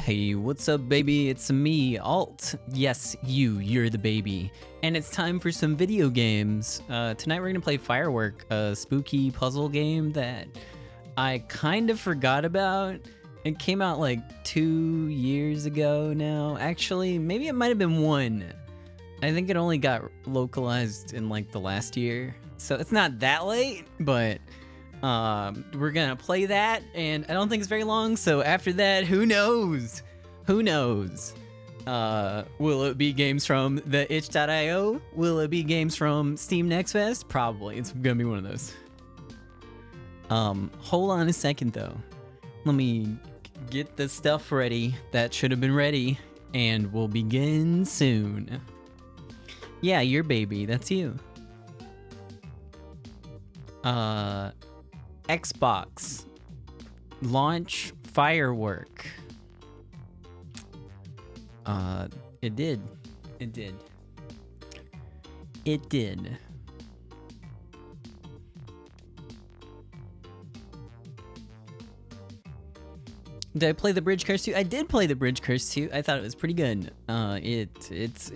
Hey, what's up, baby? It's me, Alt. Yes, you're the baby. And it's time for some video games. Tonight we're gonna play Firework, a spooky puzzle game that I kind of forgot about. It came out like 2 years ago now. Actually, maybe it might have been 1. I think it only got localized in like the last year. So it's not that late, but we're gonna play that, and I don't think it's very long, so after that, who knows? Who knows? Will it be games from the itch.io? Will it be games from Steam Next Fest? Probably. It's gonna be one of those. Hold on a second though. Let me get the stuff ready that should have been ready, and we'll begin soon. Yeah, your baby, that's you. Xbox launch Firework. It did. Did I play the Bridge Curse 2? I did play the Bridge Curse 2. I thought it was pretty good. Is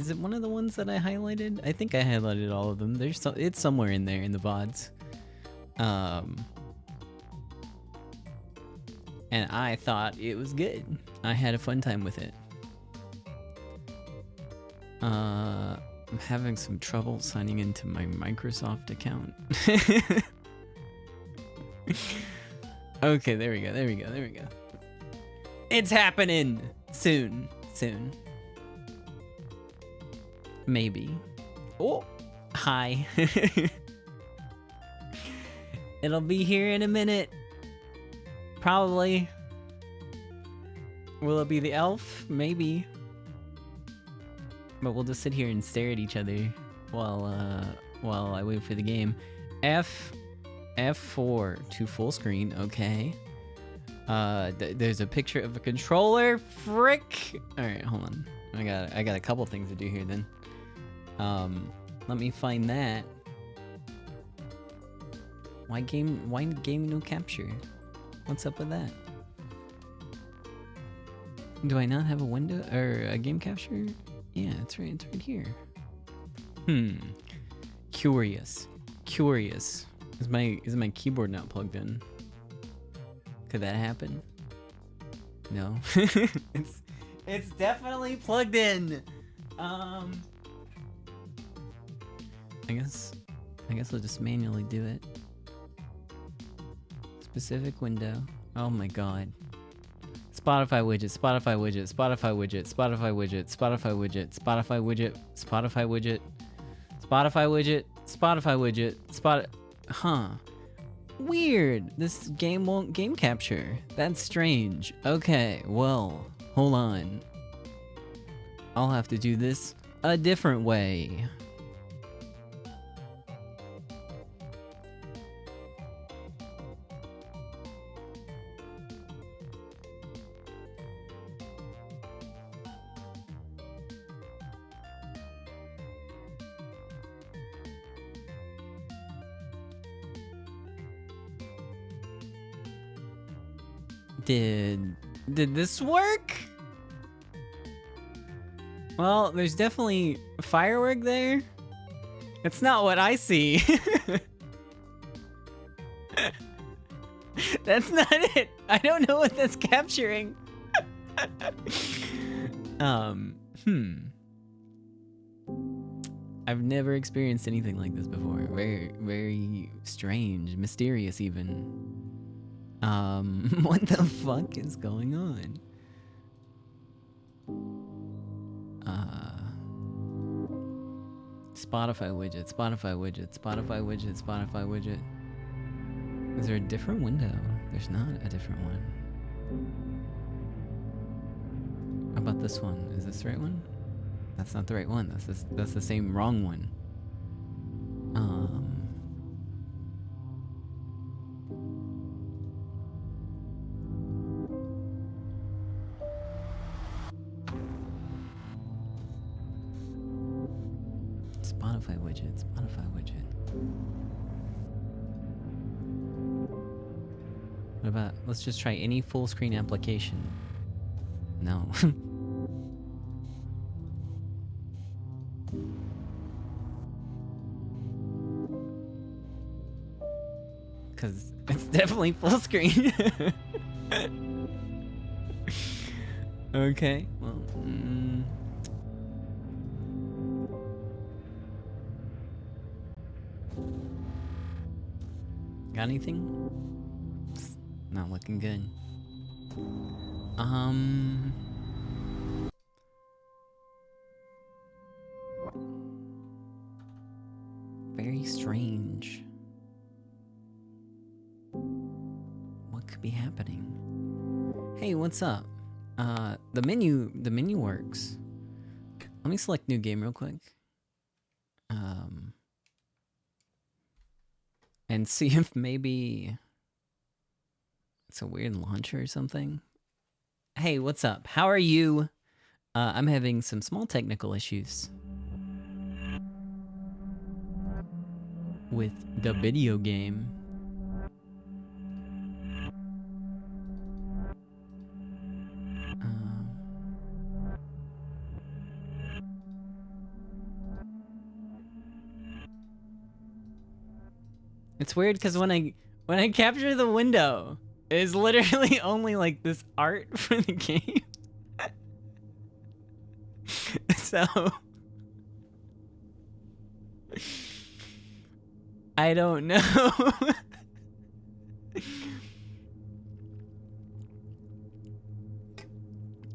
it one of the ones that I highlighted? I think I highlighted all of them. It's somewhere in there in the VODs. And I thought it was good. I had a fun time with it. I'm having some trouble signing into my Microsoft account. Okay, there we go. It's happening soon. Maybe. Oh, hi. It'll be here in a minute. Probably. Will it be the elf? Maybe. But we'll just sit here and stare at each other while I wait for the game. F4 to full screen. Okay. There's a picture of a controller. Frick. All right, hold on. I got a couple things to do here then. Let me find that. Why game no capture? What's up with that? Do I not have a window or a game capture? Yeah, it's right here. Curious. Is my keyboard not plugged in? Could that happen? No. it's definitely plugged in. I guess I'll just manually do it. Specific window. Oh my god. Spotify widget. Huh. Weird. This game won't game capture. That's strange. Okay, well, hold on. I'll have to do this a different way. Did this work? Well, there's definitely firework there. It's not what I see. That's not it. I don't know what that's capturing. I've never experienced anything like this before. Very, very strange, mysterious even. What the fuck is going on? Spotify widget. Is there a different window? There's not a different one. How about this one? Is this the right one? That's not the right one. That's the same wrong one. Spotify widget. What about, let's just try any full screen application. No. Because it's definitely full screen. Okay, well, got anything? It's not looking good. Very strange. What could be happening? Hey, what's up? The menu works. Let me select new game real quick. And see if maybe it's a weird launcher or something. Hey, what's up? How are you? I'm having some small technical issues with the video game. It's weird because when I capture the window, it's literally only like this art for the game. So I don't know.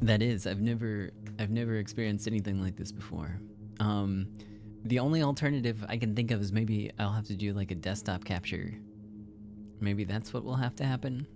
That is, I've never experienced anything like this before. The only alternative I can think of is maybe I'll have to do like a desktop capture. Maybe that's what will have to happen.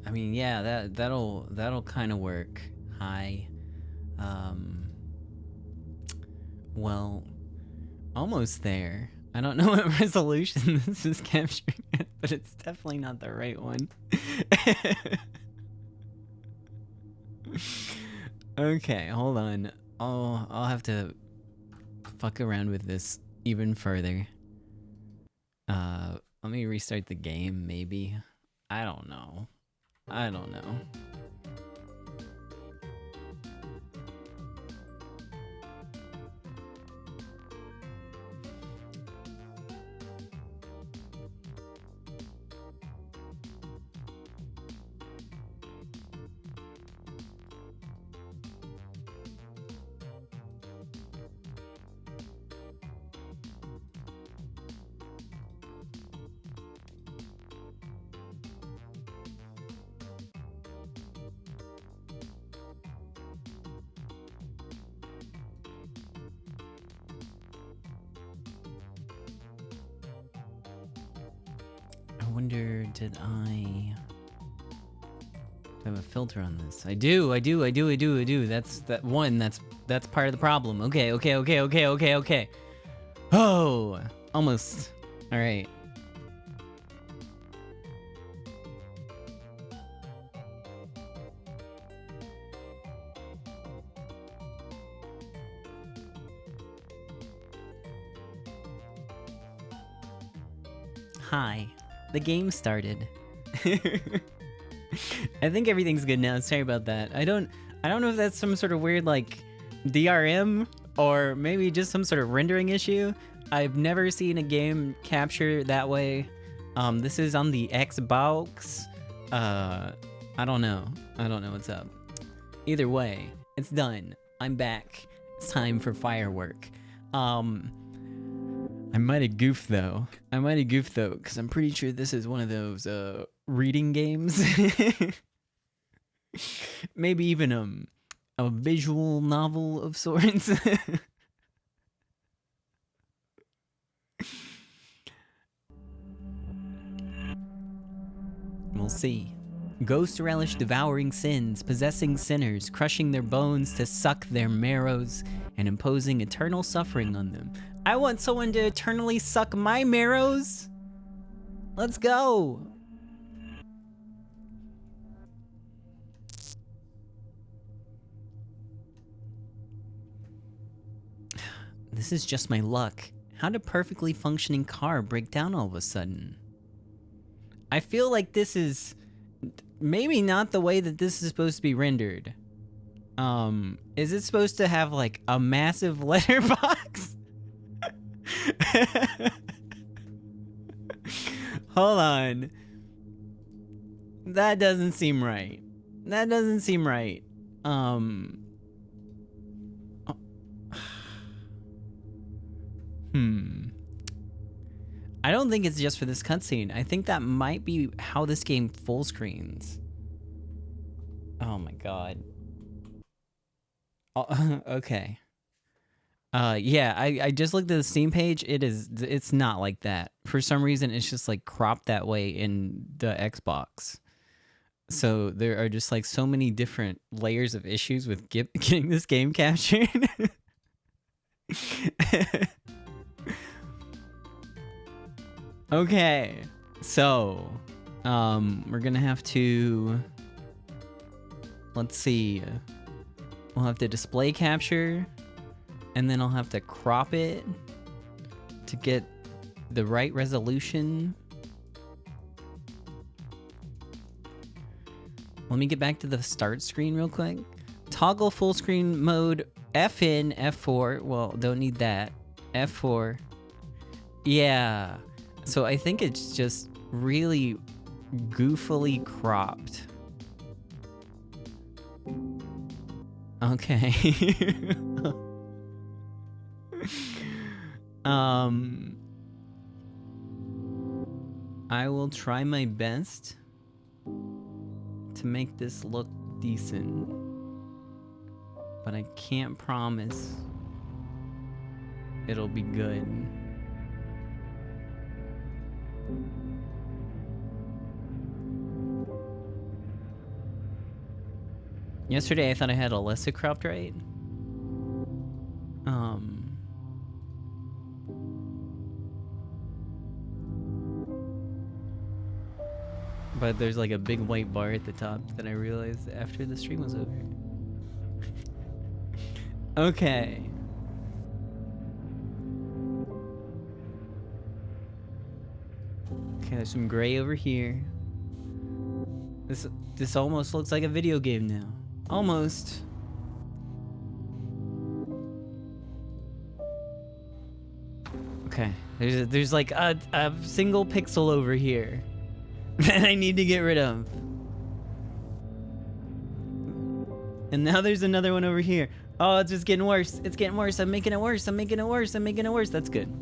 I mean, yeah, that'll kind of work. Hi. Well, almost there. I don't know what resolution this is capturing at, but it's definitely not the right one. Okay, hold on. I'll have to fuck around with this even further. Let me restart the game, maybe. I don't know. I don't know. I wonder, did I have a filter on this? I do. That's part of the problem. Okay. Oh, almost. All right. Hi. The game started. I think everything's good now. Sorry about that. I don't know if that's some sort of weird like DRM or maybe just some sort of rendering issue. I've never seen a game capture that way. This is on the Xbox. I don't know what's up. Either way, it's done. I'm back. It's time for Firework. I might have goofed though, because I'm pretty sure this is one of those reading games. Maybe even a visual novel of sorts. We'll see. Ghosts relish devouring sins, possessing sinners, crushing their bones to suck their marrows, and imposing eternal suffering on them. I want someone to eternally suck my marrows. Let's go. This is just my luck. How did a perfectly functioning car break down all of a sudden? I feel like this is maybe not the way that this is supposed to be rendered. Is it supposed to have like a massive letterbox? Hold on. That doesn't seem right. That doesn't seem right. I don't think it's just for this cutscene. I think that might be how this game full screens. Oh my god. Oh, okay. Yeah, I just looked at the Steam page. It's not like that. For some reason, it's just like cropped that way in the Xbox. So there are just like so many different layers of issues with getting this game captured. Okay, so we're gonna have to, let's see, we'll have to display capture, and then I'll have to crop it to get the right resolution. Let me get back to the start screen real quick. Toggle full screen mode, F in, F4, well, don't need that, F4, yeah. So I think it's just really goofily cropped. Okay. I will try my best to make this look decent, but I can't promise it'll be good. Yesterday I thought I had a lesser cropped right. But there's like a big white bar at the top that I realized after the stream was over. Okay. Okay, there's some gray over here. This almost looks like a video game now. Almost. Okay, there's like a single pixel over here that I need to get rid of. And now there's another one over here. Oh, it's just getting worse. It's getting worse. I'm making it worse. I'm making it worse. I'm making it worse. That's good.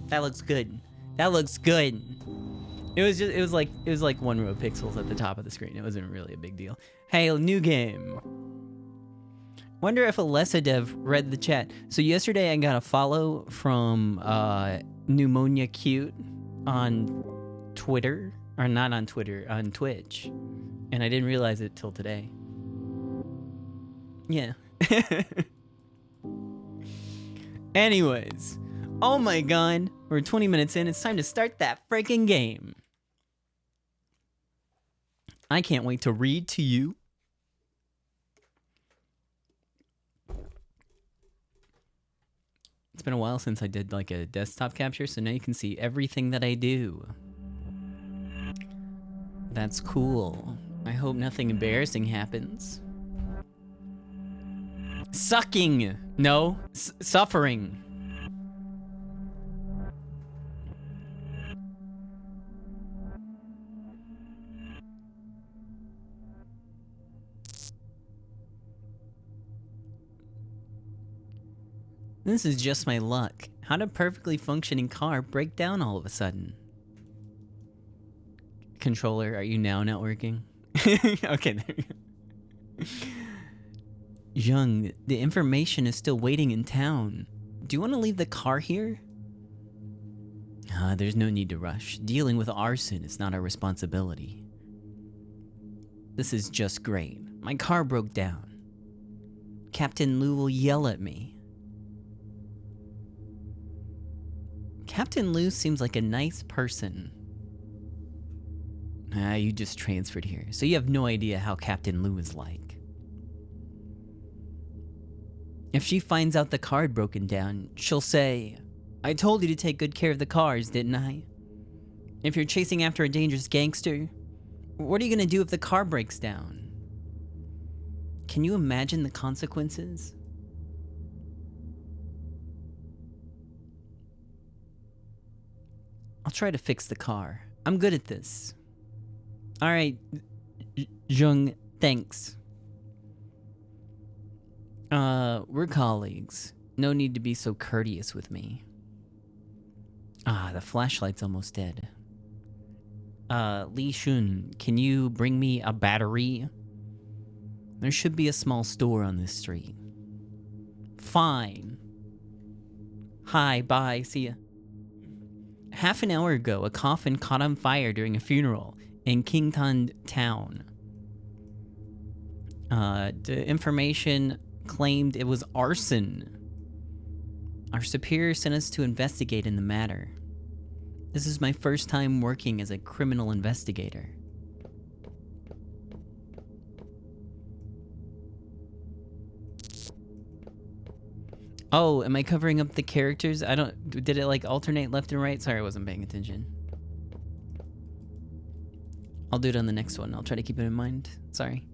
That looks good. That looks good. It was like 1 row of pixels at the top of the screen. It wasn't really a big deal. Hey, new game. Wonder if Alessa Dev read the chat. So yesterday I got a follow from Pneumonia Cute on Twitter, or not on Twitter, on Twitch, and I didn't realize it till today. Yeah. Anyways, oh my god, we're 20 minutes in. It's time to start that freaking game. I can't wait to read to you. It's been a while since I did like a desktop capture, so now you can see everything that I do. That's cool. I hope nothing embarrassing happens. Sucking! No, suffering. This is just my luck. How did a perfectly functioning car break down all of a sudden? Controller, are you now not working? Okay, there you go. Young, the information is still waiting in town. Do you want to leave the car here? There's no need to rush. Dealing with arson is not our responsibility. This is just great. My car broke down. Captain Lou will yell at me. Captain Lou seems like a nice person. Ah, you just transferred here, so you have no idea how Captain Lou is like. If she finds out the car had broken down, she'll say, I told you to take good care of the cars, didn't I? If you're chasing after a dangerous gangster, what are you gonna do if the car breaks down? Can you imagine the consequences? I'll try to fix the car. I'm good at this. Alright, Jung, thanks. We're colleagues. No need to be so courteous with me. Ah, the flashlight's almost dead. Li Shun, can you bring me a battery? There should be a small store on this street. Fine. Hi, bye, see ya. Half an hour ago, a coffin caught on fire during a funeral in Kington Town. The information claimed it was arson. Our superior sent us to investigate in the matter. This is my first time working as a criminal investigator. Oh, am I covering up the characters? Did it like alternate left and right? Sorry, I wasn't paying attention. I'll do it on the next one. I'll try to keep it in mind. Sorry.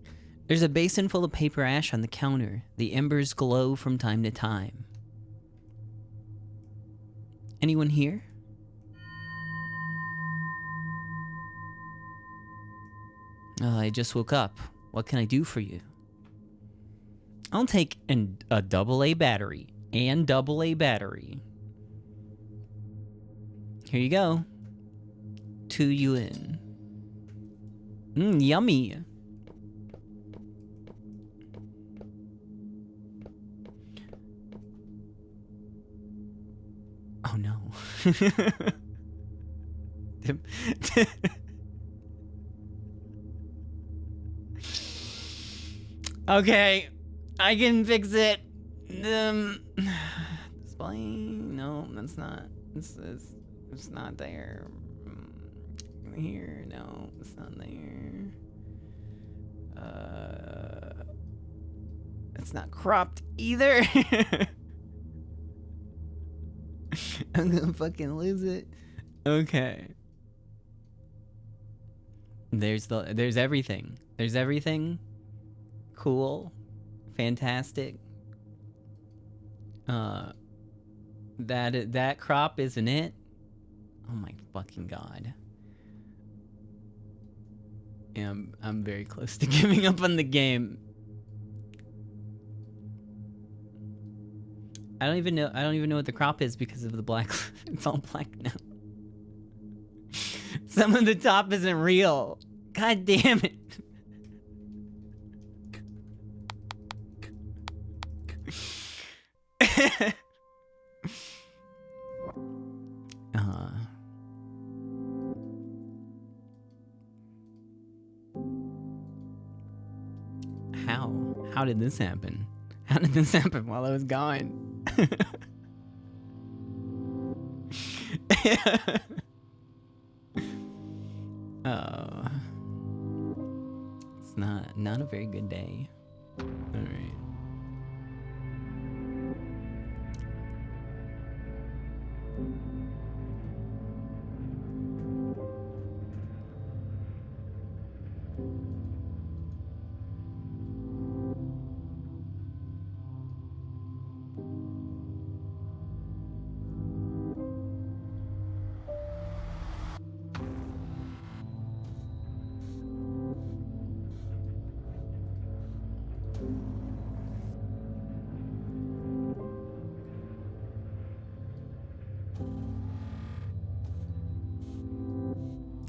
There's a basin full of paper ash on the counter. The embers glow from time to time. Anyone here? I just woke up. What can I do for you? I'll take a AA battery. And AA battery. Here you go. 2 UN. Yummy. Oh no. Okay, I can fix it. Display? No, that's not. It's not there. Here, no, it's not there. It's not cropped either. I'm gonna fucking lose it. Okay. There's everything. There's everything. Cool. Fantastic. That crop isn't it? Oh my fucking god. Yeah, I'm very close to giving up on the game. I don't even know what the crop is because of the black. It's all black now. Some of the top isn't real. God damn it. How did this happen? How did this happen while I was gone? Oh. It's not a very good day. All right.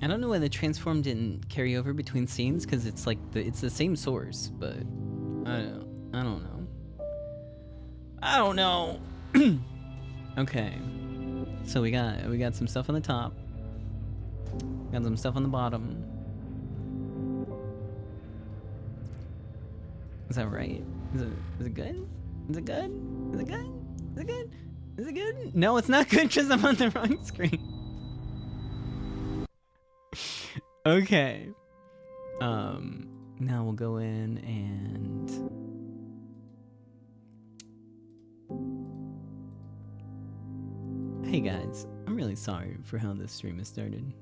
I don't know why the transform didn't carry over between scenes, because it's like it's the same source, but I don't know. Okay, so we got some stuff on the top, got some stuff on the bottom. Is that right? Is it good? Is it good? Is it good? Is it good? Is it good? No, it's not good because I'm on the wrong screen. Okay. Now we'll go in and... Hey guys, I'm really sorry for how this stream has started.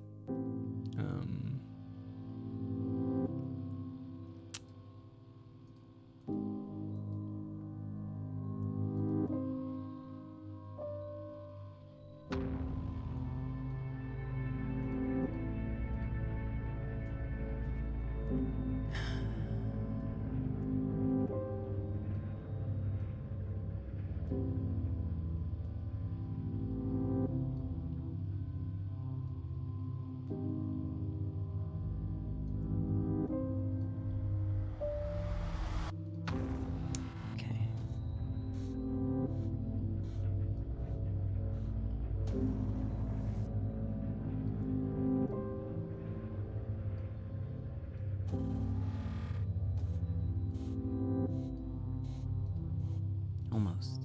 Almost.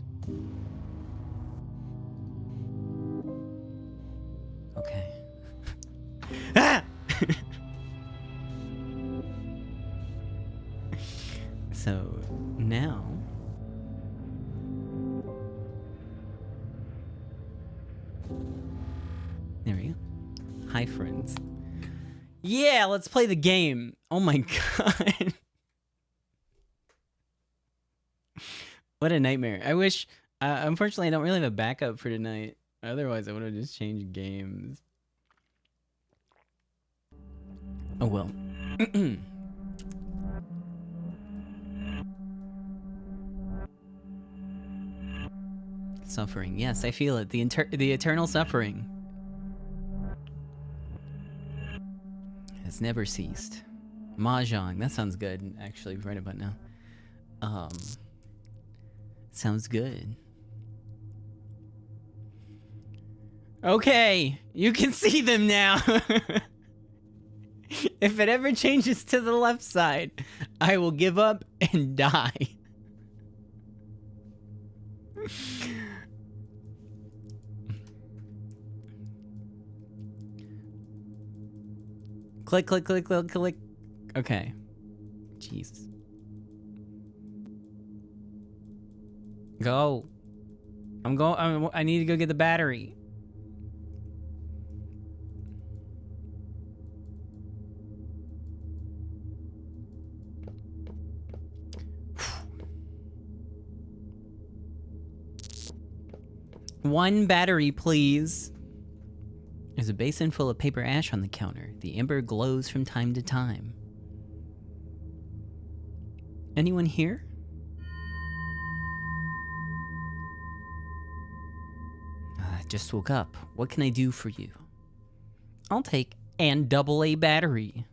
Okay. Ah! So now there we go. Hi friends. Yeah, let's play the game. Oh my god. What a nightmare. I wish unfortunately I don't really have a backup for tonight. Otherwise I would have just changed games. Oh well. Suffering. Yes, I feel it. The eternal suffering has never ceased. Mahjong. That sounds good, actually, right about now. Sounds good. Okay, you can see them now. If it ever changes to the left side, I will give up and die. Click, click, click, click, click. Okay. Jeez. Go. I'm going. I need to go get the battery. One battery, please. There's a basin full of paper ash on the counter. The ember glows from time to time. Anyone here? I just woke up. What can I do for you? I'll take an AA battery.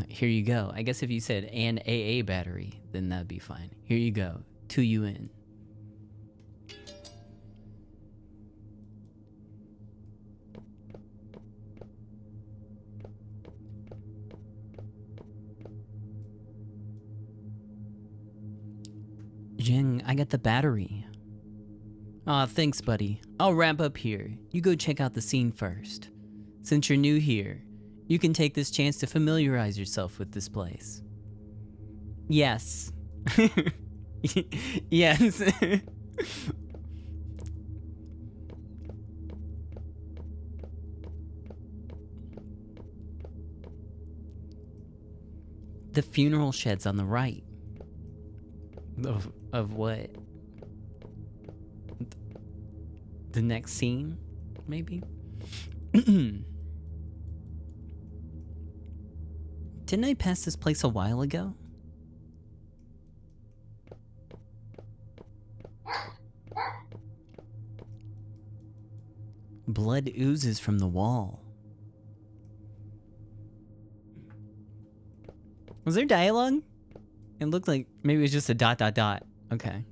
Here you go. I guess if you said an AA battery, then that'd be fine. Here you go. 2 UN. Jing, I got the battery. Aw, thanks, buddy. I'll wrap up here. You go check out the scene first. Since you're new here, you can take this chance to familiarize yourself with this place. Yes. Yes. The funeral shed's on the right. Of what? The next scene, maybe? Didn't I pass this place a while ago? Blood oozes from the wall. Was there dialogue? It looked like maybe it was just a ... Okay.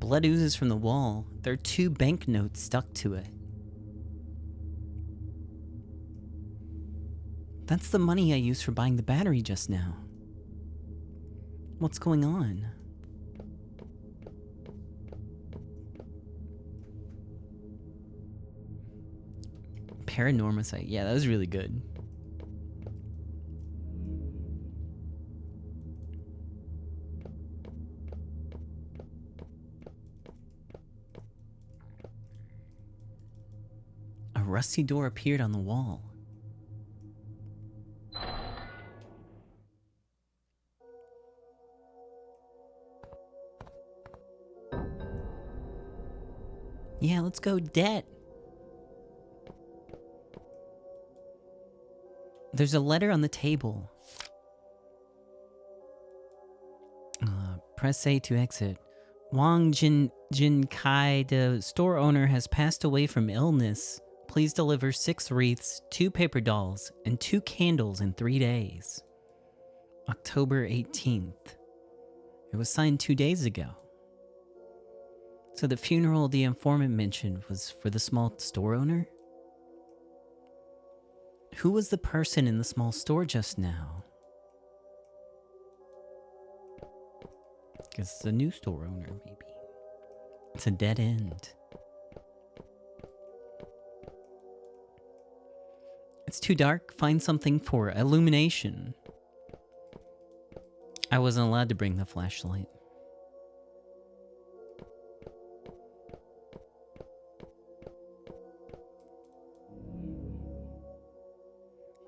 Blood oozes from the wall. There are 2 banknotes stuck to it. That's the money I used for buying the battery just now. What's going on? Paranormal site. Yeah, that was really good. A rusty door appeared on the wall. Yeah, let's go debt. There's a letter on the table. Press A to exit. Wang Jin Kai, the store owner, has passed away from illness. Please deliver 6 wreaths, 2 paper dolls, and 2 candles in 3 days. October 18th. It was signed 2 days ago. So the funeral the informant mentioned was for the small store owner? Who was the person in the small store just now? Guess it's a new store owner, maybe. It's a dead end. It's too dark. Find something for illumination. I wasn't allowed to bring the flashlight.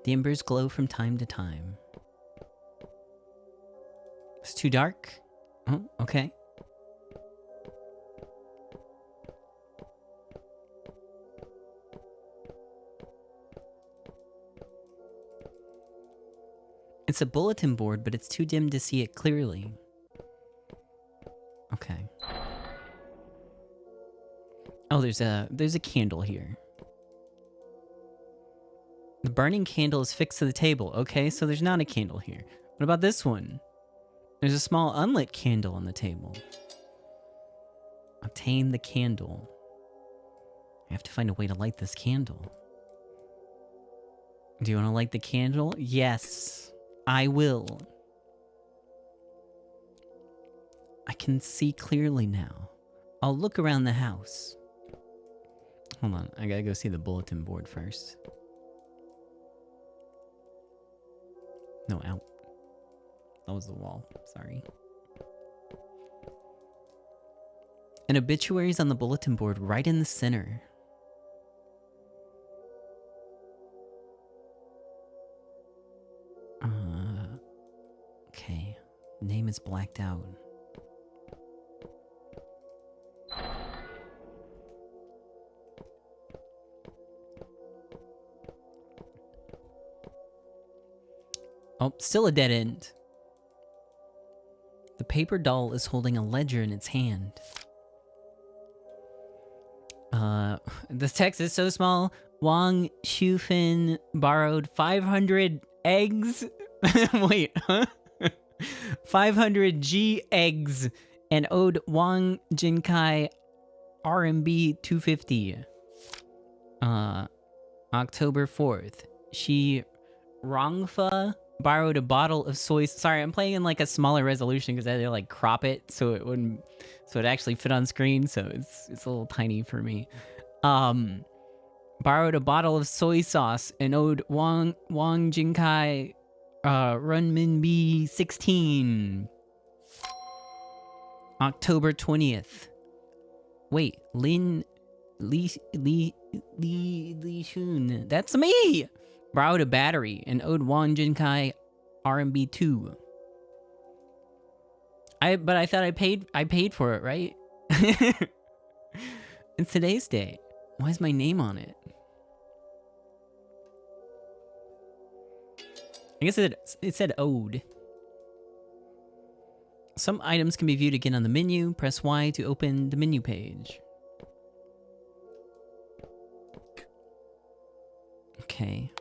The embers glow from time to time. It's too dark? Oh, okay. It's a bulletin board, but it's too dim to see it clearly. Okay. Oh, there's a candle here. The burning candle is fixed to the table. Okay, so there's not a candle here. What about this one? There's a small unlit candle on the table. Obtain the candle. I have to find a way to light this candle. Do you want to light the candle? Yes, I will. I can see clearly now. I'll look around the house. Hold on, I gotta go see the bulletin board first. No, out. That was the wall. Sorry. An obituary is on the bulletin board right in the center. Okay. Name is blacked out. Oh, still a dead end. The paper doll is holding a ledger in its hand. The text is so small. Wang Shufin borrowed 500 eggs. Wait, huh? 500 G eggs and owed Wang Jinkai RMB 250. October 4th. She Rongfa borrowed a bottle of soy. Sorry, I'm playing in like a smaller resolution because I had to like crop it so it wouldn't, so it actually fit on screen. So it's a little tiny for me. Borrowed a bottle of soy sauce and owed Wang Jinkai Renminbi 16. October 20th. Wait, Li Shun. That's me. Borrowed a battery and owed Wang Jinkai RMB 2. But I thought I paid for it, right? It's today's date. Why is my name on it? I guess it said owed. Some items can be viewed again on the menu. Press Y to open the menu page. Okay.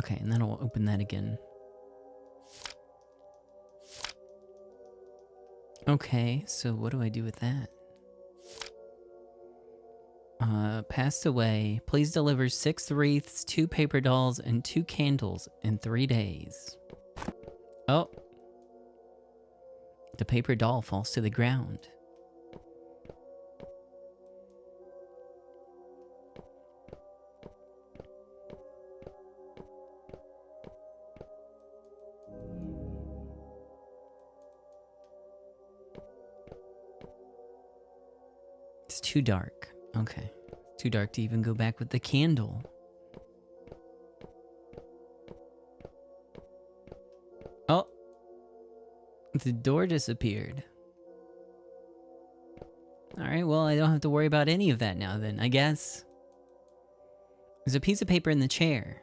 Okay, and then I'll open that again. Okay, so what do I do with that? Passed away. Please deliver 6 wreaths, 2 paper dolls, and 2 candles in 3 days. Oh. The paper doll falls to the ground. It's too dark. Okay. Too dark to even go back with the candle. Oh. The door disappeared. Alright, well, I don't have to worry about any of that now then, I guess. There's a piece of paper in the chair.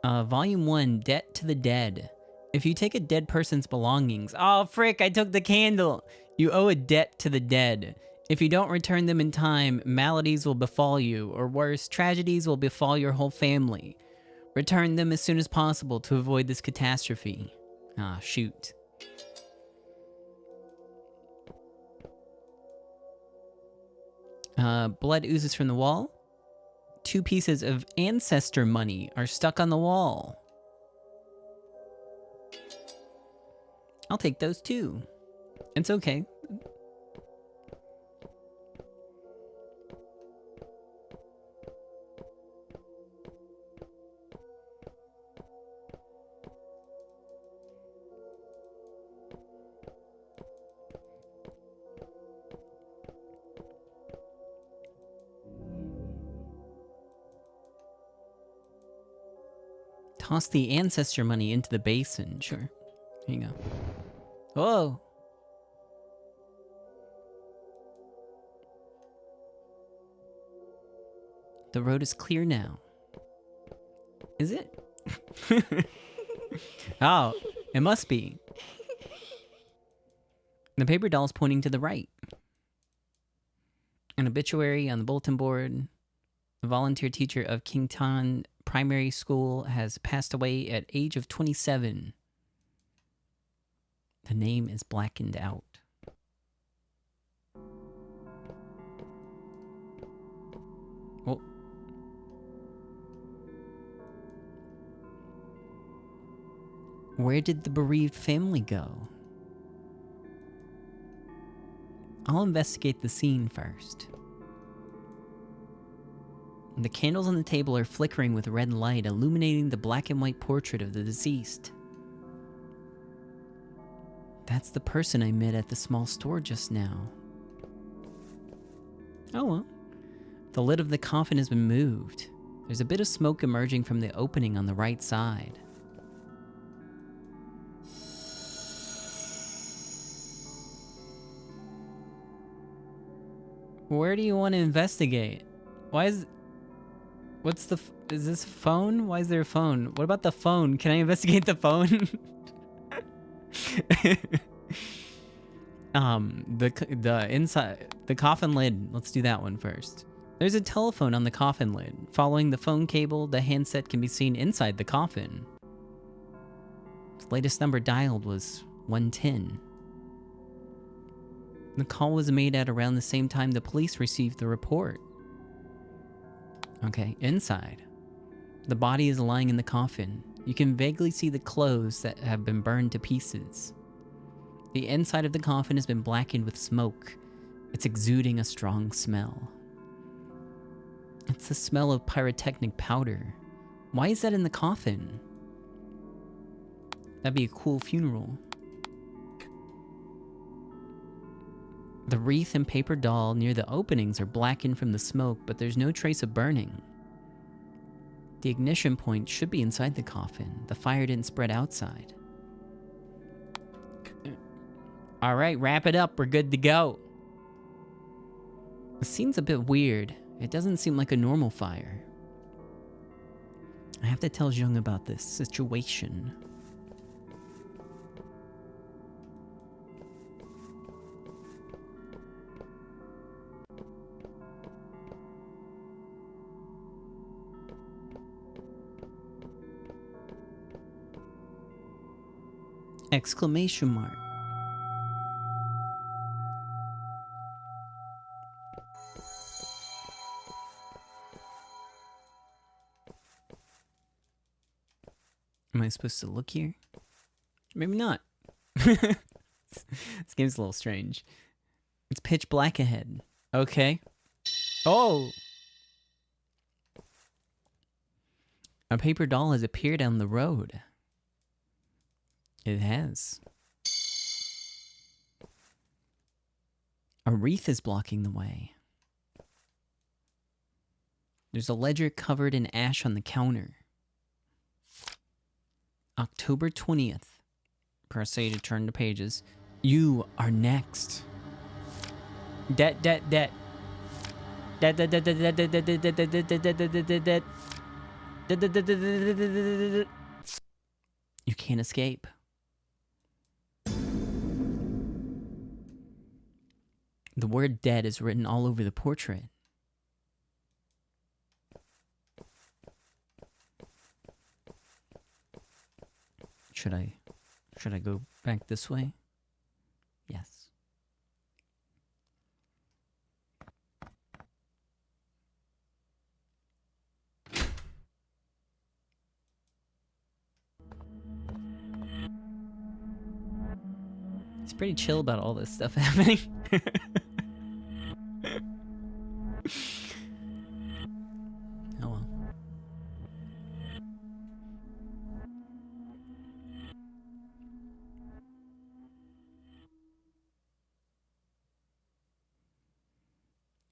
Volume 1, Debt to the Dead. If you take a dead person's belongings... Oh, frick, I took the candle! You owe a debt to the dead. If you don't return them in time, maladies will befall you, or worse, tragedies will befall your whole family. Return them as soon as possible to avoid this catastrophe. Ah, shoot. Blood oozes from the wall. 2 pieces of ancestor money are stuck on the wall. I'll take those too. It's okay. Toss the ancestor money into the basin. Sure. Here you go. Whoa! The road is clear now. Is it? Oh, it must be. The paper doll's pointing to the right. An obituary on the bulletin board. The volunteer teacher of Kington Primary School has passed away at age of 27. The name is blackened out. Oh. Where did the bereaved family go? I'll investigate the scene first. The candles on the table are flickering with red light, illuminating the black and white portrait of the deceased. That's the person I met at the small store just now. Oh well. The lid of the coffin has been moved. There's a bit of smoke emerging from the opening on the right side. Where do you want to investigate? Why is... What's the... Is this phone? Why is there a phone? What about the phone? Can I investigate the phone? The inside... The coffin lid. Let's do that one first. There's a telephone on the coffin lid. Following the phone cable, the handset can be seen inside the coffin. The latest number dialed was 110. The call was made at around the same time the police received the report. Okay, inside. The body is lying in the coffin. You can vaguely see the clothes that have been burned to pieces. The inside of the coffin has been blackened with smoke. It's exuding a strong smell. It's the smell of pyrotechnic powder. Why is that in the coffin? That'd be a cool funeral. The wreath and paper doll near the openings are blackened from the smoke, but there's no trace of burning. The ignition point should be inside the coffin. The fire didn't spread outside. Alright, wrap it up. We're good to go. The scene's a bit weird. It doesn't seem like a normal fire. I have to tell Jung about this situation. Exclamation mark. Am I supposed to look here? Maybe not. This game's a little strange. It's pitch black ahead. Okay. Oh! A paper doll has appeared on the road. It has. A wreath is blocking the way. There's a ledger covered in ash on the counter. October 20th. Press A to turn the pages. You are next. Debt, debt, debt. Debt, debt, debt, debt, debt, debt, debt, debt, debt, debt, debt, debt. You can't escape. The word dead is written all over the portrait. Should I go back this way? Yes. It's pretty chill about all this stuff happening. Oh well.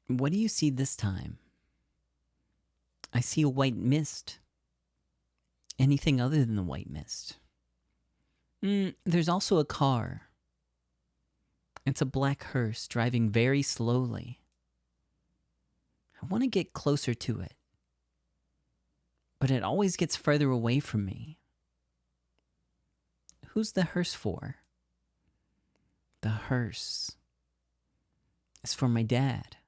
What do you see this time? I see a white mist. Anything other than the white mist? There's also a car. It's a black hearse driving very slowly. I want to get closer to it, but it always gets further away from me. Who's the hearse for? The hearse is for my dad.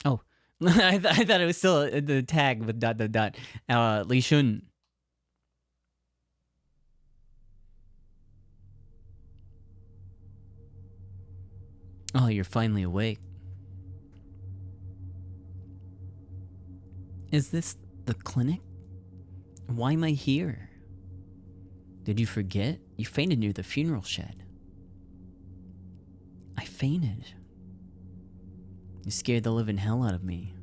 Oh, I thought it was still the tag with ... Li Shun. Oh, you're finally awake. Is this the clinic? Why am I here? Did you forget? You fainted near the funeral shed. I fainted. You scared the living hell out of me.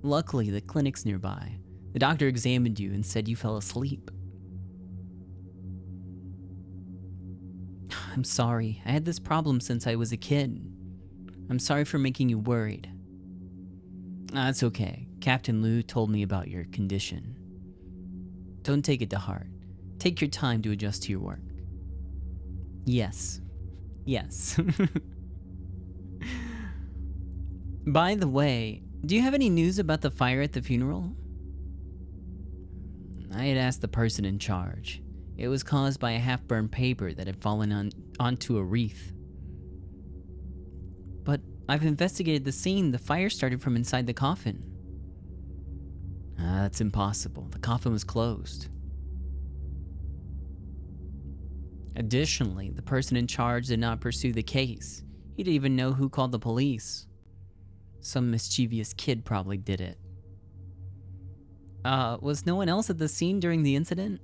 Luckily, the clinic's nearby. The doctor examined you and said you fell asleep. I'm sorry. I had this problem since I was a kid. I'm sorry for making you worried. That's okay. Captain Liu told me about your condition. Don't take it to heart. Take your time to adjust to your work. Yes. Yes. By the way, do you have any news about the fire at the funeral? I had asked the person in charge. It was caused by a half-burned paper that had fallen onto a wreath. But I've investigated the scene. The fire started from inside the coffin. That's impossible. The coffin was closed. Additionally, the person in charge did not pursue the case. He didn't even know who called the police. Some mischievous kid probably did it. Was no one else at the scene during the incident?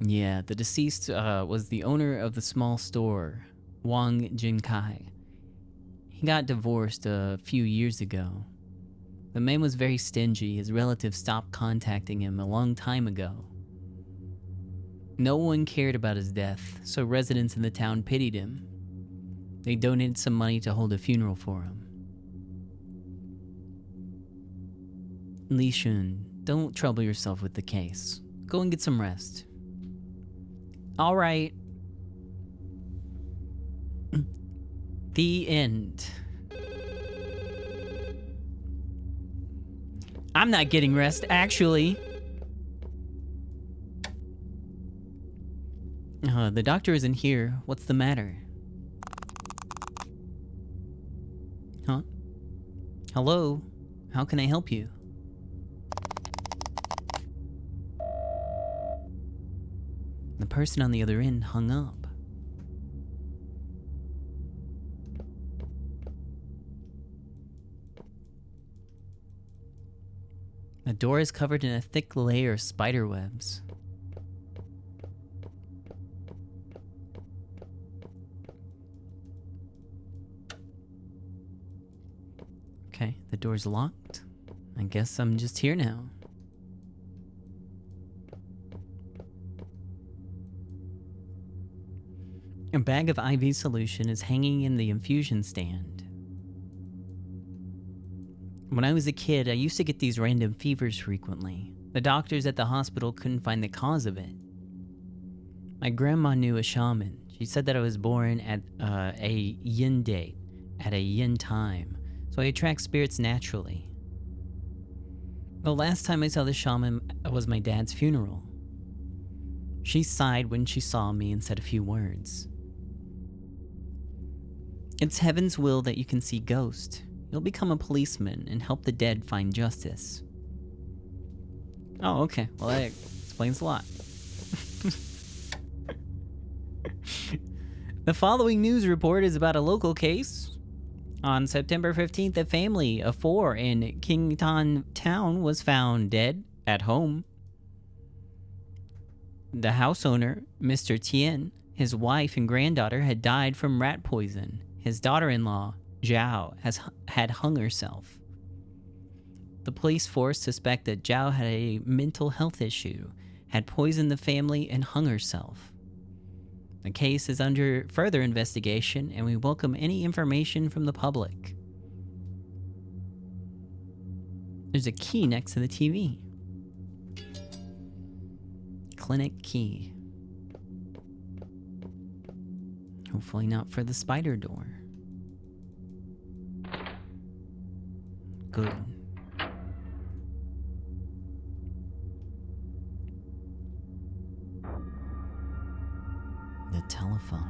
Yeah, the deceased was the owner of the small store, Wang Jinkai. He got divorced a few years ago. The man was very stingy. His relatives stopped contacting him a long time ago. No one cared about his death, so residents in the town pitied him. They donated some money to hold a funeral for him. Li Shun, don't trouble yourself with the case. Go and get some rest. All right. The end. I'm not getting rest, actually. The doctor isn't here. What's the matter? Hello? How can I help you? The person on the other end hung up. The door is covered in a thick layer of spider webs. Okay, the door's locked. I guess I'm just here now. A bag of IV solution is hanging in the infusion stand. When I was a kid, I used to get these random fevers frequently. The doctors at the hospital couldn't find the cause of it. My grandma knew a shaman. She said that I was born at a yin date, at a yin time, so I attract spirits naturally. The last time I saw the shaman was my dad's funeral. She sighed when she saw me and said a few words. It's heaven's will that you can see ghosts. You'll become a policeman and help the dead find justice. Oh, okay. Well, that explains a lot. The following news report is about a local case. On September 15th, a family of 4 in Kington Town was found dead at home. The house owner, Mr. Tien, his wife and granddaughter had died from rat poison. His daughter-in-law, Zhao, had hung herself. The police force suspect that Zhao had a mental health issue, had poisoned the family, and hung herself. The case is under further investigation, and we welcome any information from the public. There's a key next to the TV. Clinic key. Hopefully not for the spider door. Good. The telephone.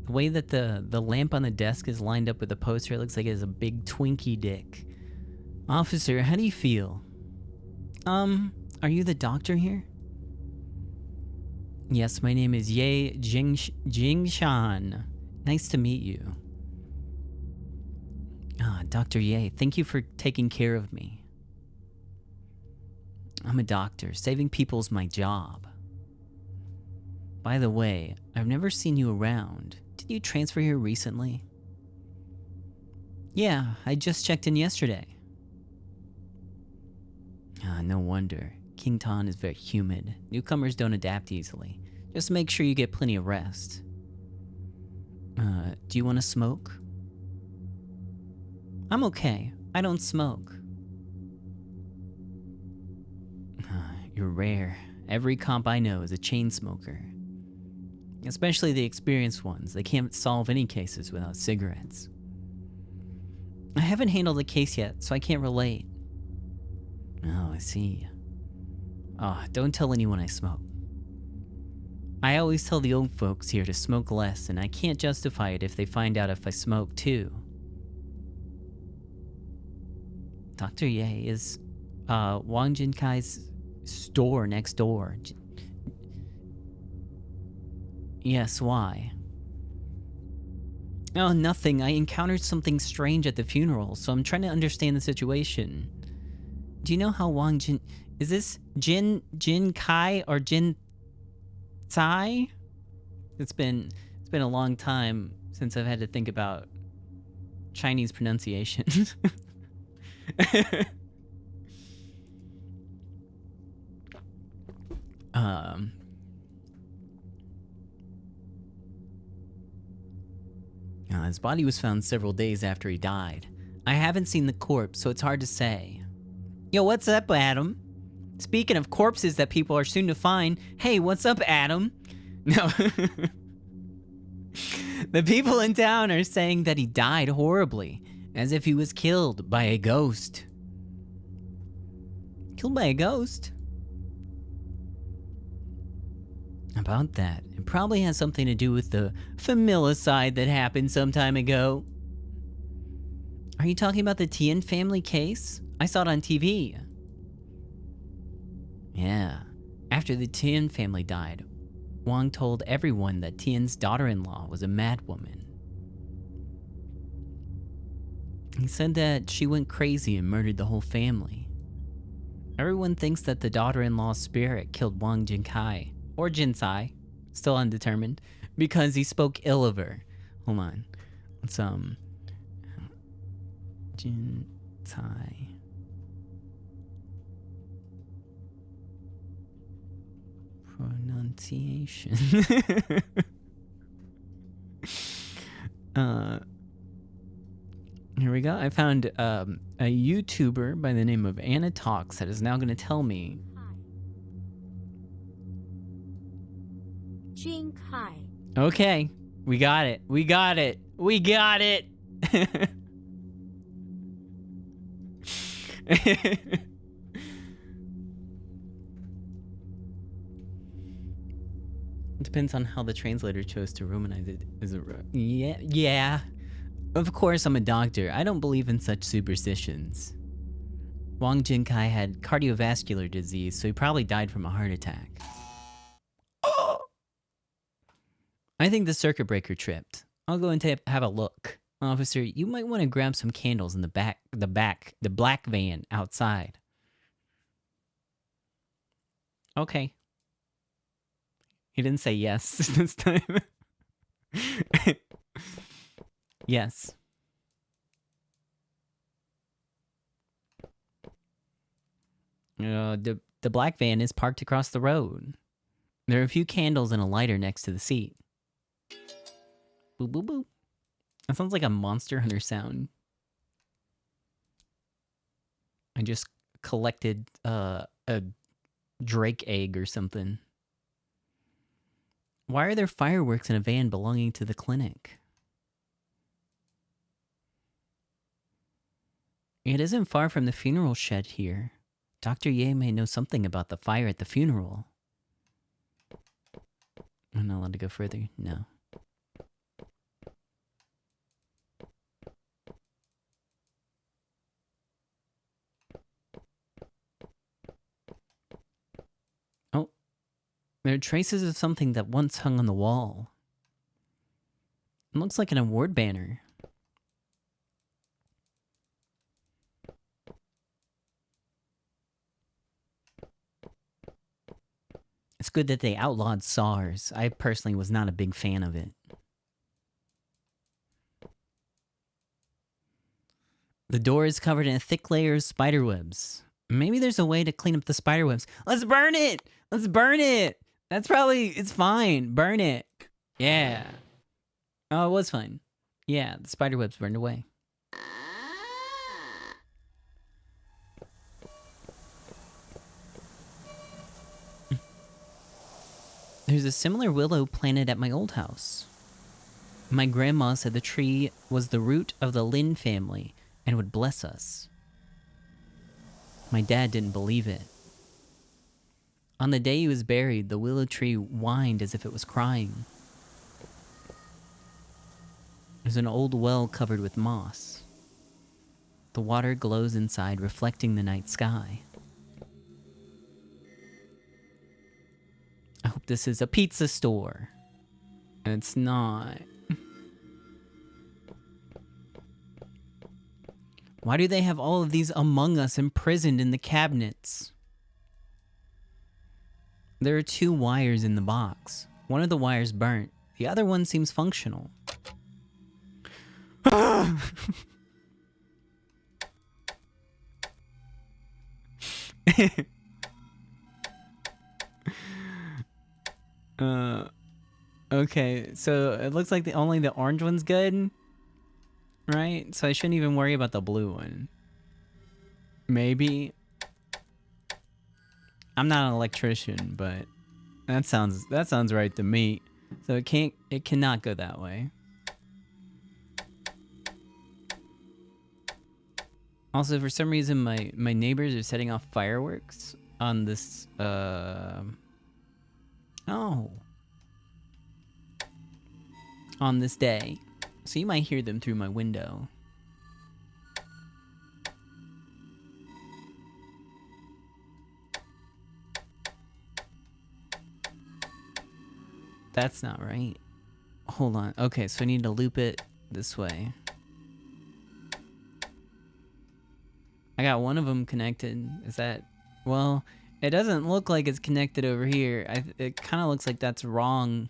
The way that the lamp on the desk is lined up with the poster, it looks like it has a big Twinkie dick. Officer, how do you feel? Are you the doctor here? Yes, my name is Ye Jingshan. Nice to meet you. Dr. Ye, thank you for taking care of me. I'm a doctor. Saving people's my job. By the way, I've never seen you around. Did you transfer here recently? Yeah, I just checked in yesterday. No wonder. Kington is very humid. Newcomers don't adapt easily. Just make sure you get plenty of rest. Do you want to smoke? I'm okay. I don't smoke. You're rare. Every comp I know is a chain smoker. Especially the experienced ones. They can't solve any cases without cigarettes. I haven't handled a case yet, so I can't relate. Oh, I see. Oh, don't tell anyone I smoke. I always tell the old folks here to smoke less, and I can't justify it if they find out if I smoke too. Dr. Ye is Wang Jinkai's store next door. Yes, why? Oh, nothing. I encountered something strange at the funeral, so I'm trying to understand the situation. Do you know how Wang Jin... Is this Jin Kai or Jin Tsai? It's been a long time since I've had to think about Chinese pronunciation. His body was found several days after he died. I haven't seen the corpse, so it's hard to say. Yo, what's up, Adam? Speaking of corpses that people are soon to find, hey, what's up, Adam? No. The people in town are saying that he died horribly, as if he was killed by a ghost. Killed by a ghost? About that. It probably has something to do with the familicide that happened some time ago. Are you talking about the Tien family case? I saw it on TV. Yeah. After the Tien family died, Wang told everyone that Tien's daughter-in-law was a madwoman. He said that she went crazy and murdered the whole family. Everyone thinks that the daughter-in-law's spirit killed Wang Jinkai, or Jinsai, still undetermined, because he spoke ill of her. Hold on. Let's, Jinsai. Pronunciation. Here we go. I found a YouTuber by the name of Anna Talks that is now going to tell me. Jinkai. Okay, we got it. We got it. We got it. Depends on how the translator chose to Romanize it. Is it yeah. Of course, I'm a doctor. I don't believe in such superstitions. Wang Jinkai had cardiovascular disease, so he probably died from a heart attack. Oh! I think the circuit breaker tripped. I'll go and have a look. Officer, you might want to grab some candles in the black van outside. Okay. He didn't say yes this time. Yes. The black van is parked across the road. There are a few candles and a lighter next to the seat. Boop, boop, boop. That sounds like a Monster Hunter sound. I just collected a Drake egg or something. Why are there fireworks in a van belonging to the clinic? It isn't far from the funeral shed here. Dr. Ye may know something about the fire at the funeral. I'm not allowed to go further? No. Oh. There are traces of something that once hung on the wall. It looks like an award banner. It's good that they outlawed SARS. I personally was not a big fan of it. The door is covered in a thick layer of spiderwebs. Maybe there's a way to clean up the spiderwebs. Let's burn it! Let's burn it! That's probably... It's fine. Burn it. Yeah. Oh, it was fine. Yeah, the spiderwebs burned away. There's a similar willow planted at my old house. My grandma said the tree was the root of the Lin family and would bless us. My dad didn't believe it. On the day he was buried, the willow tree whined as if it was crying. There's an old well covered with moss. The water glows inside, reflecting the night sky. I hope this is a pizza store. And it's not. Why do they have all of these Among Us imprisoned in the cabinets? There are 2 wires in the box. One of the wires burnt. The other one seems functional. Okay, so it looks like only the orange one's good, right? So I shouldn't even worry about the blue one. Maybe. I'm not an electrician, but that sounds right to me. So it cannot go that way. Also, for some reason, my neighbors are setting off fireworks on this, I Oh. On this day. So you might hear them through my window. That's not right. Hold on. Okay, so I need to loop it this way. I got one of them connected. Is that... Well, it doesn't look like it's connected over here. It kind of looks like that's wrong.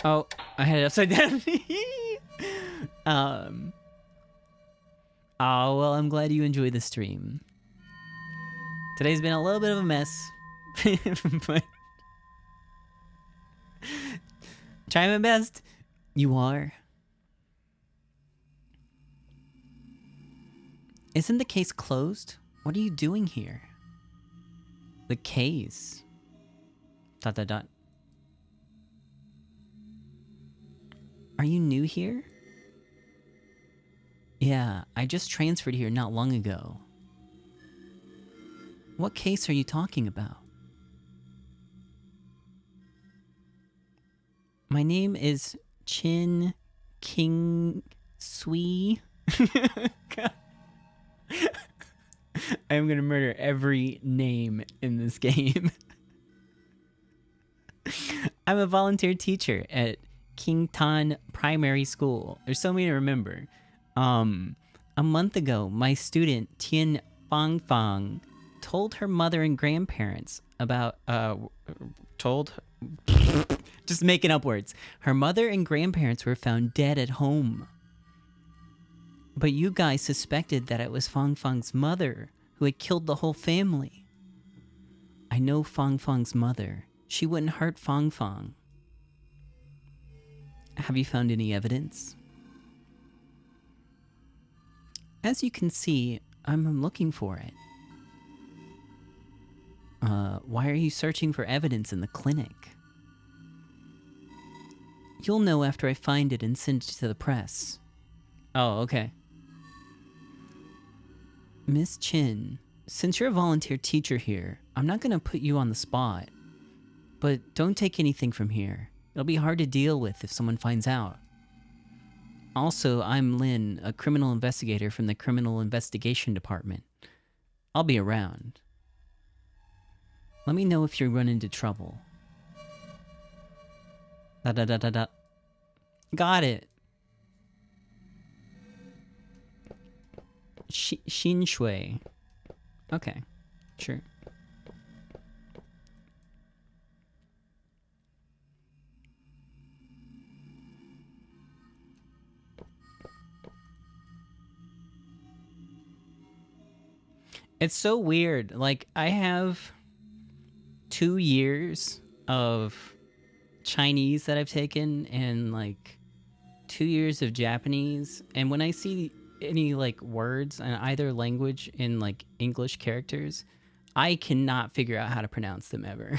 Oh, I had it upside down. Oh, well, I'm glad you enjoyed the stream. Today's been a little bit of a mess. But try my best. You are. Isn't the case closed? What are you doing here? The case. ... Are you new here? Yeah, I just transferred here not long ago. What case are you talking about? My name is Chin King Sui. I'm gonna murder every name in this game. I'm a volunteer teacher at Kington Primary School. There's so many to remember. A month ago, my student Tian Fang Fang told her mother and grandparents about just making up words. Her mother and grandparents were found dead at home. But you guys suspected that it was Fang Fang's mother who had killed the whole family. I know Fang Fang's mother. She wouldn't hurt Fang Fang. Have you found any evidence? As you can see, I'm looking for it. Why are you searching for evidence in the clinic? You'll know after I find it and send it to the press. Oh, okay. Miss Chin, since you're a volunteer teacher here, I'm not gonna put you on the spot. But don't take anything from here. It'll be hard to deal with if someone finds out. Also, I'm Lin, a criminal investigator from the Criminal Investigation Department. I'll be around. Let me know if you run into trouble. Got it. Xin Shui. Okay, sure. It's so weird. Like, I have 2 years of Chinese that I've taken and like 2 years of Japanese. And when I see any like words in either language in like English characters, I cannot figure out how to pronounce them ever.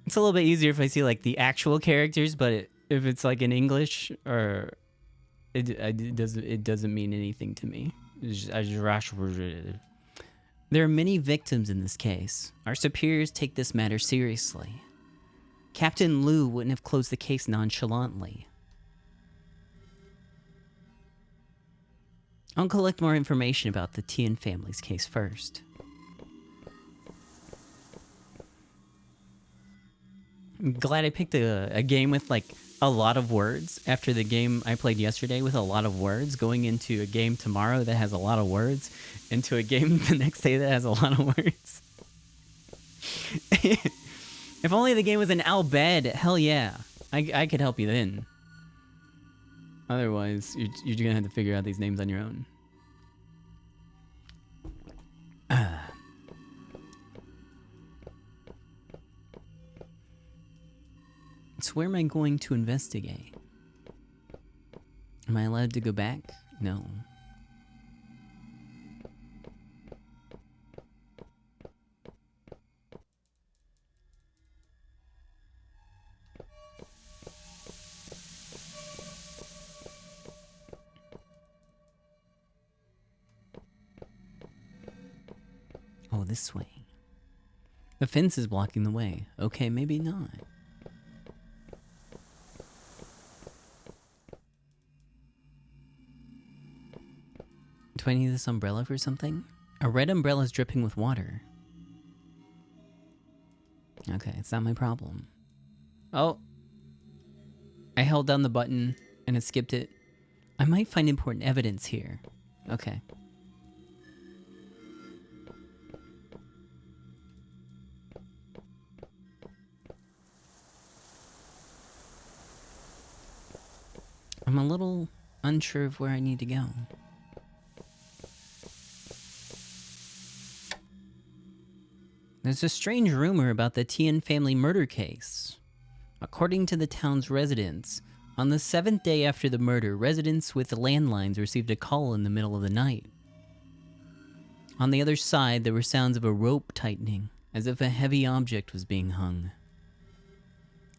It's a little bit easier if I see like the actual characters, but if it's like in English, or it doesn't mean anything to me. There are many victims in this case. Our superiors take this matter seriously. Captain Liu wouldn't have closed the case nonchalantly. I'll collect more information about the Tian family's case first. I'm glad I picked a game with like a lot of words after the game I played yesterday with a lot of words, going into a game tomorrow that has a lot of words, into a game the next day that has a lot of words. If only the game was an Al Bhed, hell yeah. I could help you then. Otherwise, you're gonna have to figure out these names on your own. So where am I going to investigate? Am I allowed to go back? No. Oh, this way. The fence is blocking the way. Okay, maybe not. Do I need this umbrella for something? A red umbrella is dripping with water. Okay, it's not my problem. Oh. I held down the button and it skipped it. I might find important evidence here. Okay. I'm a little unsure of where I need to go. There's a strange rumor about the Tien family murder case. According to the town's residents, on the 7th day after the murder, residents with landlines received a call in the middle of the night. On the other side, there were sounds of a rope tightening, as if a heavy object was being hung.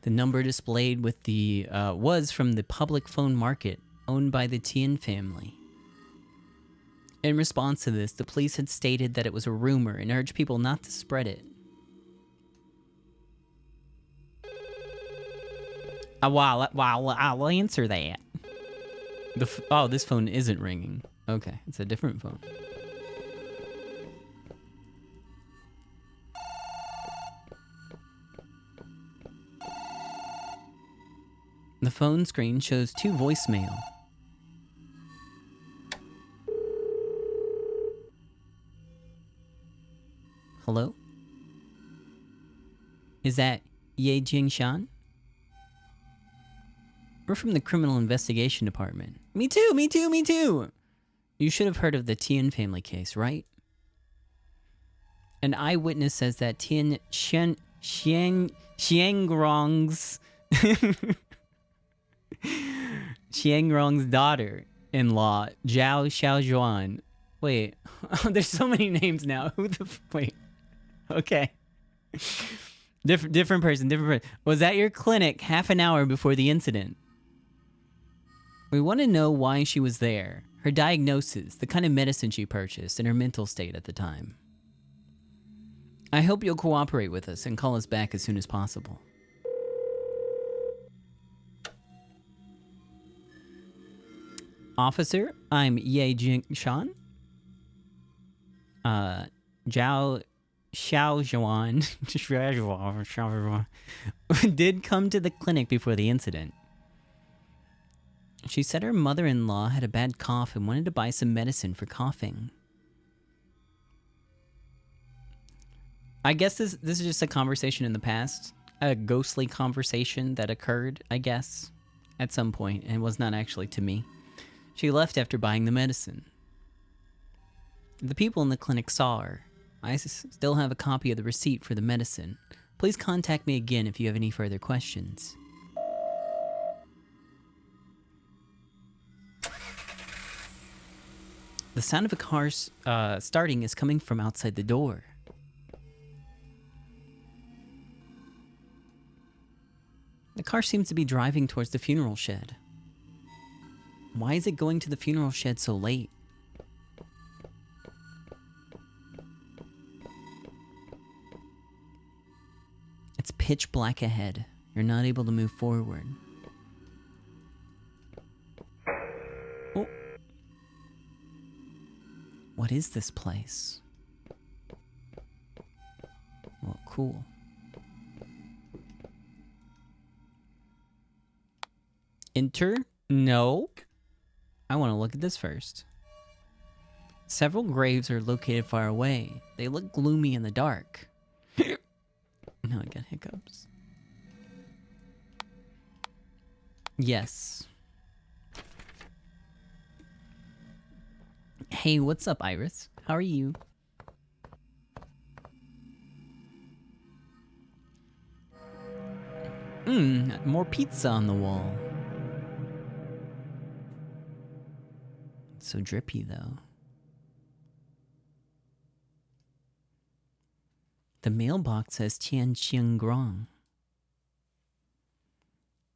The number displayed with the was from the public phone market owned by the Tien family. In response to this, the police had stated that it was a rumor and urged people not to spread it. Well, I'll answer that. Oh, this phone isn't ringing. Okay, it's a different phone. The phone screen shows 2 voicemail. Hello? Is that Ye Jingshan? We're from the Criminal Investigation Department. Me too, me too, me too! You should have heard of the Tien family case, right? An eyewitness says that Xiangrong's daughter-in-law, Zhao Xiaojuan. Wait, there's so many names now. Wait. Okay. Different person. Was at your clinic half an hour before the incident. We want to know why she was there, her diagnosis, the kind of medicine she purchased, and her mental state at the time. I hope you'll cooperate with us and call us back as soon as possible. Officer, I'm Ye Jingshan. Zhao Xiaojuan did come to the clinic before the incident. She said her mother-in-law had a bad cough and wanted to buy some medicine for coughing. I guess this is just a conversation in the past. A ghostly conversation that occurred, I guess, at some point, and was not actually to me. She left after buying the medicine. The people in the clinic saw her. I still have a copy of the receipt for the medicine. Please contact me again if you have any further questions. The sound of a car starting is coming from outside the door. The car seems to be driving towards the funeral shed. Why is it going to the funeral shed so late? It's pitch black ahead. You're not able to move forward. Oh. What is this place? Well, cool. Enter? No. I want to look at this first. Several graves are located far away. They look gloomy in the dark. Now I got hiccups. Yes. Hey, what's up, Iris? How are you? More pizza on the wall. It's so drippy, though. The mailbox says Tian Qingrong.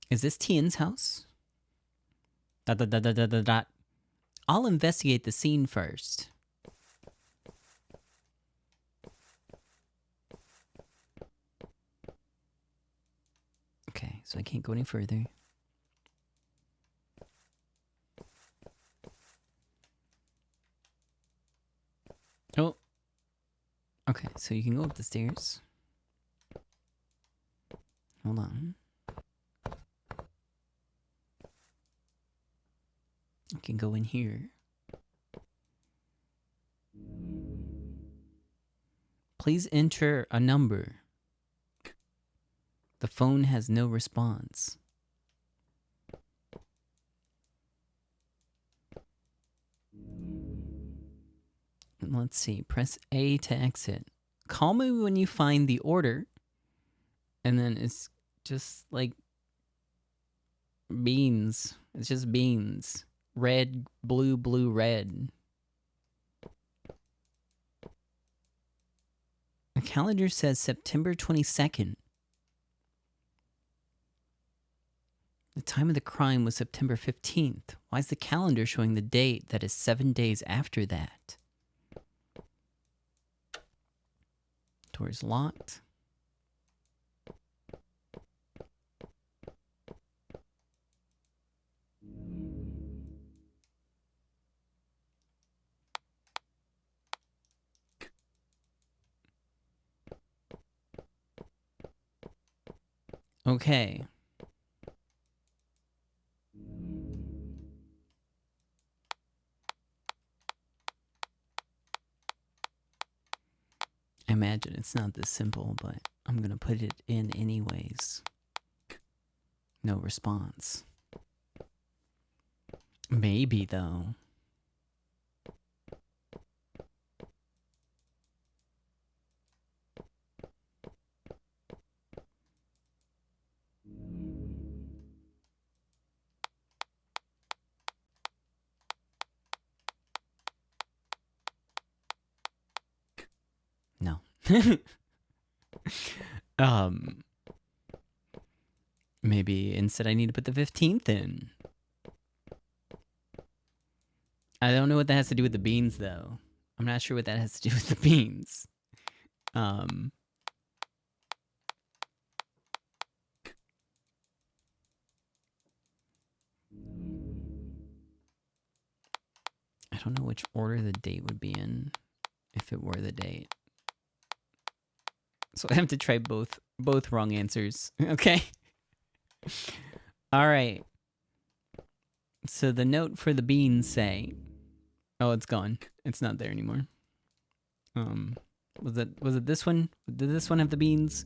Is this Tian's house? ... I'll investigate the scene first. so I can't go any further. Oh. Okay, so you can go up the stairs. Hold on. You can go in here. Please enter a number. The phone has no response. Let's see. Press A to exit. Call me when you find the order. And then it's just like beans. It's just beans. Red, blue, blue, red. The calendar says September 22nd. The time of the crime was September 15th. Why is the calendar showing the date that is 7 days after that? Door is locked. Okay. I imagine it's not this simple, but I'm gonna put it in anyways. No response. Maybe, though. No. Maybe instead I need to put the 15th in. I don't know what that has to do with the beans, though. I'm not sure what that has to do with the beans. I don't know which order the date would be in if it were the date. So I have to try both wrong answers. Okay. All right. So the note for the beans say, oh, it's gone. It's not there anymore. Was it this one? Did this one have the beans?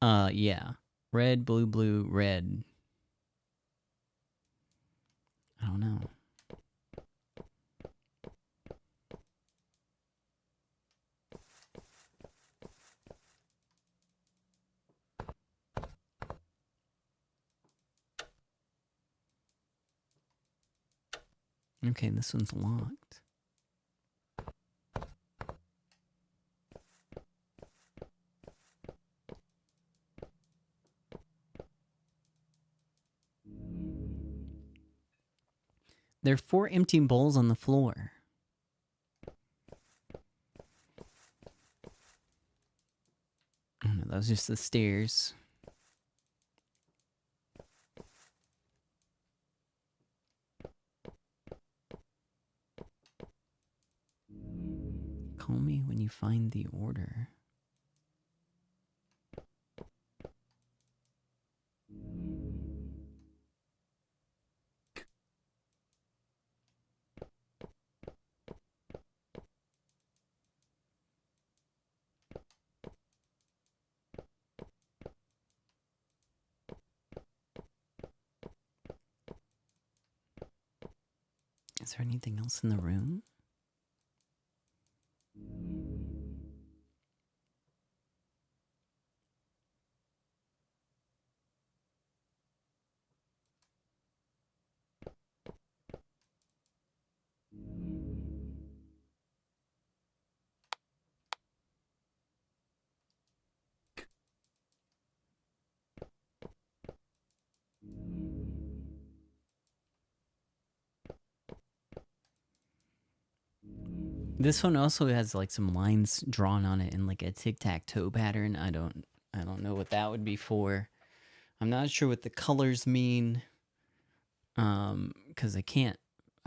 Yeah. Red, blue, blue, red. I don't know. Okay, this one's locked. There are 4 empty bowls on the floor. Oh no, that was just the stairs. Call me when you find the order. Is there anything else in the room? This one also has like some lines drawn on it in like a tic-tac-toe pattern. I don't know what that would be for. I'm not sure what the colors mean. Because I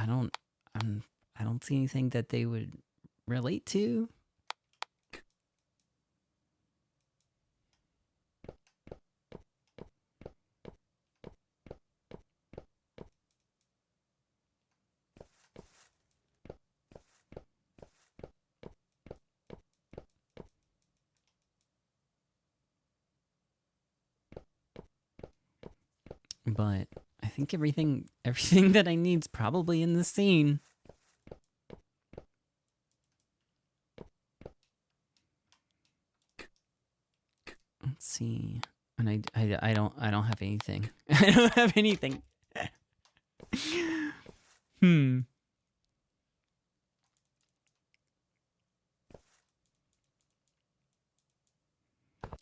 don't, I don't see anything that they would relate to. But I think everything that I need's probably in the scene. Let's see. And I don't have anything. I don't have anything.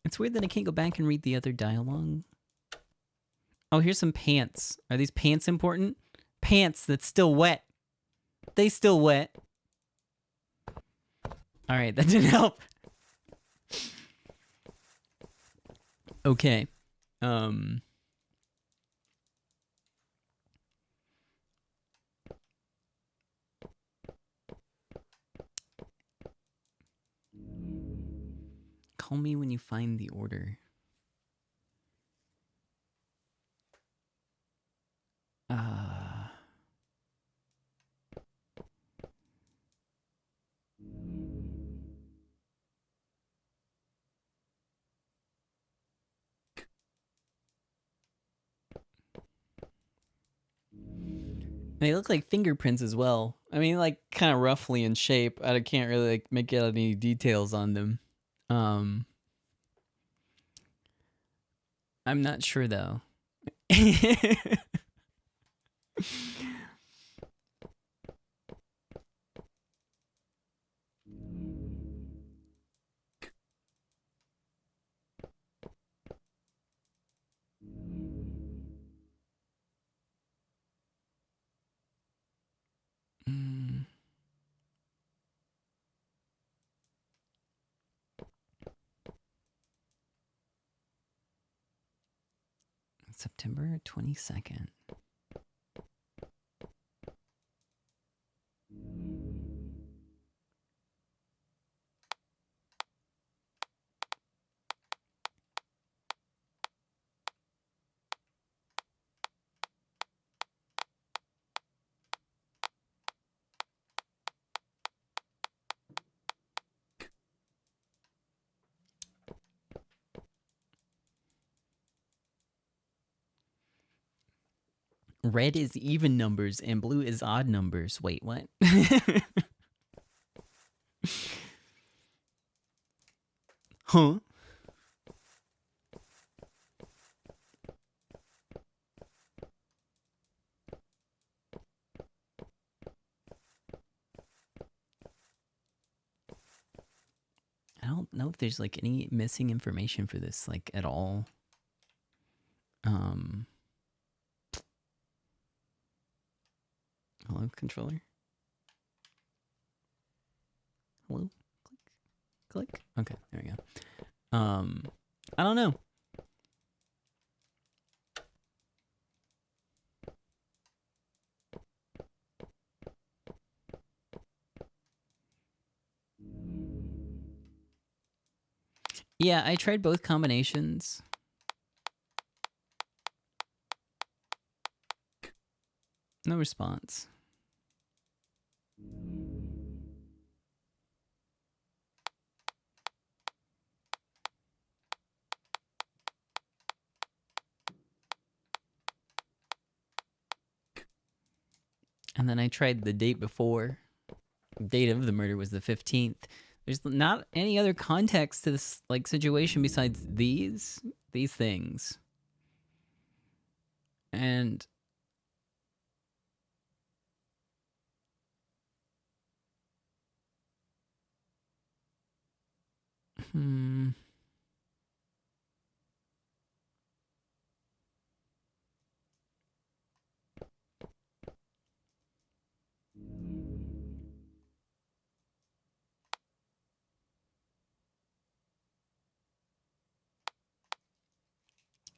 It's weird that I can't go back and read the other dialogue. Oh, here's some pants. Are these pants important? Pants that's still wet. They still wet. All right, that didn't help. Okay. Call me when you find the order. They look like fingerprints as well. I mean, like, kind of roughly in shape. I can't really like make out any details on them. I'm not sure though. September 22nd. Red is even numbers and blue is odd numbers. Wait, what? Huh? I don't know if there's like any missing information for this, like, at all. Hello, controller? Hello? Click. Click. Okay, there we go. I don't know. Yeah, I tried both combinations. No response. And then I tried the date before. Date of the murder was the 15th. There's not any other context to this like situation besides these things. And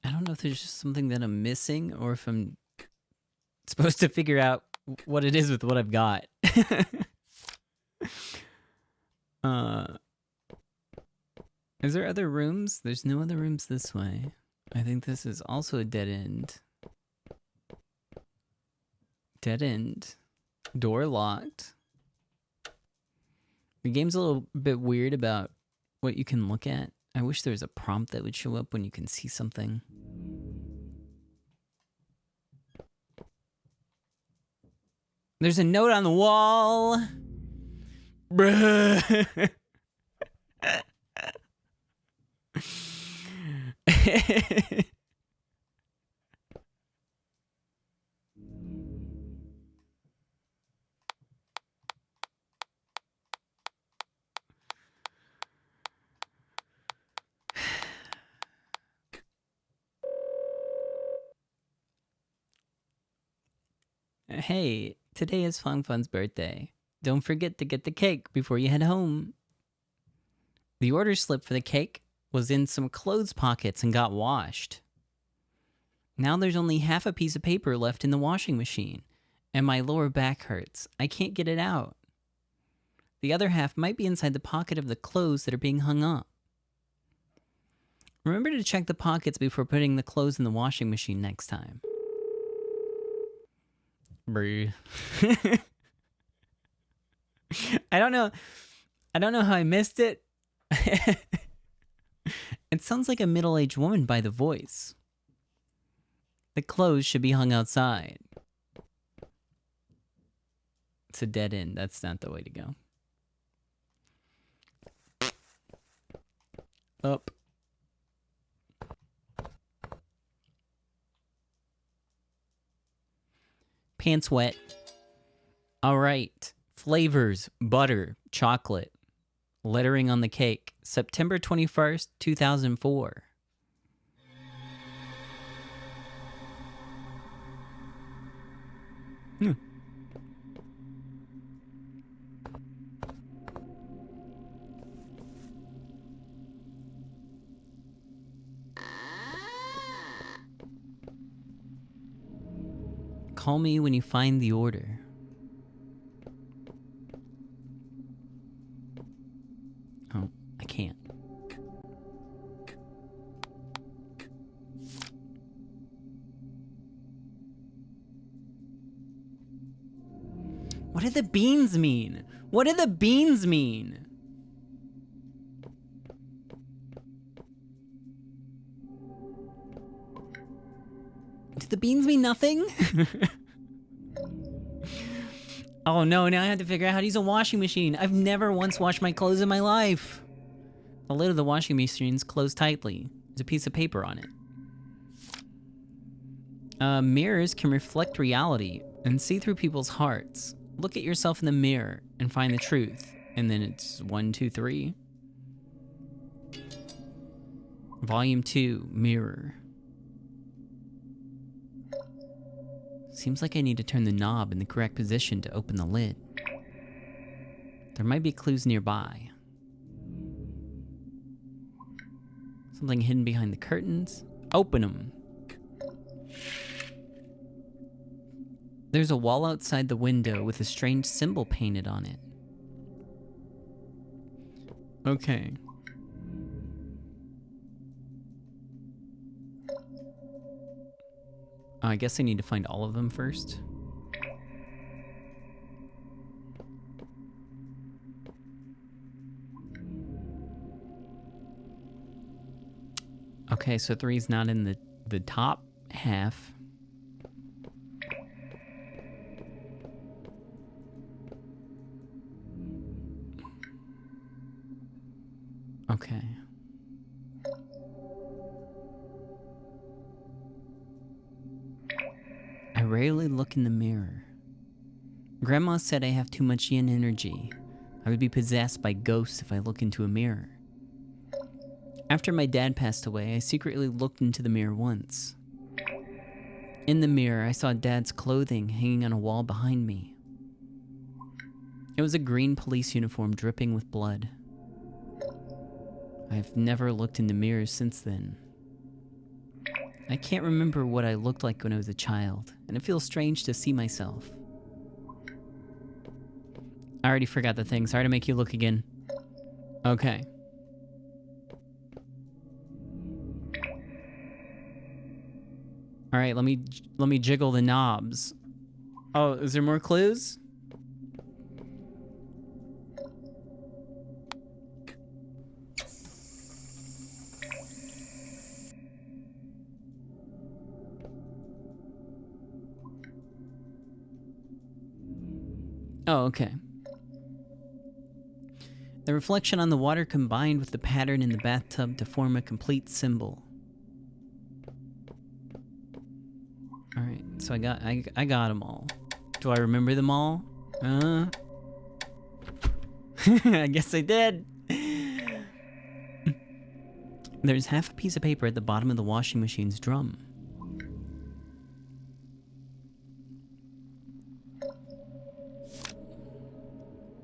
I don't know if there's just something that I'm missing or if I'm supposed to figure out what it is with what I've got. Is there other rooms? There's no other rooms this way. I think this is also a dead end. Dead end. Door locked. The game's a little bit weird about what you can look at. I wish there was a prompt that would show up when you can see something. There's a note on the wall. Bruh. Hey, today is Fong Fun's birthday. Don't forget to get the cake before you head home. The order slip for the cake was in some clothes pockets and got washed. Now there's only half a piece of paper left in the washing machine, and my lower back hurts. I can't get it out. The other half might be inside the pocket of the clothes that are being hung up. Remember to check the pockets before putting the clothes in the washing machine next time. Brr. I don't know how I missed it. It sounds like a middle-aged woman by the voice. The clothes should be hung outside. It's a dead end. That's not the way to go. Up. Pants wet. All right. Flavors, butter, chocolate. Lettering on the cake. September 21st, 2004. Call me when you find the order. Oh, I can't. What do the beans mean? What do the beans mean? Do the beans mean nothing? Oh no, now I have to figure out how to use a washing machine. I've never once washed my clothes in my life. The lid of the washing machine's closed tightly. There's a piece of paper on it. Mirrors can reflect reality and see through people's hearts. Look at yourself in the mirror and find the truth. And then it's 1, 2, 3. Volume 2, Mirror. Seems like I need to turn the knob in the correct position to open the lid. There might be clues nearby. Something hidden behind the curtains. Open them. There's a wall outside the window with a strange symbol painted on it. Okay. I guess I need to find all of them first. Okay, so 3's not in the top half. Okay. I rarely look in the mirror. Grandma said I have too much yin energy. I would be possessed by ghosts if I look into a mirror. After my dad passed away, I secretly looked into the mirror once. In the mirror, I saw Dad's clothing hanging on a wall behind me. It was a green police uniform dripping with blood. I've never looked in the mirror since then. I can't remember what I looked like when I was a child, and it feels strange to see myself. I already forgot the thing. Sorry to make you look again. Okay. All right, let me jiggle the knobs. Oh, is there more clues? Oh, okay. The reflection on the water combined with the pattern in the bathtub to form a complete symbol. All right, so I got them all. Do I remember them all? I guess I did. There's half a piece of paper at the bottom of the washing machine's drum.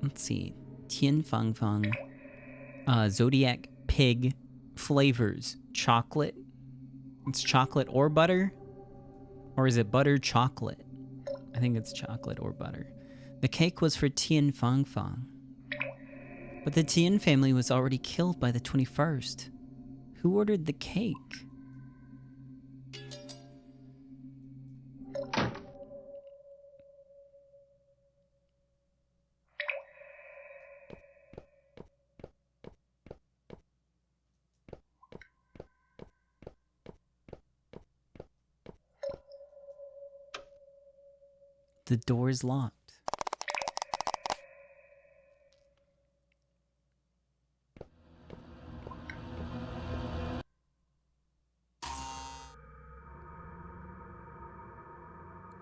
Let's see. Tian Fang Fang. Zodiac Pig. Flavors. Chocolate. It's chocolate or butter? Or is it butter chocolate? I think it's chocolate or butter. The cake was for Tian Fang Fang. But the Tian family was already killed by the 21st. Who ordered the cake? The door is locked.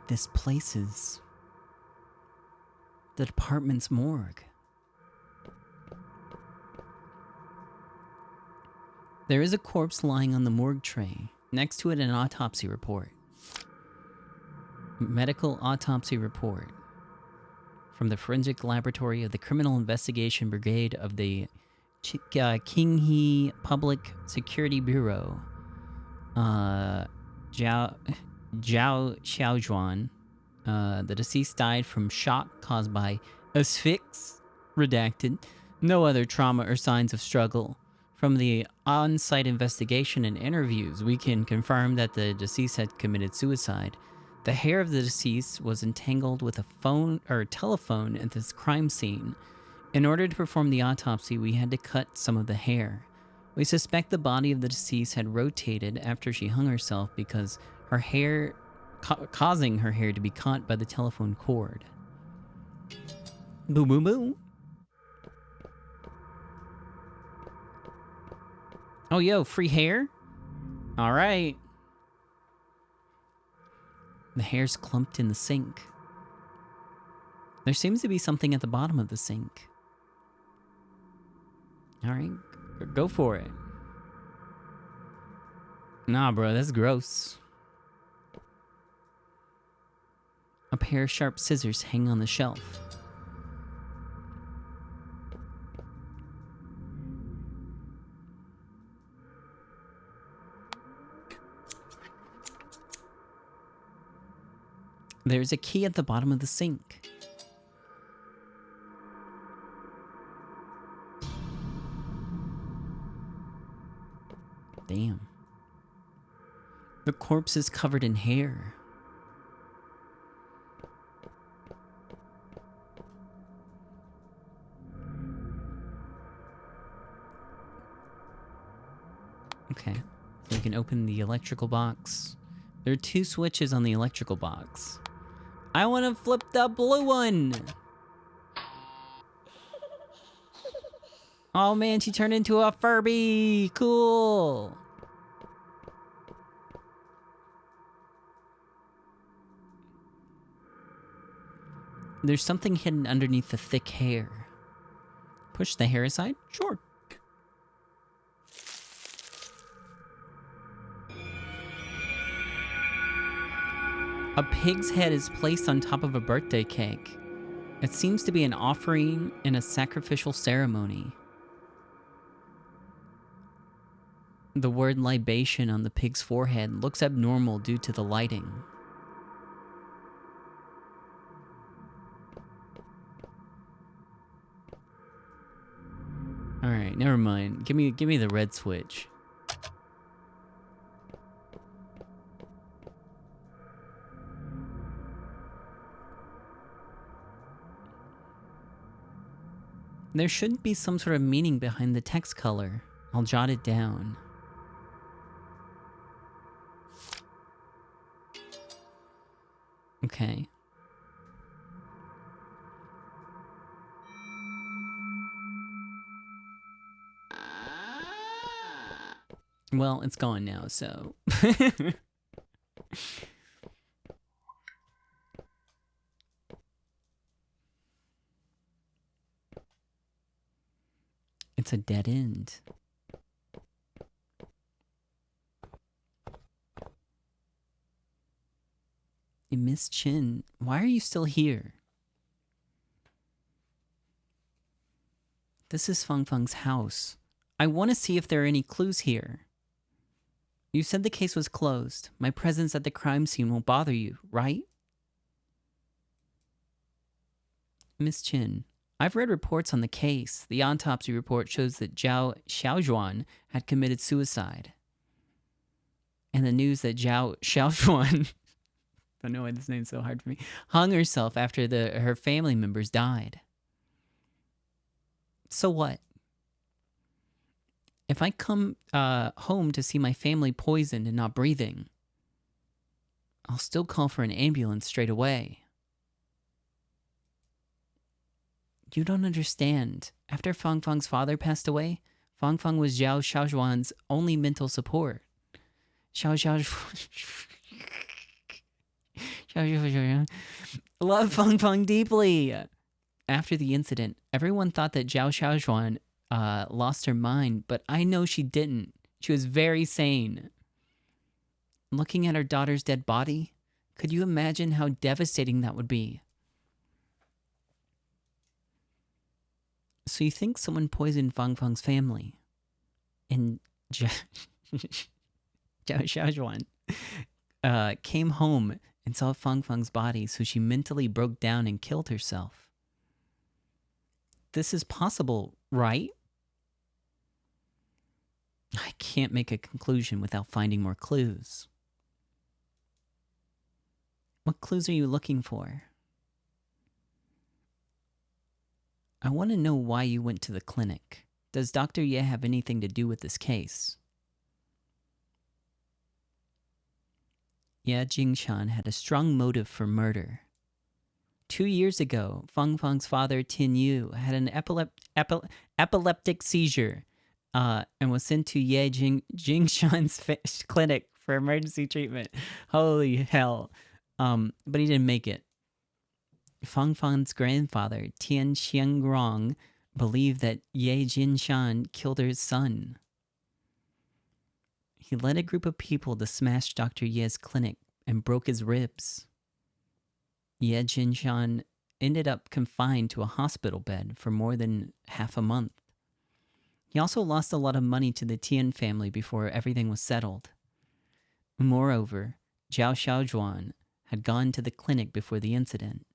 This place is the department's morgue. There is a corpse lying on the morgue tray. Next to it, an autopsy report. Medical autopsy report from the Forensic Laboratory of the Criminal Investigation Brigade of the Qinghe Public Security Bureau. Zhao Xiaozhuan. The deceased died from shock caused by asphyx, redacted. No other trauma or signs of struggle. From the on-site investigation and interviews, we can confirm that the deceased had committed suicide. The hair of the deceased was entangled with a phone or telephone at this crime scene. In order to perform the autopsy, we had to cut some of the hair. We suspect the body of the deceased had rotated after she hung herself because her hair, causing her hair to be caught by the telephone cord. Boom, boom, boom. Oh, yo, free hair? All right. The hair's clumped in the sink. There seems to be something at the bottom of the sink. All right, go for it. Nah, bro, that's gross. A pair of sharp scissors hang on the shelf. There's a key at the bottom of the sink. Damn. The corpse is covered in hair. Okay. So we can open the electrical box. There are 2 switches on the electrical box. I want to flip the blue one. Oh man, she turned into a Furby. Cool. There's something hidden underneath the thick hair. Push the hair aside? Sure. A pig's head is placed on top of a birthday cake. It seems to be an offering in a sacrificial ceremony. The word libation on the pig's forehead looks abnormal due to the lighting. Alright, never mind. Give me the red switch. There should be some sort of meaning behind the text color. I'll jot it down. Okay. Well, it's gone now, so... It's a dead end. Miss Chin, why are you still here? This is Feng Feng's house. I want to see if there are any clues here. You said the case was closed. My presence at the crime scene won't bother you, right? Miss Chin, I've read reports on the case. The autopsy report shows that Zhao Xiaozhuan had committed suicide. And the news that Zhao Xiaozhuan, I don't know why this name's so hard for me, hung herself after her family members died. So what? If I come home to see my family poisoned and not breathing, I'll still call for an ambulance straight away. You don't understand. After Feng Feng's father passed away, Feng Feng was Zhao Xiaozhuan's only mental support. Love Feng Feng deeply. After the incident, everyone thought that Zhao Xiaozhuan lost her mind, but I know she didn't. She was very sane. Looking at her daughter's dead body, could you imagine how devastating that would be? So you think someone poisoned Feng Feng's family? And Zhao Xiaozhuan came home and saw Feng Feng's body, so she mentally broke down and killed herself. This is possible, right? I can't make a conclusion without finding more clues. What clues are you looking for? I want to know why you went to the clinic. Does Dr. Ye have anything to do with this case? Ye Jingshan had a strong motive for murder. 2 years ago, Feng Feng's father, Tin Yu, had an epileptic seizure and was sent to Ye Jingshan's clinic for emergency treatment. Holy hell. But he didn't make it. Feng Feng's grandfather, Tian Xiangrong, believed that Ye Jinshan killed his son. He led a group of people to smash Dr. Ye's clinic and broke his ribs. Ye Jinshan ended up confined to a hospital bed for more than half a month. He also lost a lot of money to the Tian family before everything was settled. Moreover, Zhao Xiaozhuan had gone to the clinic before the incident.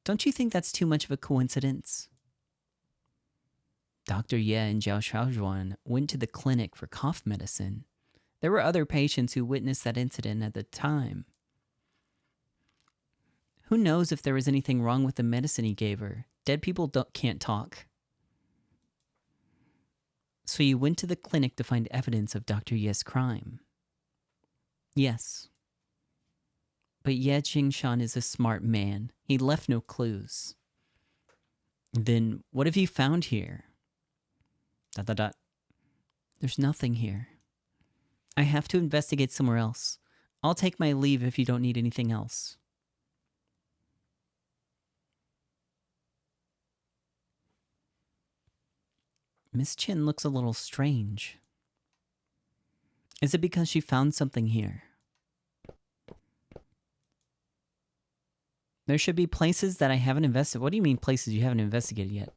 Don't you think that's too much of a coincidence? Dr. Ye and Zhao Xiaozhuan went to the clinic for cough medicine. There were other patients who witnessed that incident at the time. Who knows if there was anything wrong with the medicine he gave her? Dead people can't talk. So you went to the clinic to find evidence of Dr. Ye's crime? Yes. But Ye Jingshan is a smart man. He left no clues. Then what have you found here? ... There's nothing here. I have to investigate somewhere else. I'll take my leave if you don't need anything else. Miss Chin looks a little strange. Is it because she found something here? There should be places that I haven't investigated. What do you mean places you haven't investigated yet?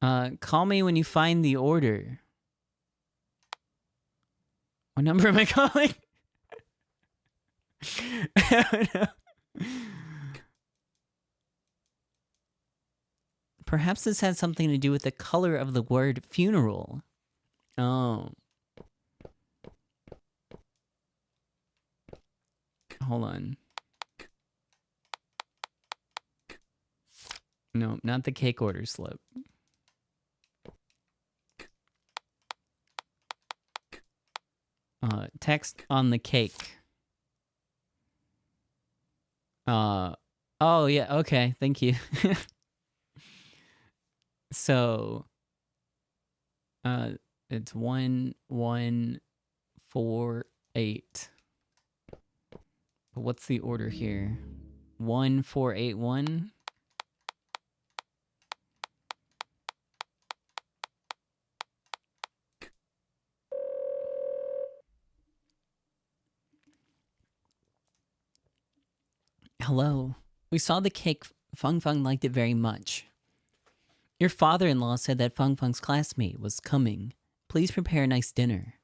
Call me when you find the order. What number am I calling? No. Perhaps this has something to do with the color of the word funeral. Oh. Hold on. No, not the cake order slip. Text on the cake. Oh yeah, okay, thank you. So, it's 1148. But what's the order here? 1481. Hello. We saw the cake. Feng Feng liked it very much. Your father-in-law said that Feng Feng's classmate was coming. Please prepare a nice dinner.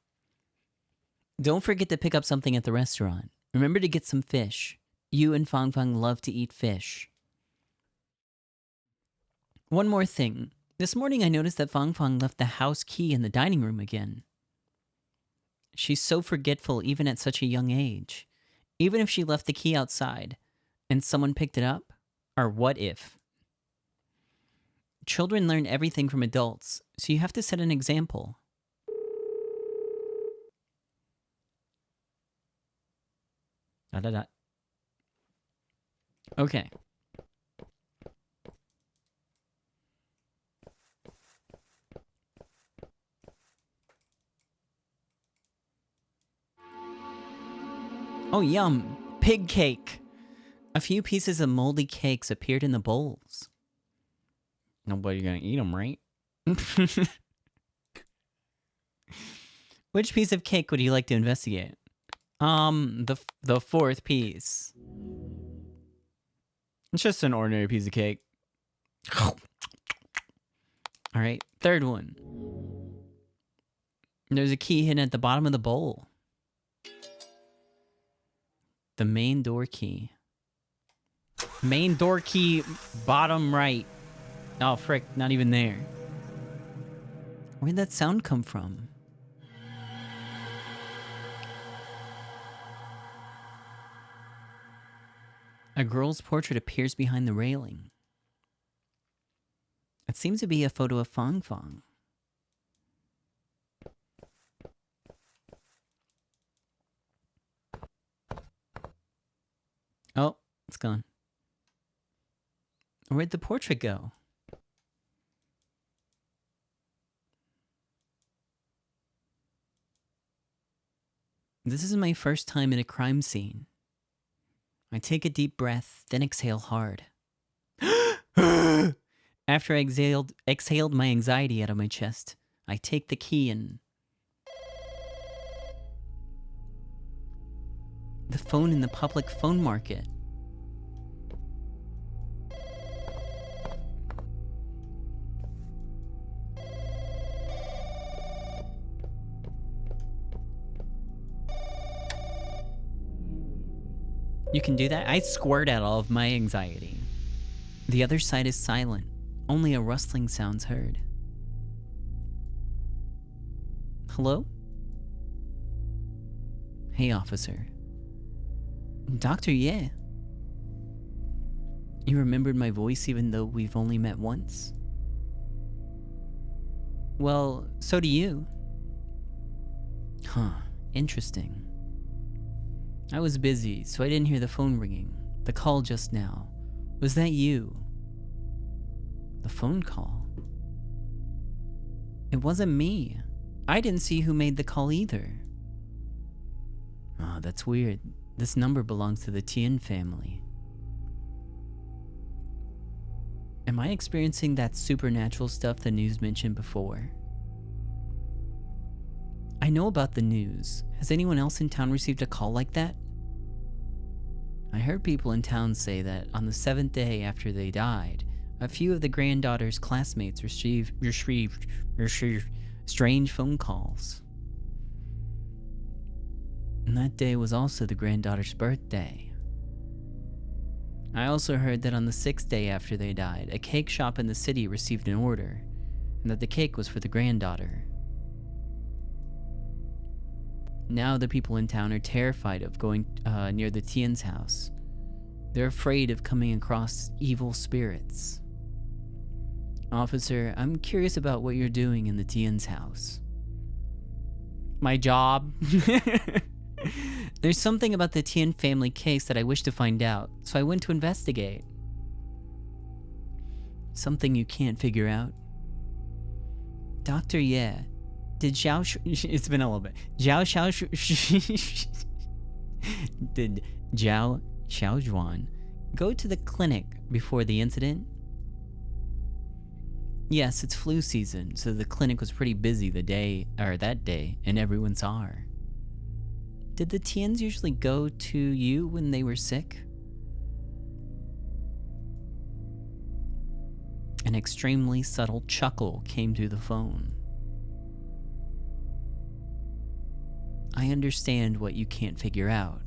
Don't forget to pick up something at the restaurant. Remember to get some fish. You and Feng Feng love to eat fish. One more thing. This morning I noticed that Feng Feng left the house key in the dining room again. She's so forgetful even at such a young age. Even if she left the key outside and someone picked it up? Or what if? Children learn everything from adults, so you have to set an example. Okay. Oh, yum. Pig cake. A few pieces of moldy cakes appeared in the bowls. Nobody's gonna eat them, right? Which piece of cake would you like to investigate? The fourth piece. It's just an ordinary piece of cake. Alright, third one. There's a key hidden at the bottom of the bowl. The main door key. Main door key, bottom right. Oh, frick, not even there. Where'd that sound come from? A girl's portrait appears behind the railing. It seems to be a photo of Feng Feng. Oh, it's gone. Where'd the portrait go? This is my first time in a crime scene. I take a deep breath, then exhale hard. After I exhaled my anxiety out of my chest, I take the key and... The phone in the public phone market. You can do that? I squirt out all of my anxiety. The other side is silent. Only a rustling sound's heard. Hello? Hey, officer. Doctor, yeah. You remembered my voice even though we've only met once? Well, so do you. Huh, interesting. I was busy, so I didn't hear the phone ringing. The call just now. Was that you? The phone call? It wasn't me. I didn't see who made the call either. Oh, that's weird. This number belongs to the Tien family. Am I experiencing that supernatural stuff the news mentioned before? I know about the news. Has anyone else in town received a call like that? I heard people in town say that on the 7th day after they died, A few of the granddaughter's classmates received strange phone calls. And that day was also the granddaughter's birthday. I also heard that on the 6th day after they died, a cake shop in the city received an order, and that the cake was for the granddaughter. Now the people in town are terrified of going near the Tien's house. They're afraid of coming across evil spirits. Officer, I'm curious about what you're doing in the Tien's house. My job? There's something about the Tien family case that I wish to find out, so I went to investigate. Something you can't figure out? Dr. Ye, did it's been a little bit. Did Zhao Xiaozhuan go to the clinic before the incident? Yes, it's flu season, so the clinic was pretty busy that day, and everyone saw her. Did the Tiens usually go to you when they were sick? An extremely subtle chuckle came through the phone. I understand what you can't figure out.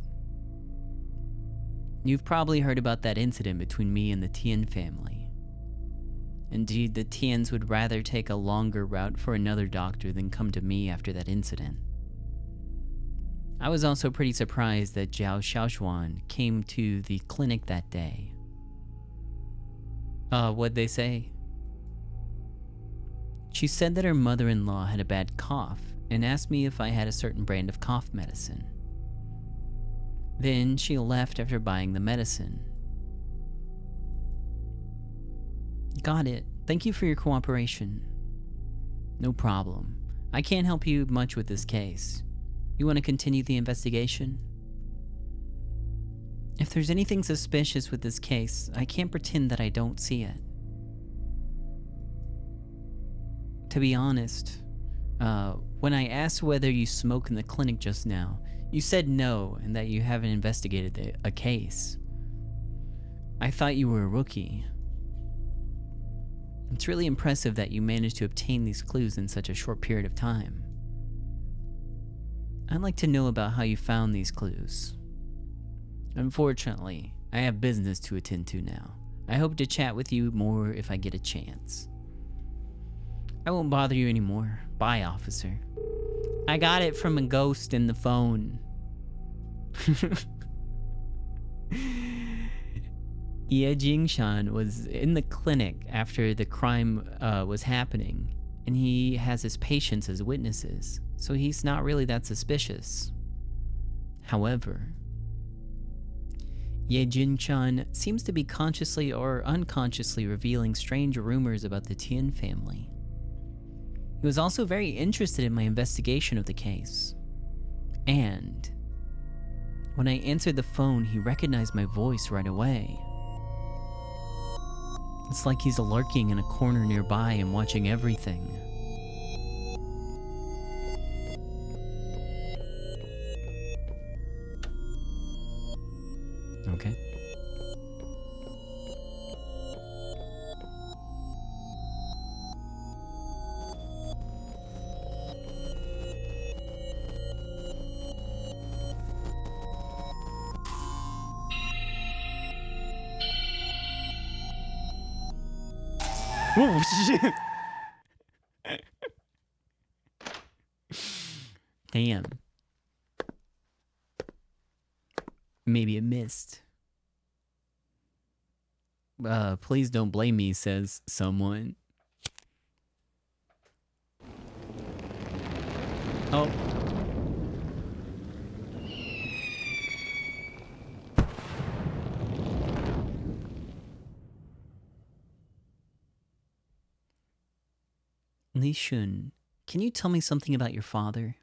You've probably heard about that incident between me and the Tien family. Indeed, the Tiens would rather take a longer route for another doctor than come to me after that incident. I was also pretty surprised that Zhao Xiaoxuan came to the clinic that day. What'd they say? She said that her mother-in-law had a bad cough and asked me if I had a certain brand of cough medicine. Then she left after buying the medicine. Got it. Thank you for your cooperation. No problem. I can't help you much with this case. You want to continue the investigation? If there's anything suspicious with this case, I can't pretend that I don't see it. To be honest, when I asked whether you smoke in the clinic just now, you said no and that you haven't investigated a case. I thought you were a rookie. It's really impressive that you managed to obtain these clues in such a short period of time. I'd like to know about how you found these clues. Unfortunately, I have business to attend to now. I hope to chat with you more if I get a chance. I won't bother you anymore. Bye, officer. I got it from a ghost in the phone. Ye Jingshan was in the clinic after the crime was happening, and he has his patients as witnesses, so he's not really that suspicious. However, Ye Jingshan seems to be consciously or unconsciously revealing strange rumors about the Tien family. He was also very interested in my investigation of the case. And when I answered the phone, he recognized my voice right away. It's like he's lurking in a corner nearby and watching everything. Okay. Oh, shit. Damn. Maybe it missed. Please don't blame me, says someone. Oh. Li Shun, can you tell me something about your father?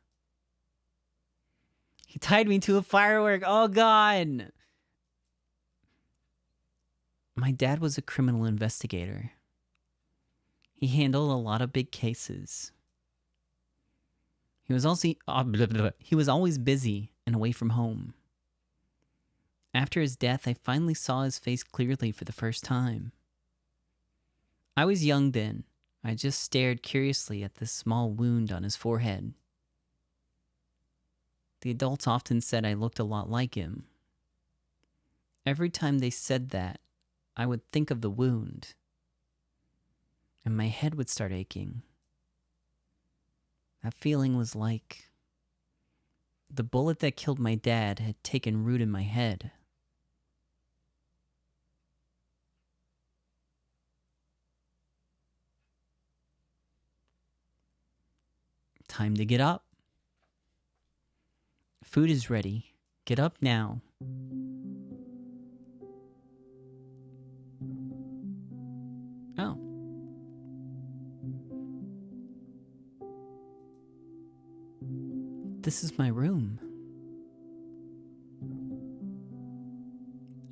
He tied me to a firework. Oh, God. My dad was a criminal investigator. He handled a lot of big cases. He was always busy and away from home. After his death, I finally saw his face clearly for the first time. I was young then. I just stared curiously at this small wound on his forehead. The adults often said I looked a lot like him. Every time they said that, I would think of the wound, and my head would start aching. That feeling was like the bullet that killed my dad had taken root in my head. Time to get up. Food is ready. Get up now. Oh. This is my room.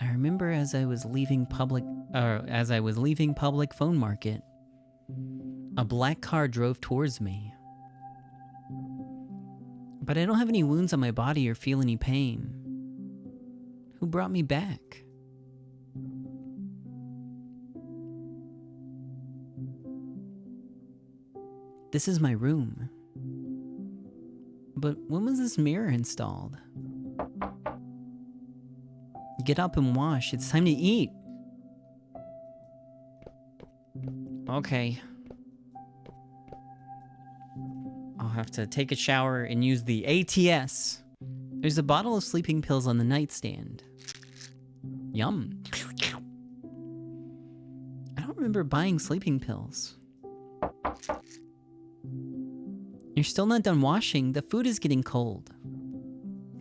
I remember as I was leaving public phone market, a black car drove towards me. But I don't have any wounds on my body or feel any pain. Who brought me back? This is my room. But when was this mirror installed? Get up and wash. It's time to eat. Okay. I'll have to take a shower and use the ATS. There's a bottle of sleeping pills on the nightstand. Yum. I don't remember buying sleeping pills. You're still not done washing. The food is getting cold.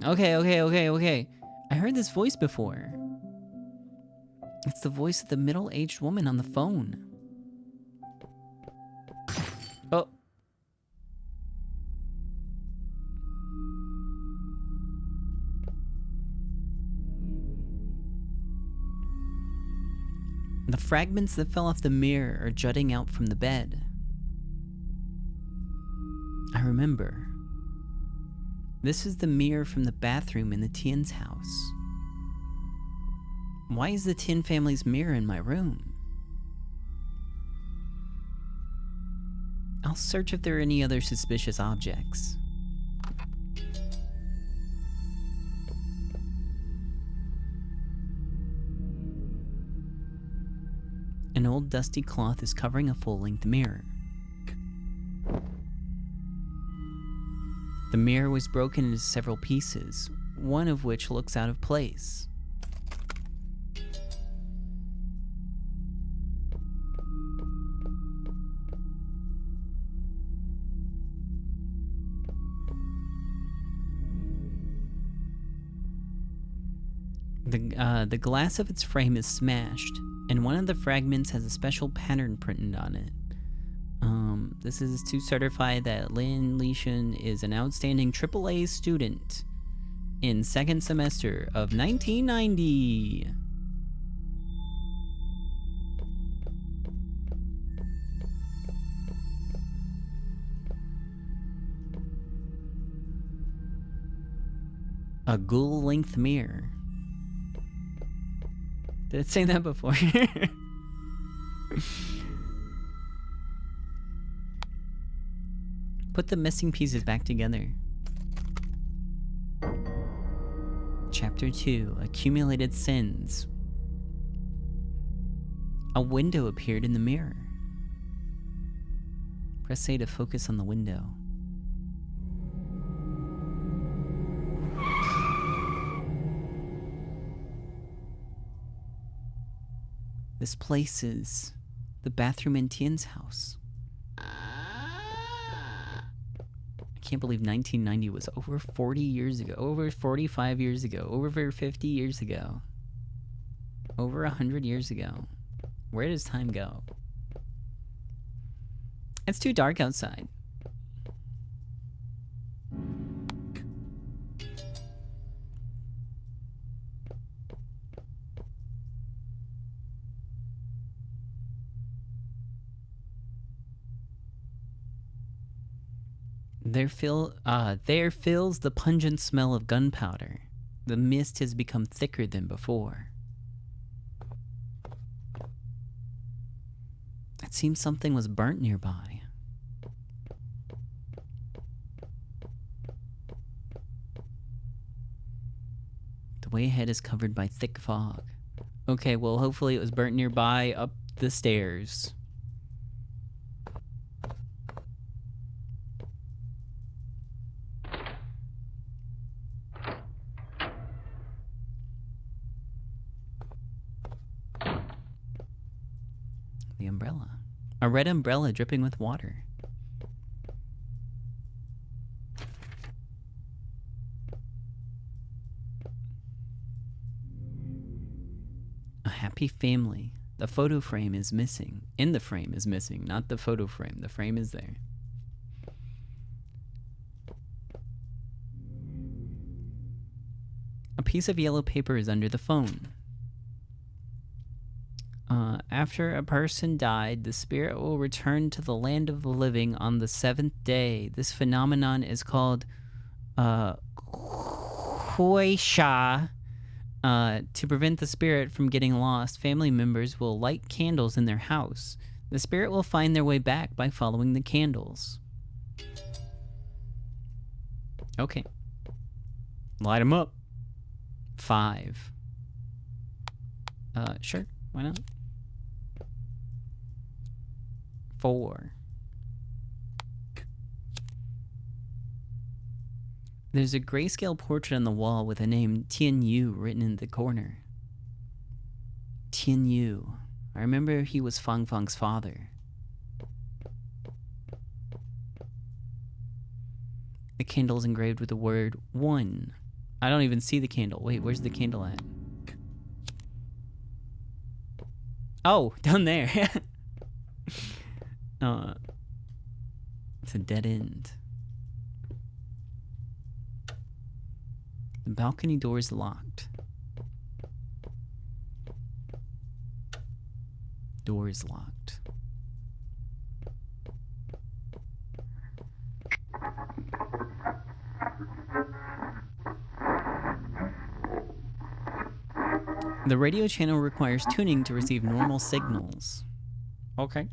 Okay. I heard this voice before. It's the voice of the middle-aged woman on the phone. Oh. The fragments that fell off the mirror are jutting out from the bed. I remember. This is the mirror from the bathroom in the Tien's house. Why is the Tien family's mirror in my room? I'll search if there are any other suspicious objects. An old dusty cloth is covering a full-length mirror. The mirror was broken into several pieces, one of which looks out of place. The glass of its frame is smashed, and one of the fragments has a special pattern printed on it. This is to certify that Lin Lixun is an outstanding AAA student in second semester of 1990. A ghoul-length mirror. Did it say that before? Put the missing pieces back together. Chapter 2, Accumulated Sins. A window appeared in the mirror. Press A to focus on the window. This place is the bathroom in Tien's house. I can't believe 1990 was over 40 years ago, over 45 years ago, over 50 years ago, over 100 years ago. Where does time go? It's too dark outside. There fills the pungent smell of gunpowder. The mist has become thicker than before. It seems something was burnt nearby. The way ahead is covered by thick fog. Okay, well, hopefully it was burnt nearby up the stairs. The umbrella. A red umbrella dripping with water. A happy family. The photo frame is missing. In the frame is missing, not the photo frame. The frame is there. A piece of yellow paper is under the phone. After a person died, the spirit will return to the land of the living on the 7th day. This phenomenon is called Huisha. To prevent the spirit from getting lost, family members will light candles in their house. The spirit will find their way back by following the candles. Okay. Light them up. 5. Sure. Why not? 4. There's a grayscale portrait on the wall with the name Tian Yu written in the corner. Tian Yu. I remember he was Fang Fang's father. The candle's engraved with the word 1. I don't even see the candle. Wait, where's the candle at? Oh, down there. It's a dead end. The balcony door is locked. Door is locked. The radio channel requires tuning to receive normal signals. Okay.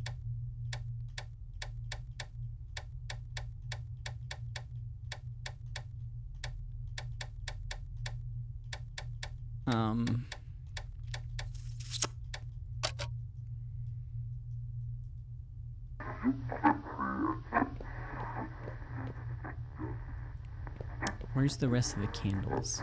Where's the rest of the candles?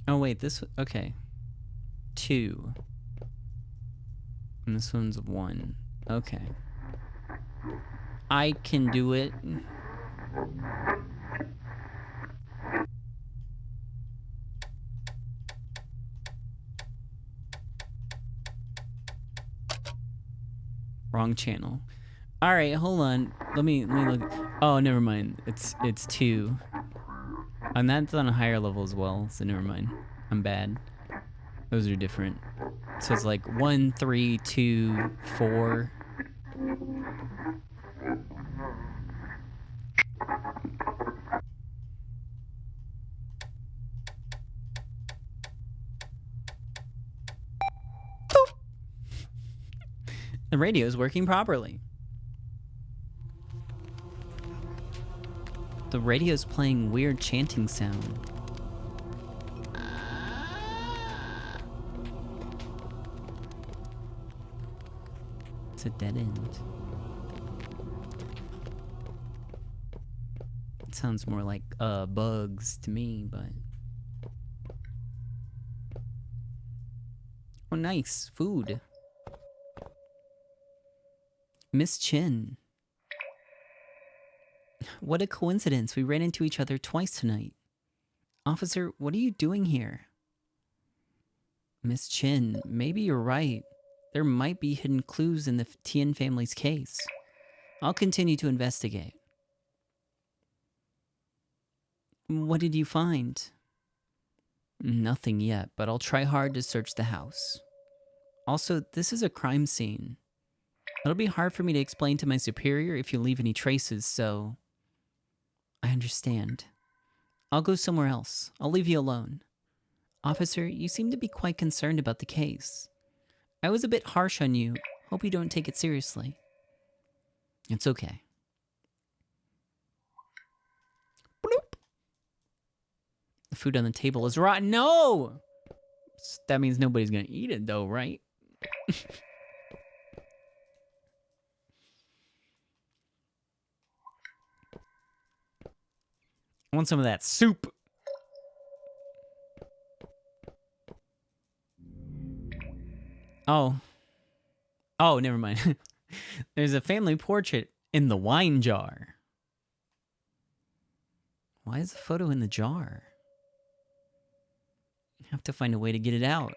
Oh wait, this, okay. 2. And this one's 1. Okay. I can do it. Wrong channel. All right, hold on. Let me look. Oh, never mind. It's 2. And that's on a higher level as well, so never mind. I'm bad. Those are different. So it's like 1, 3, 2, 4. The radio is working properly. The radio's playing weird chanting sound. It's a dead end. It sounds more like bugs to me, but... Oh, nice. Food. Miss Chin. What a coincidence. We ran into each other twice tonight. Officer, what are you doing here? Miss Chin, maybe you're right. There might be hidden clues in the Tian family's case. I'll continue to investigate. What did you find? Nothing yet, but I'll try hard to search the house. Also, this is a crime scene. It'll be hard for me to explain to my superior if you leave any traces, so... I understand. I'll go somewhere else. I'll leave you alone. Officer, you seem to be quite concerned about the case. I was a bit harsh on you. Hope you don't take it seriously. It's okay. Bloop. The food on the table is rotten. No! That means nobody's gonna eat it though, right? I want some of that soup. Oh. Oh, never mind. There's a family portrait in the wine jar. Why is the photo in the jar? I have to find a way to get it out.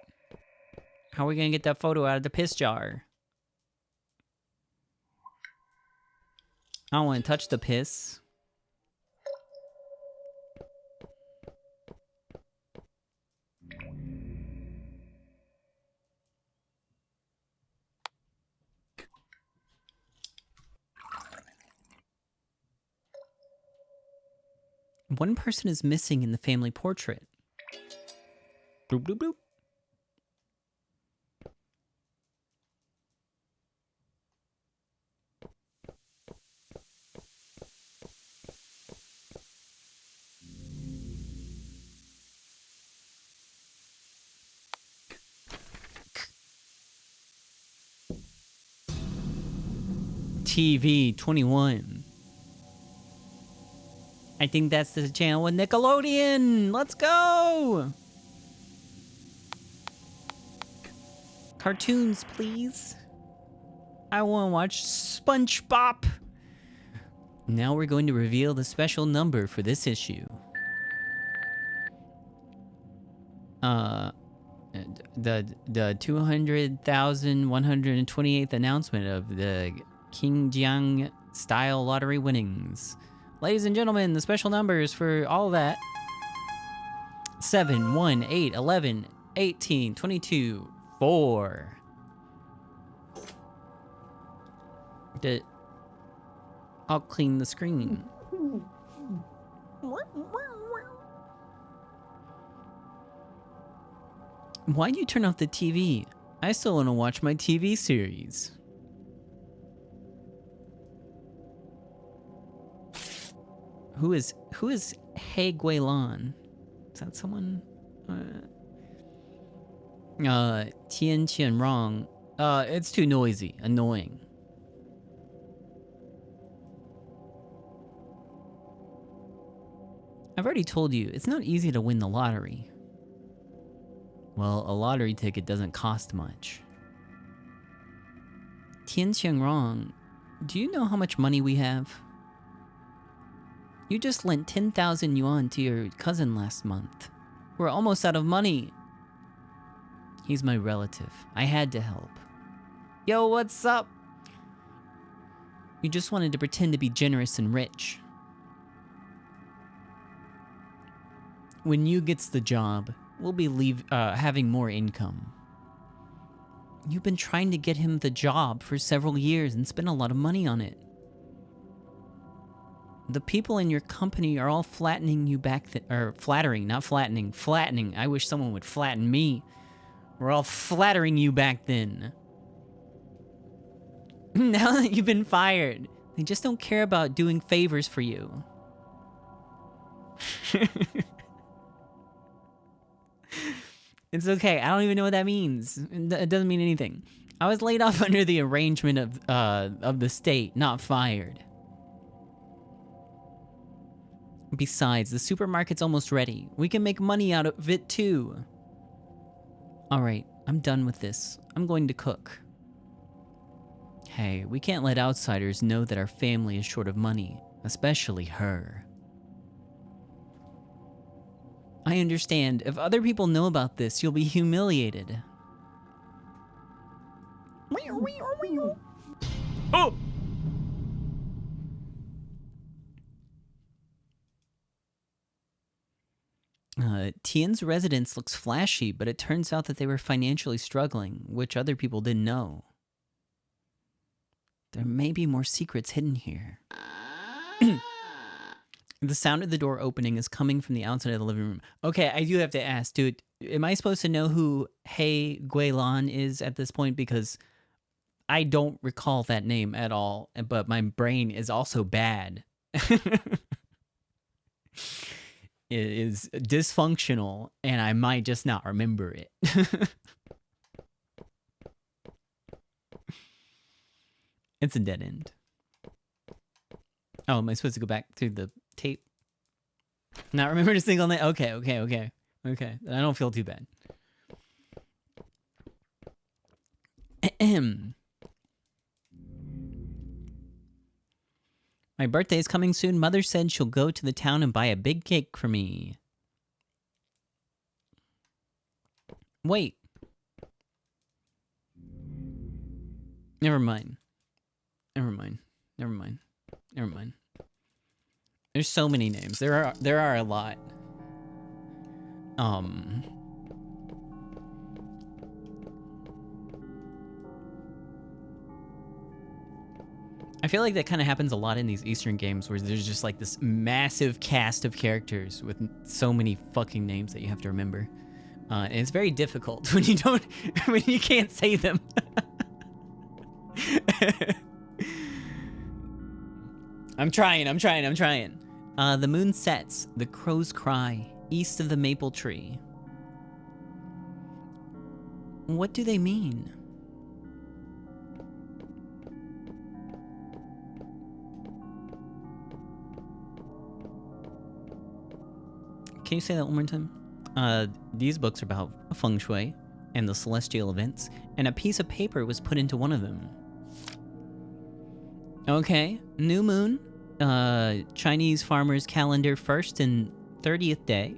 How are we gonna get that photo out of the piss jar? I don't want to touch the piss. One person is missing in the family portrait. Bloop, bloop, bloop. TV 21. I think that's the channel with Nickelodeon. Let's go. Cartoons, please. I want to watch SpongeBob. Now we're going to reveal the special number for this issue. The 200,128th announcement of the King Jiang style lottery winnings. Ladies and gentlemen, the special numbers for all that. 7, 1, 8, 11, 18, 22, 4. I'll clean the screen. Why'd you turn off the TV? I still want to watch my TV series. Who is He Guilan? Is that someone? Tian Qian Rong. It's too noisy, annoying. I've already told you, it's not easy to win the lottery. Well, a lottery ticket doesn't cost much. Tian Qian Rong, do you know how much money we have? You just lent 10,000 yuan to your cousin last month. We're almost out of money. He's my relative. I had to help. Yo, what's up? You just wanted to pretend to be generous and rich. When Yu gets the job, we'll be having more income. You've been trying to get him the job for several years and spent a lot of money on it. The people in your company are all flattening you back, or flattering, not flattening, flattening. I wish someone would flatten me. We're all flattering you back then. Now that you've been fired, they just don't care about doing favors for you. It's okay, I don't even know what that means. It doesn't mean anything. I was laid off under the arrangement of the state, not fired. Besides, the supermarket's almost ready. We can make money out of it too. Alright, I'm done with this. I'm going to cook. Hey, we can't let outsiders know that our family is short of money, especially her. I understand. If other people know about this, you'll be humiliated. Oh! Tian's residence looks flashy, but it turns out that they were financially struggling, which other people didn't know. There may be more secrets hidden here. The sound of the door opening is coming from the outside of the living room. Okay, I do have to ask, dude, am I supposed to know who Hey Guilan is at this point? Because I don't recall that name at all, but my brain is also bad. It is dysfunctional, and I might just not remember it. It's a dead end. Oh, am I supposed to go back through the tape? Not remember a single name? Okay. I don't feel too bad. My birthday is coming soon. Mother said she'll go to the town and buy a big cake for me. Wait. Never mind. There's so many names. There are a lot. I feel like that kind of happens a lot in these Eastern games where there's just like this massive cast of characters with so many fucking names that you have to remember. And it's very difficult when you can't say them. I'm trying. The moon sets, the crows cry, east of the maple tree. What do they mean? Can you say that one more time? These books are about feng shui and the celestial events, and a piece of paper was put into one of them. Okay, new moon, Chinese farmer's calendar 1st and 30th day.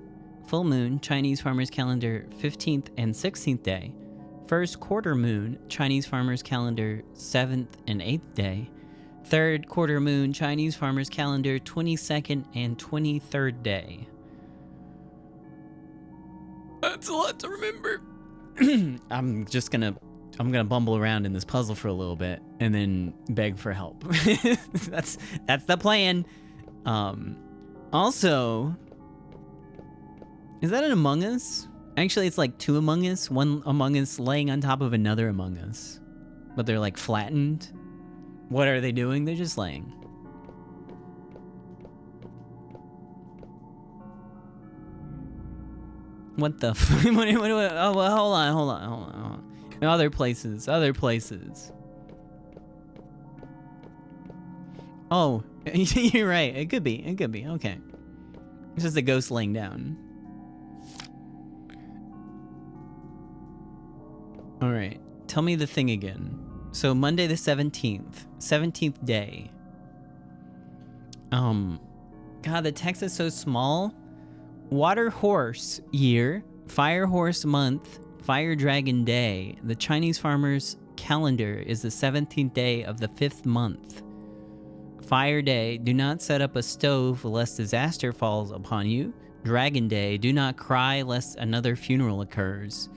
Full moon, Chinese farmer's calendar 15th and 16th day. First quarter moon, Chinese farmer's calendar 7th and 8th day. Third quarter moon, Chinese farmer's calendar 22nd and 23rd day. That's a lot to remember. I'm gonna bumble around in this puzzle for a little bit and then beg for help. That's the plan. Also, is that an Among Us? Actually, it's like two Among Us. One Among Us laying on top of another Among Us, but they're like flattened. What are they doing? They're just laying. What the f- Oh, well, hold on. Other places. Oh, you're right. It could be. Okay. It's just a ghost laying down. All right. Tell me the thing again. So Monday the 17th. 17th day. God, the text is so small. Water horse year, fire horse month, fire dragon day. The Chinese farmer's calendar is the 17th day of the 5th month. Fire day, do not set up a stove lest disaster falls upon you. Dragon day, do not cry lest another funeral occurs.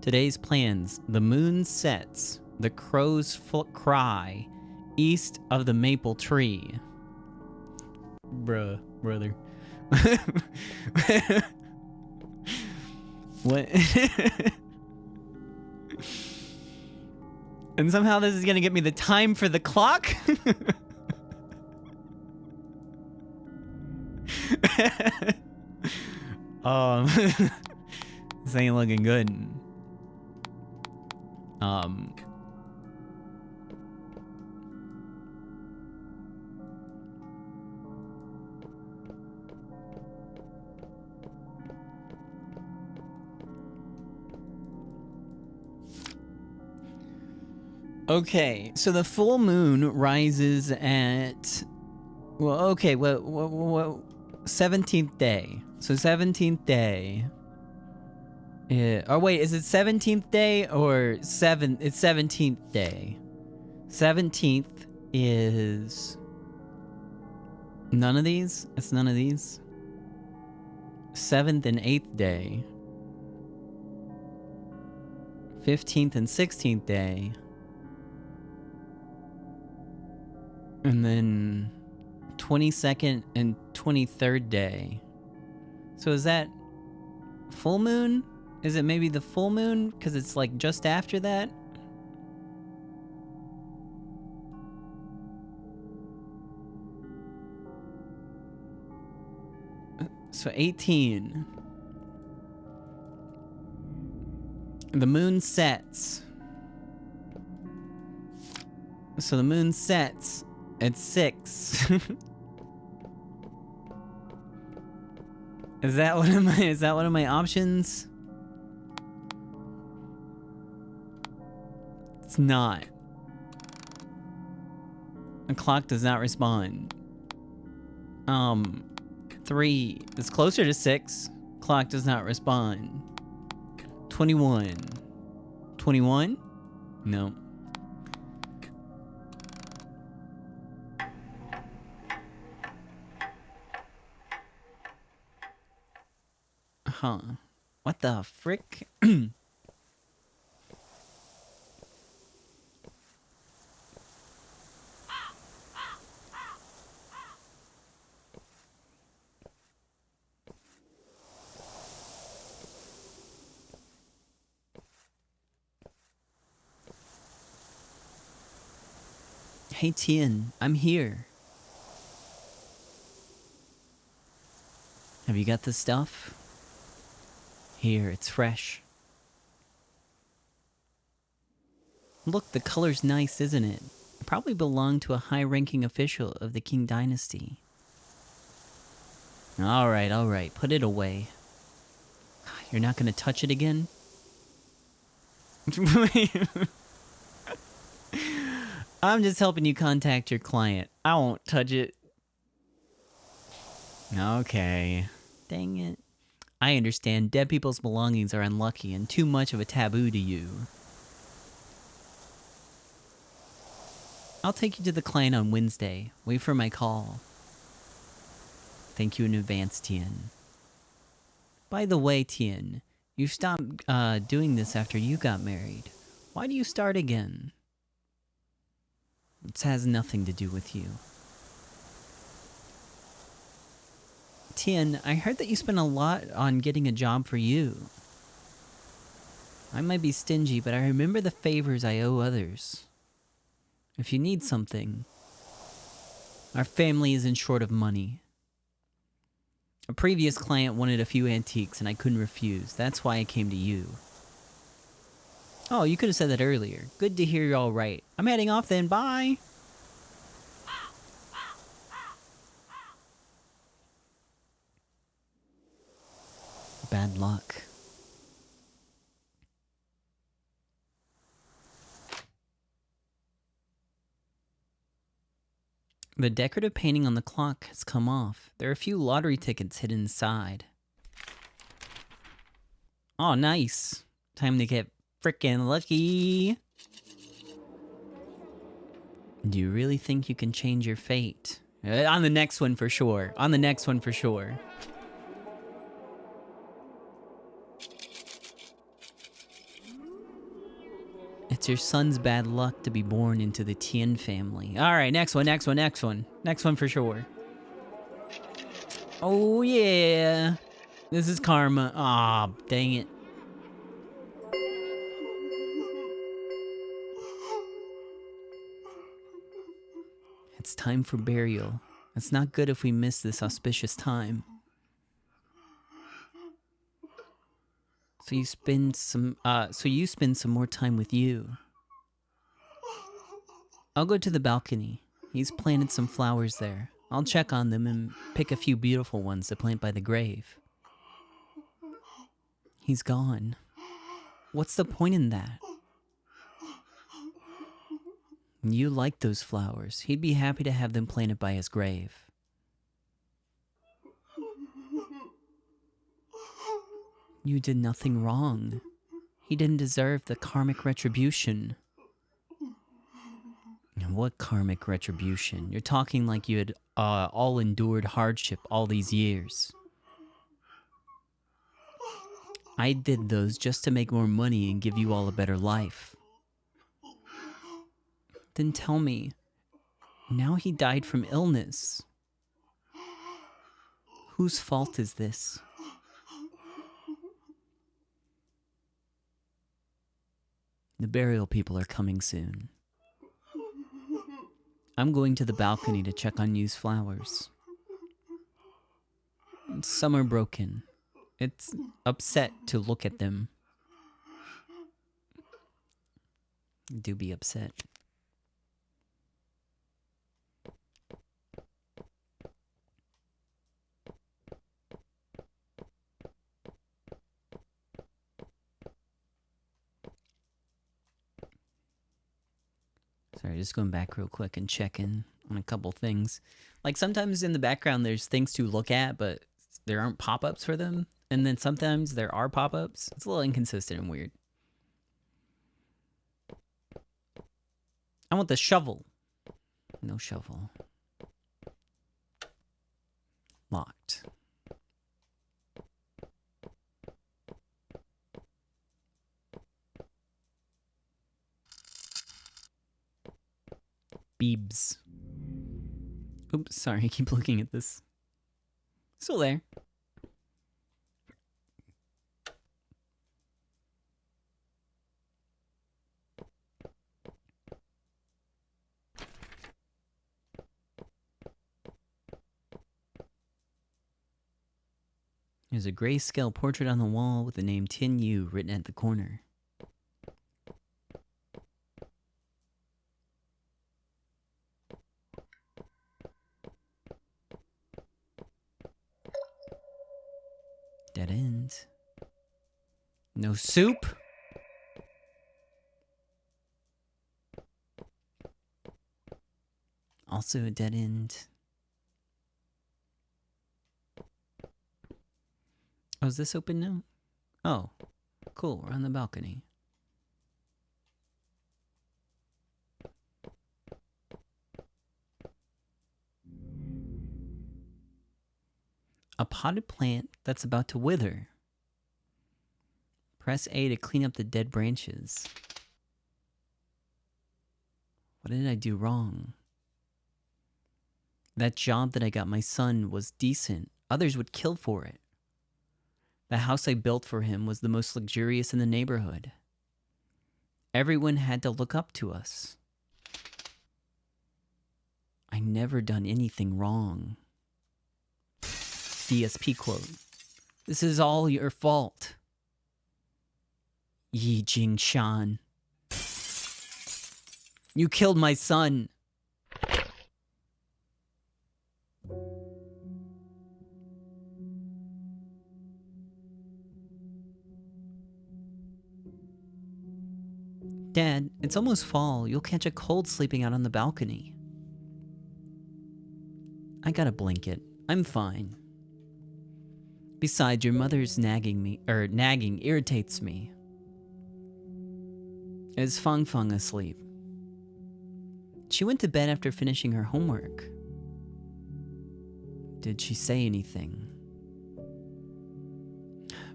Today's plans, the moon sets, the crows cry, east of the maple tree. Brother. What? And somehow this is gonna get me the time for the clock? This ain't looking good. Okay, so the full moon rises at, well, okay, what 17th day. So 17th day. Yeah. Oh wait, is it 17th day or it's 17th day. 17th is none of these? It's none of these. 7th and 8th day. 15th and 16th day. And then 22nd and 23rd day. So is that full moon? Is it maybe the full moon? Because it's like just after that? So 18. The moon sets. So the moon sets at 6. Is that one of my options? It's not. The clock does not respond. 3. It's closer to 6. Clock does not respond. 21. 21? No. Huh. What the frick? Hey Tien, I'm here. Have you got the stuff? Here, it's fresh. Look, the color's nice, isn't it? It probably belonged to a high-ranking official of the Qing dynasty. Alright, put it away. You're not gonna touch it again? I'm just helping you contact your client. I won't touch it. Okay. Dang it. I understand dead people's belongings are unlucky and too much of a taboo to you. I'll take you to the client on Wednesday. Wait for my call. Thank you in advance, Tien. By the way, Tien, you stopped doing this after you got married. Why do you start again? It has nothing to do with you. Tien, I heard that you spent a lot on getting a job for you. I might be stingy, but I remember the favors I owe others. If you need something, our family isn't short of money. A previous client wanted a few antiques and I couldn't refuse. That's why I came to you. Oh, you could have said that earlier. Good to hear you're all right. I'm heading off then. Bye! Bad luck. The decorative painting on the clock has come off. There are a few lottery tickets hidden inside. Oh, nice. Time to get frickin' lucky. Do you really think you can change your fate? On the next one for sure. On the next one for sure. It's your son's bad luck to be born into the Tien family. Alright, next one. Next one for sure. Oh yeah. This is karma. Aw, dang it. It's time for burial. It's not good if we miss this auspicious time. So you spend some more time with you. I'll go to the balcony. He's planted some flowers there. I'll check on them and pick a few beautiful ones to plant by the grave. He's gone. What's the point in that? You like those flowers. He'd be happy to have them planted by his grave. You did nothing wrong. He didn't deserve the karmic retribution. What karmic retribution? You're talking like you had all endured hardship all these years. I did those just to make more money and give you all a better life. Then tell me, now he died from illness. Whose fault is this? The burial people are coming soon. I'm going to the balcony to check on used flowers. Some are broken. It's upset to look at them. Do be upset. Sorry, just going back real quick and checking on a couple things. Like sometimes in the background there's things to look at, but there aren't pop-ups for them. And then sometimes there are pop-ups. It's a little inconsistent and weird. I want the shovel. No shovel. Locked. Beebs. Oops, sorry, I keep looking at this. Still there. There's a grayscale portrait on the wall with the name Tin Yu written at the corner. Dead end. No soup? Also a dead end. Oh, is this open now? Oh, cool. We're on the balcony. A potted plant that's about to wither. Press A to clean up the dead branches. What did I do wrong? That job that I got my son was decent. Others would kill for it. The house I built for him was the most luxurious in the neighborhood. Everyone had to look up to us. I never done anything wrong. DSP quote. This is all your fault. Yi Jing Shan. You killed my son. Dad, it's almost fall. You'll catch a cold sleeping out on the balcony. I got a blanket. I'm fine. Besides, your mother's nagging irritates me. Is Fang Fang asleep? She went to bed after finishing her homework. Did she say anything?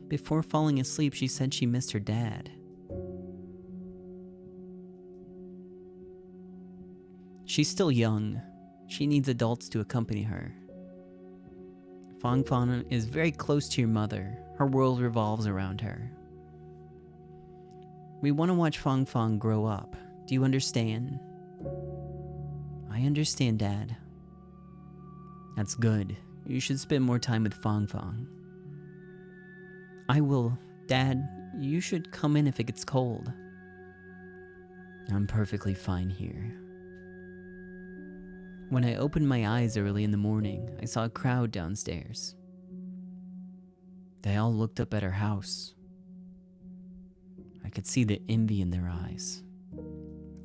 Before falling asleep, she said she missed her dad. She's still young. She needs adults to accompany her. Fang Fang is very close to your mother. Her world revolves around her. We want to watch Fang Fang grow up. Do you understand? I understand, Dad. That's good. You should spend more time with Fang Fang. I will. Dad, you should come in if it gets cold. I'm perfectly fine here. When I opened my eyes early in the morning, I saw a crowd downstairs. They all looked up at our house. I could see the envy in their eyes.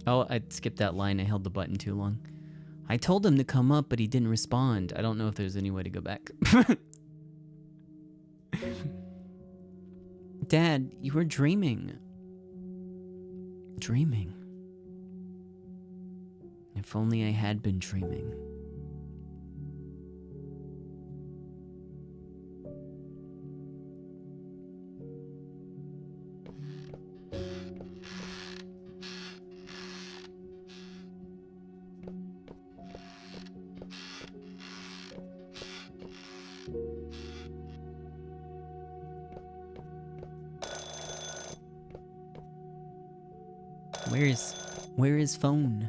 Oh, I skipped that line. I held the button too long. I told him to come up, but he didn't respond. I don't know if there's any way to go back. Dad, you were dreaming. Dreaming. If only I had been dreaming. Where is phone?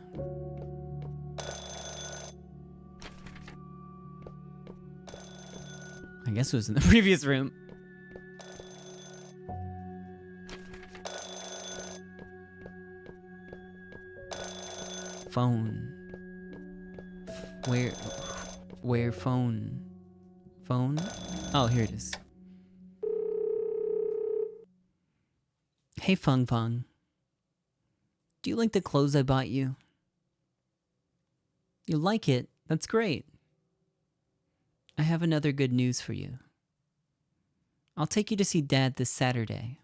I guess it was in the previous room. Phone. Where phone? Phone? Oh, here it is. Hey, Fung Fung. Do you like the clothes I bought you? You like it? That's great. I have another good news for you. I'll take you to see Dad this Saturday.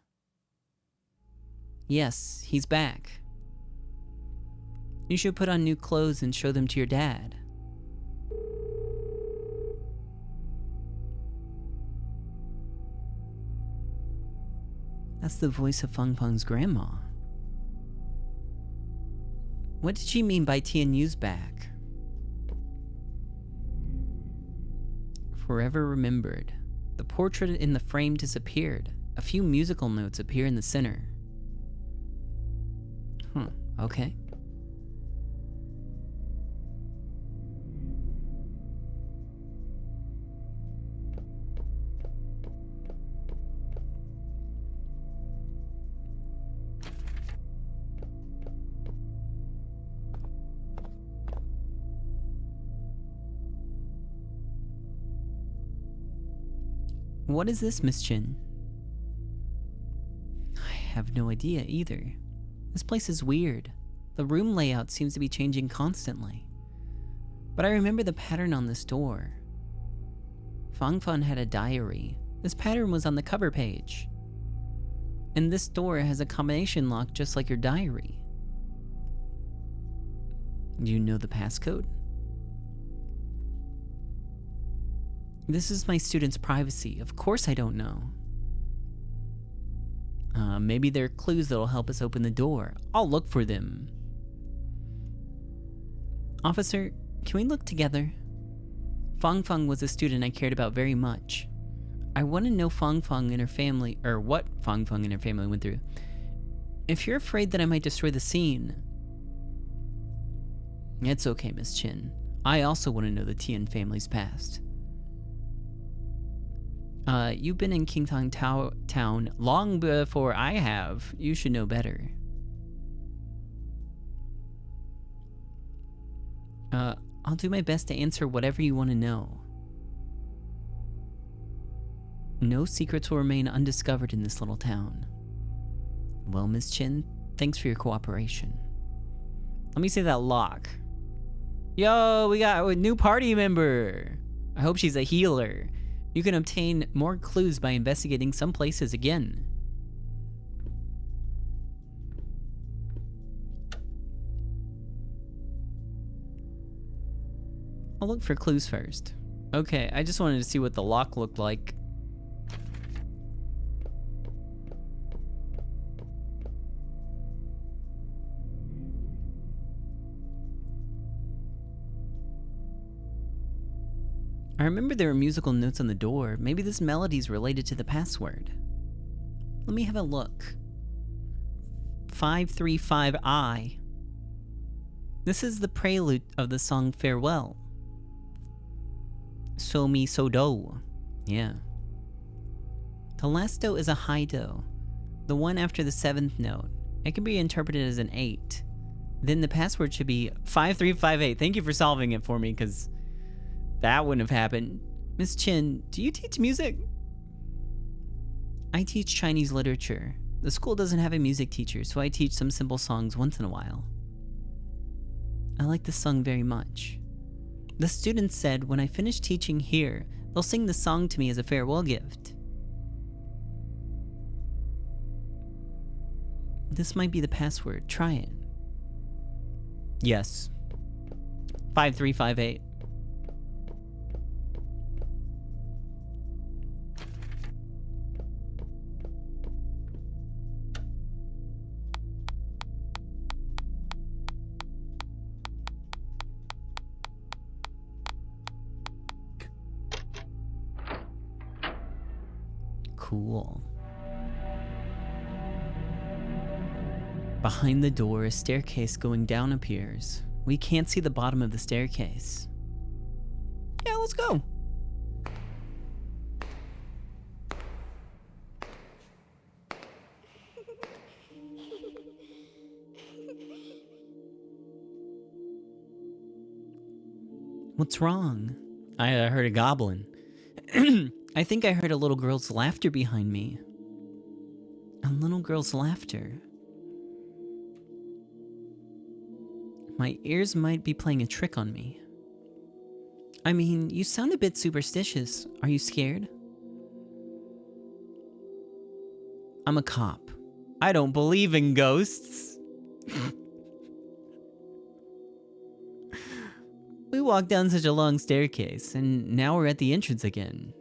Yes, he's back. You should put on new clothes and show them to your dad. That's the voice of Fung Fung's grandma. What did she mean by Tianyu's back? Forever remembered. The portrait in the frame disappeared. A few musical notes appear in the center. Okay. What is this, Miss Chin? I have no idea either. This place is weird. The room layout seems to be changing constantly. But I remember the pattern on this door. Fung Fun had a diary. This pattern was on the cover page. And this door has a combination lock just like your diary. Do you know the passcode? This is my student's privacy. Of course I don't know. Maybe there are clues that'll help us open the door. I'll look for them. Officer, can we look together? Fung Fung was a student I cared about very much. I want to know Fung Fung and her family, or what Fung Fung and her family went through. If you're afraid that I might destroy the scene... It's okay, Miss Chin. I also want to know the Tian family's past. You've been in Kingtong Town long before I have. You should know better. I'll do my best to answer whatever you want to know. No secrets will remain undiscovered in this little town. Well, Miss Chin, thanks for your cooperation. Let me see that lock. Yo, we got a new party member. I hope she's a healer. You can obtain more clues by investigating some places again. I'll look for clues first. Okay, I just wanted to see what the lock looked like. I remember there were musical notes on the door. Maybe this melody's related to the password. Let me have a look. 535I. This is the prelude of the song Farewell. So mi so do. Yeah. The last do is a high do. The one after the 7th note. It can be interpreted as an 8. Then the password should be 5358. Thank you for solving it for me, because that wouldn't have happened. Miss Chin, do you teach music? I teach Chinese literature. The school doesn't have a music teacher, so I teach some simple songs once in a while. I like this song very much. The students said when I finish teaching here, they'll sing the song to me as a farewell gift. This might be the password. Try it. Yes. 5358. Cool. Behind the door, a staircase going down appears. We can't see the bottom of the staircase. Yeah, let's go. What's wrong? I heard a goblin. I think I heard a little girl's laughter behind me. A little girl's laughter. My ears might be playing a trick on me. I mean, you sound a bit superstitious. Are you scared? I'm a cop. I don't believe in ghosts. We walked down such a long staircase, and now we're at the entrance again.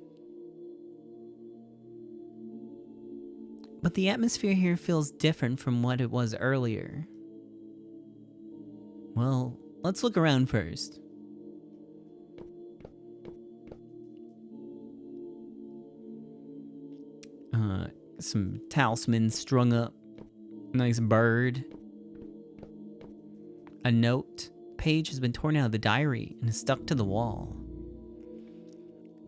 But the atmosphere here feels different from what it was earlier. Well, let's look around first. Some talismans strung up. Nice bird. A note. Page has been torn out of the diary and is stuck to the wall.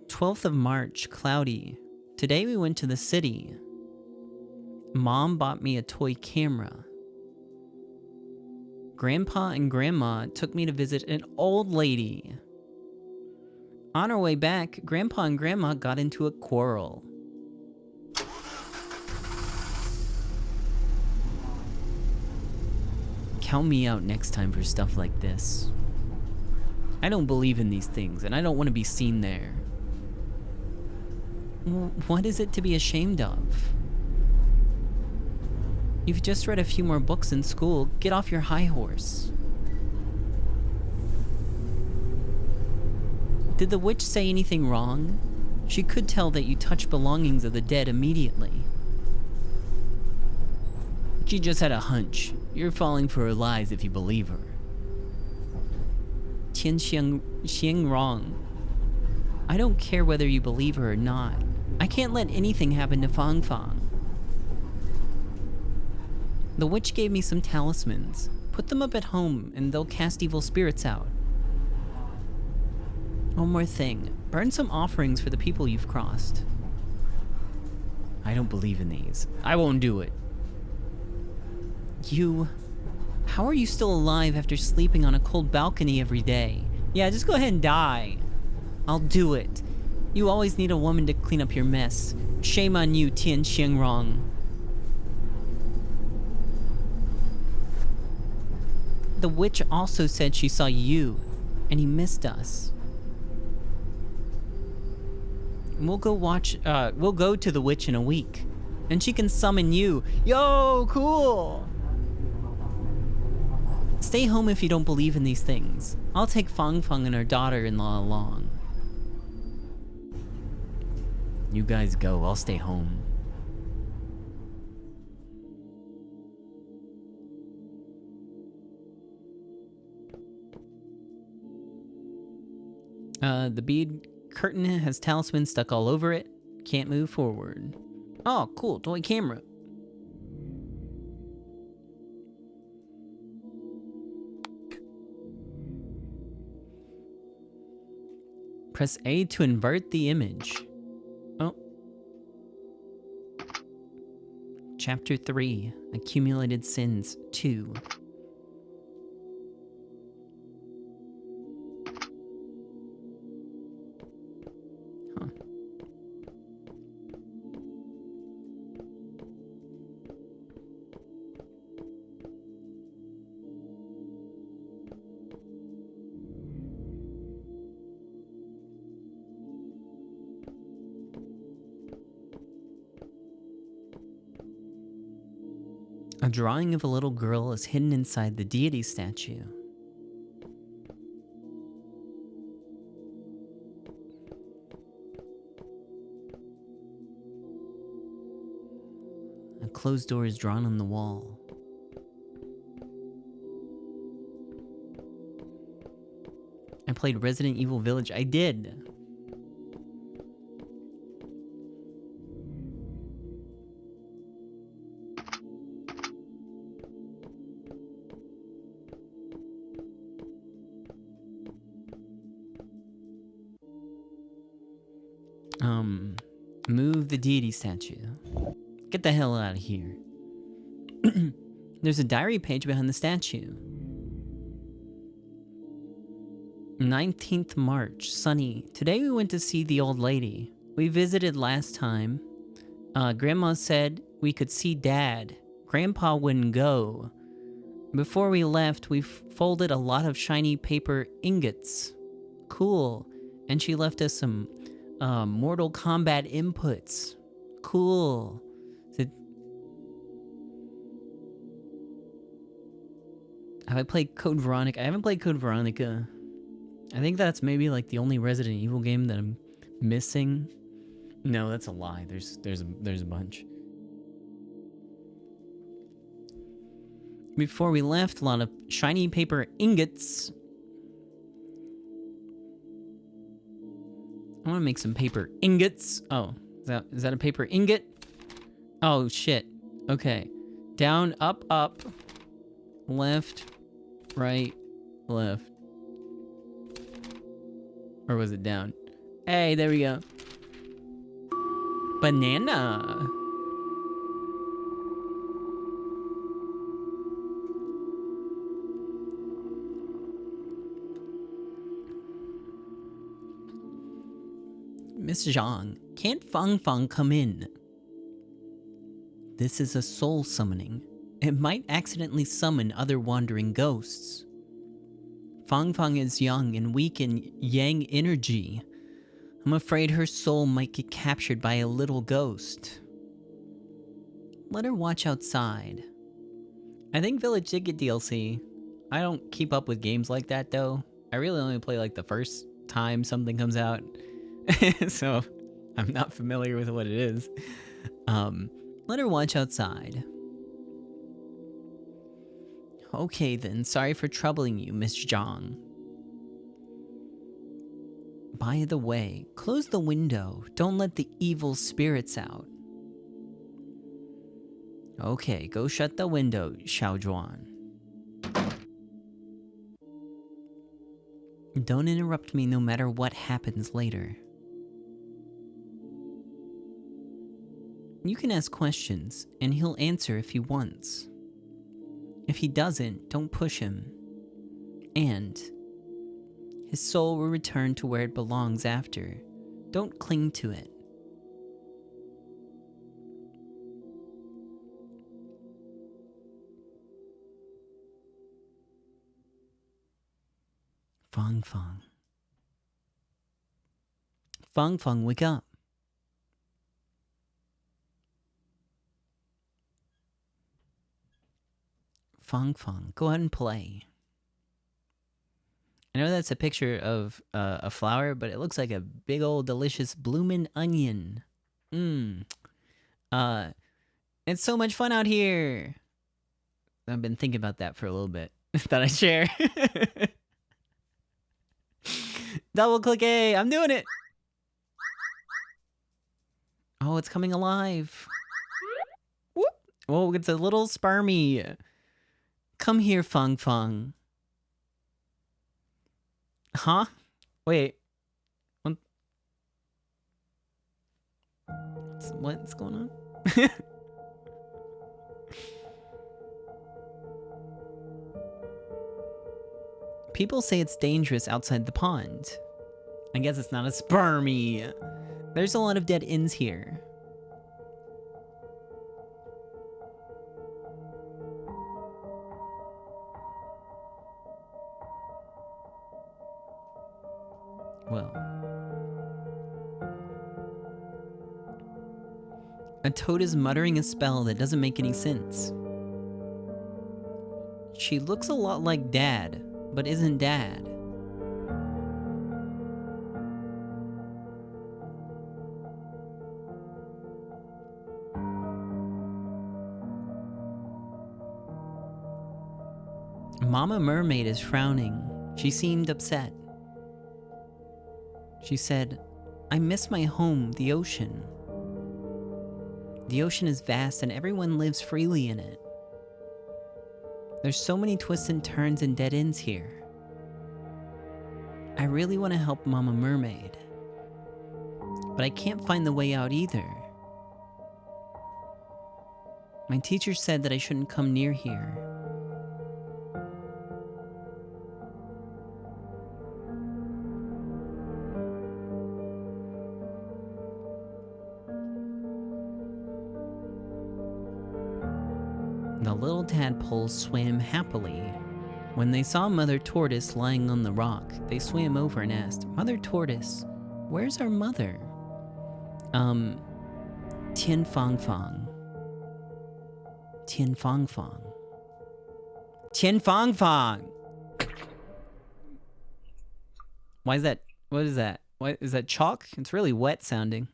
12th of March, cloudy. Today we went to the city. Mom bought me a toy camera. Grandpa and Grandma took me to visit an old lady. On our way back, Grandpa and Grandma got into a quarrel. Count me out next time for stuff like this. I don't believe in these things, and I don't want to be seen there. What is it to be ashamed of? You've just read a few more books in school. Get off your high horse. Did the witch say anything wrong? She could tell that you touch belongings of the dead immediately. She just had a hunch. You're falling for her lies if you believe her. Xiang wrong. I don't care whether you believe her or not. I can't let anything happen to Fang Fang. The witch gave me some talismans. Put them up at home and they'll cast evil spirits out. One more thing. Burn some offerings for the people you've crossed. I don't believe in these. I won't do it. How are you still alive after sleeping on a cold balcony every day? Yeah, just go ahead and die. I'll do it. You always need a woman to clean up your mess. Shame on you, Tian Xiangrong. The witch also said she saw you, and he missed us. We'll go to the witch in a week, and she can summon you. Yo, cool! Stay home if you don't believe in these things. I'll take Fang Fang and her daughter-in-law along. You guys go, I'll stay home. The bead curtain has talisman stuck all over it. Can't move forward. Oh, cool, toy camera. Press A to invert the image. Oh. Chapter 3, Accumulated Sins 2. Huh. A drawing of a little girl is hidden inside the deity statue. A closed door is drawn on the wall. I played Resident Evil Village. I did. Move the deity statue. Get the hell out of here. There's a diary page behind the statue. 19th March, sunny. Today we went to see the old lady. We visited last time. Grandma said we could see Dad. Grandpa wouldn't go. Before we left, we folded a lot of shiny paper ingots. Cool. And she left us some Mortal Kombat inputs. Cool. Have I played Code Veronica? I haven't played Code Veronica. I think that's maybe like the only Resident Evil game that I'm missing. No, that's a lie. There's a bunch. Before we left, a lot of shiny paper ingots. I want to make some paper ingots. Oh, is that a paper ingot? Oh shit. Okay. Down, up, up. Left, right, left. Or was it down? Hey, there we go. Banana. Miss Zhang, can't Fang Fang come in? This is a soul summoning. It might accidentally summon other wandering ghosts. Fang Fang is young and weak in yang energy. I'm afraid her soul might get captured by a little ghost. Let her watch outside. I think Village did get DLC. I don't keep up with games like that though. I really only play like the first time something comes out. So I'm not familiar with what it is. Let her watch outside. Okay then, sorry for troubling you, Miss Zhang. By the way, close the window. Don't let the evil spirits out. Okay, go shut the window, Xiaozhuan. Don't interrupt me no matter what happens later. You can ask questions, and he'll answer if he wants. If he doesn't, don't push him. And his soul will return to where it belongs after. Don't cling to it. Fang Fang. Fang Fang, wake up. Fang Fang, go out and play. I know that's a picture of a flower, but it looks like a big old delicious bloomin' onion. It's so much fun out here. I've been thinking about that for a little bit. Thought I'd share. Double click A, I'm doing it. Oh, it's coming alive. Whoop. Oh, it's a little spermy. Come here, Fang Fang. Huh? Wait. What's going on? People say it's dangerous outside the pond. I guess it's not a spermy. There's a lot of dead ends here. Well. A toad is muttering a spell that doesn't make any sense. She looks a lot like Dad, but isn't Dad. Mama Mermaid is frowning. She seemed upset. She said, I miss my home, the ocean. The ocean is vast and everyone lives freely in it. There's so many twists and turns and dead ends here. I really want to help Mama Mermaid. but I can't find the way out either. My teacher said that I shouldn't come near here. The little tadpoles swam happily. When they saw Mother Tortoise lying on the rock, they swam over and asked, "Mother Tortoise, where's our mother?" Tian Fang Fang. Tian Fang Fang. Tian Fang Fang! Why is that? What is that? What is that, chalk? It's really wet sounding.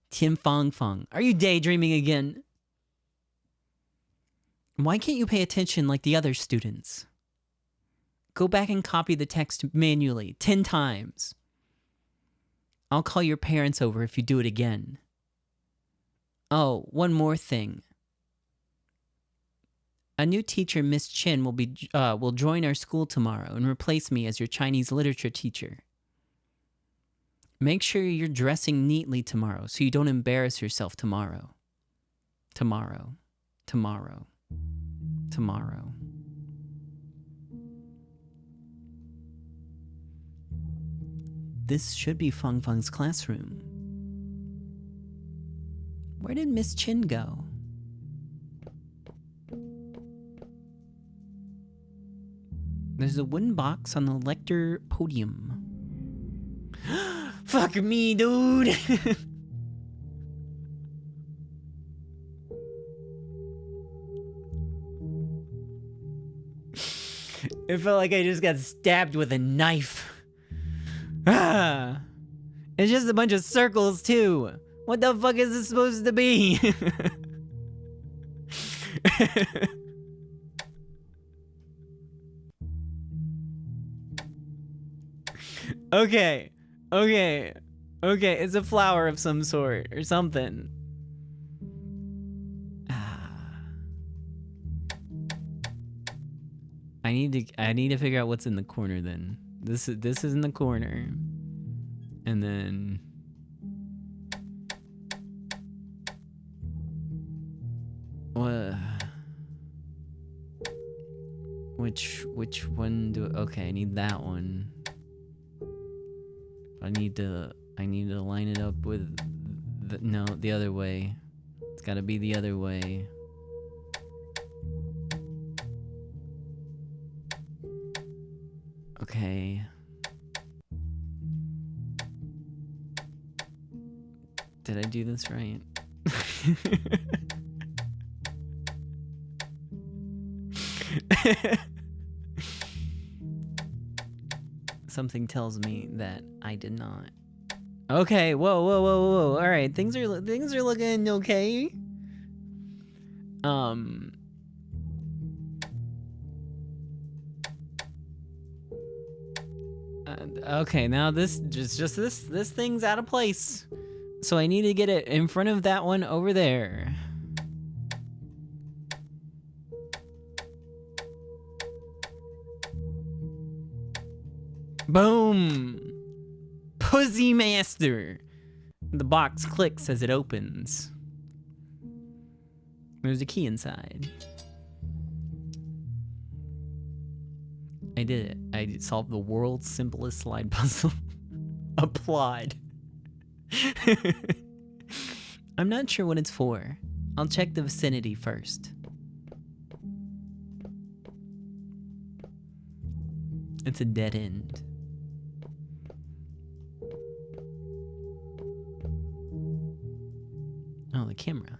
Tian Fang Fang. Are you daydreaming again? Why can't you pay attention like the other students? Go back and copy the text manually 10 times. I'll call your parents over if you do it again. Oh, one more thing. A new teacher, Miss Chin, will join our school tomorrow and replace me as your Chinese literature teacher. Make sure you're dressing neatly tomorrow so you don't embarrass yourself tomorrow. Tomorrow. Tomorrow. Tomorrow. This should be Fang Fang's classroom. Where did Miss Chin go? There's a wooden box on the lecture podium. Fuck me, dude! It felt like I just got stabbed with a knife. Ah! It's just a bunch of circles, too. What the fuck is this supposed to be? Okay. Okay. Okay, it's a flower of some sort or something. I need to figure out what's in the corner then. This is in the corner. And then which one do okay, I need that one. I need to line it up with the other way. It's got to be the other way. Okay. Did I do this right? Something tells me that I did not. Okay, whoa. All right, things are looking okay. Okay, now this thing's out of place. So I need to get it in front of that one over there. Boom! Pussy Master! The box clicks as it opens. There's a key inside. I did it. I solved the world's simplest slide puzzle. Applaud. I'm not sure what it's for. I'll check the vicinity first. It's a dead end. Oh, the camera.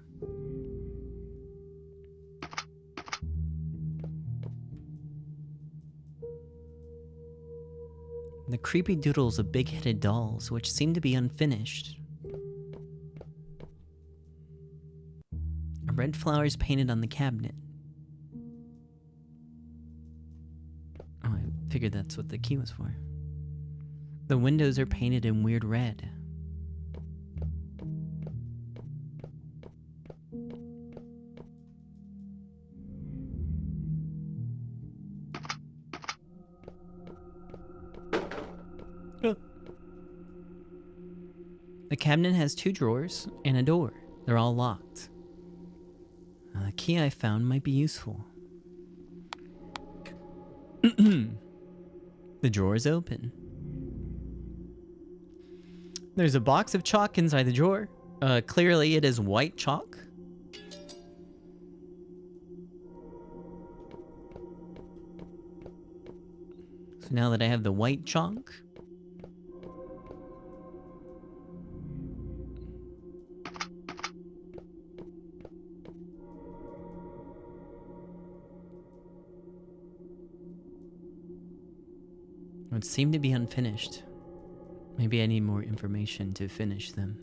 The creepy doodles of big-headed dolls, which seem to be unfinished. A red flower is painted on the cabinet. Oh, I figured that's what the key was for. The windows are painted in weird red. The cabinet has 2 drawers and a door. They're all locked. The key I found might be useful. The drawer is open. There's a box of chalk inside the drawer. Clearly it is white chalk. So now that I have the white chalk, it would seem to be unfinished. Maybe I need more information to finish them.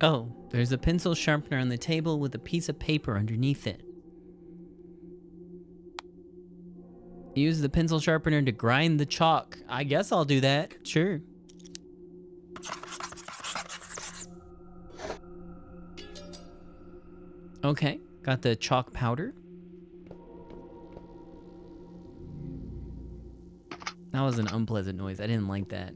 Oh, there's a pencil sharpener on the table with a piece of paper underneath it. Use the pencil sharpener to grind the chalk. I guess I'll do that. Sure. Okay, got the chalk powder. That was an unpleasant noise. I didn't like that.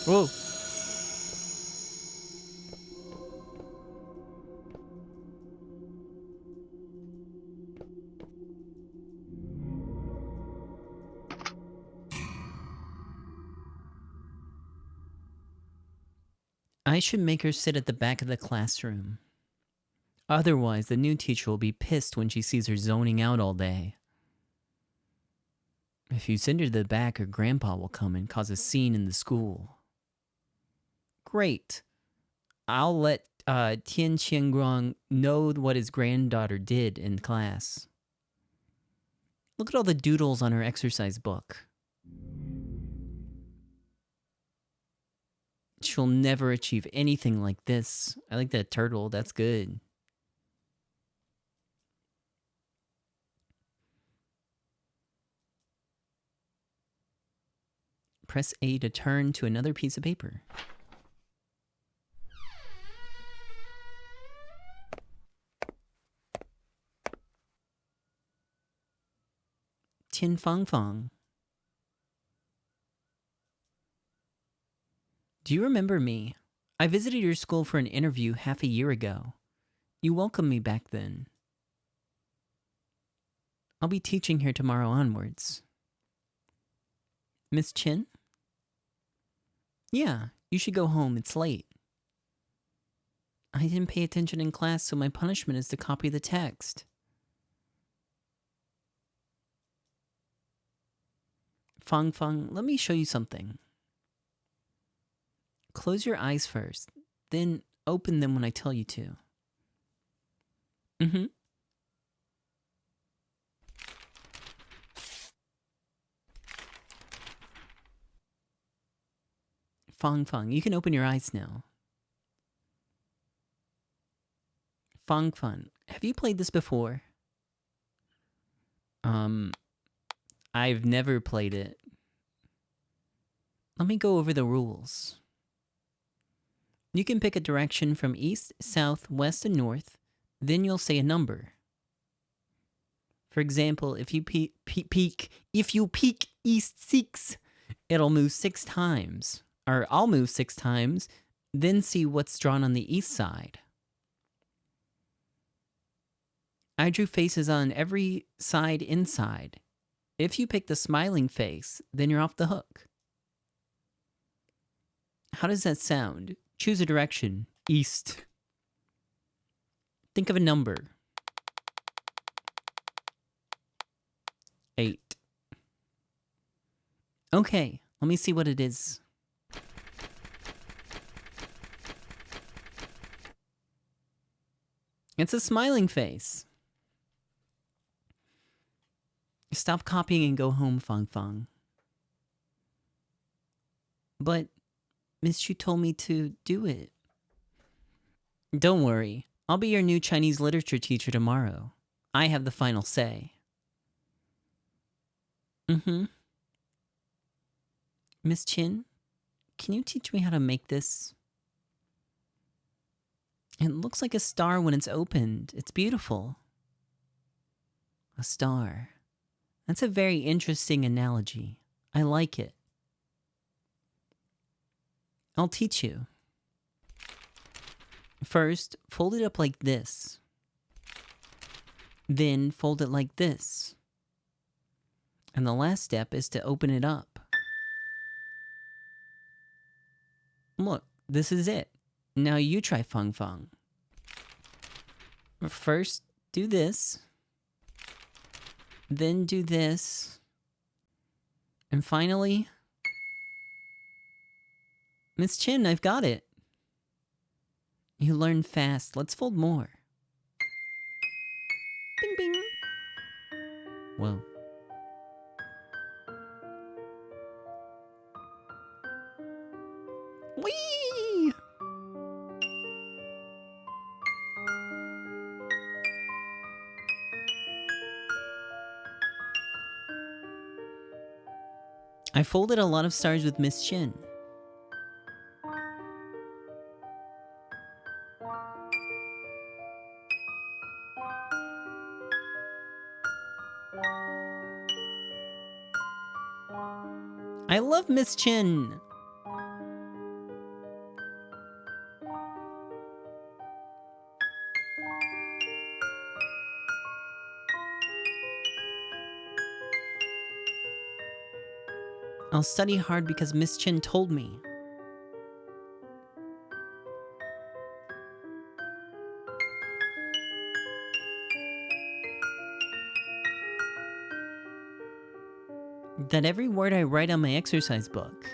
Whoa. I should make her sit at the back of the classroom. Otherwise, the new teacher will be pissed when she sees her zoning out all day. If you send her to the back, her grandpa will come and cause a scene in the school. Great. I'll let Tian Qianguang know what his granddaughter did in class. Look at all the doodles on her exercise book. She'll never achieve anything like this. I like that turtle. That's good. Press A to turn to another piece of paper. Tin Fang Fang. Do you remember me? I visited your school for an interview half a year ago. You welcomed me back then. I'll be teaching here tomorrow onwards. Miss Chin? Yeah, you should go home. It's late. I didn't pay attention in class, so my punishment is to copy the text. Fang Fang, let me show you something. Close your eyes first, then open them when I tell you to. Mm-hmm. Fang Fang, you can open your eyes now. Fang Fang, have you played this before? I've never played it. Let me go over the rules. You can pick a direction from east, south, west, and north. Then you'll say a number. For example, if you peek east 6, it'll move 6 times. Or I'll move 6 times, then see what's drawn on the east side. I drew faces on every side inside. If you pick the smiling face, then you're off the hook. How does that sound? Choose a direction. East. Think of a number. 8. Okay, let me see what it is. It's a smiling face. Stop copying and go home, Fang Fang. But Miss Chu told me to do it. Don't worry. I'll be your new Chinese literature teacher tomorrow. I have the final say. Mm-hmm. Miss Chin, can you teach me how to make this? It looks like a star when it's opened. It's beautiful. A star. That's a very interesting analogy. I like it. I'll teach you. First, fold it up like this. Then fold it like this. And the last step is to open it up. Look, this is it. Now you try Feng Feng. First, do this. Then do this. And finally... Miss Chin, I've got it. You learn fast. Let's fold more. Bing, bing. Whoa. Whee! I folded a lot of stars with Miss Chin. I love Miss Chin. I'll study hard because Miss Chin told me. That every word I write on my exercise book.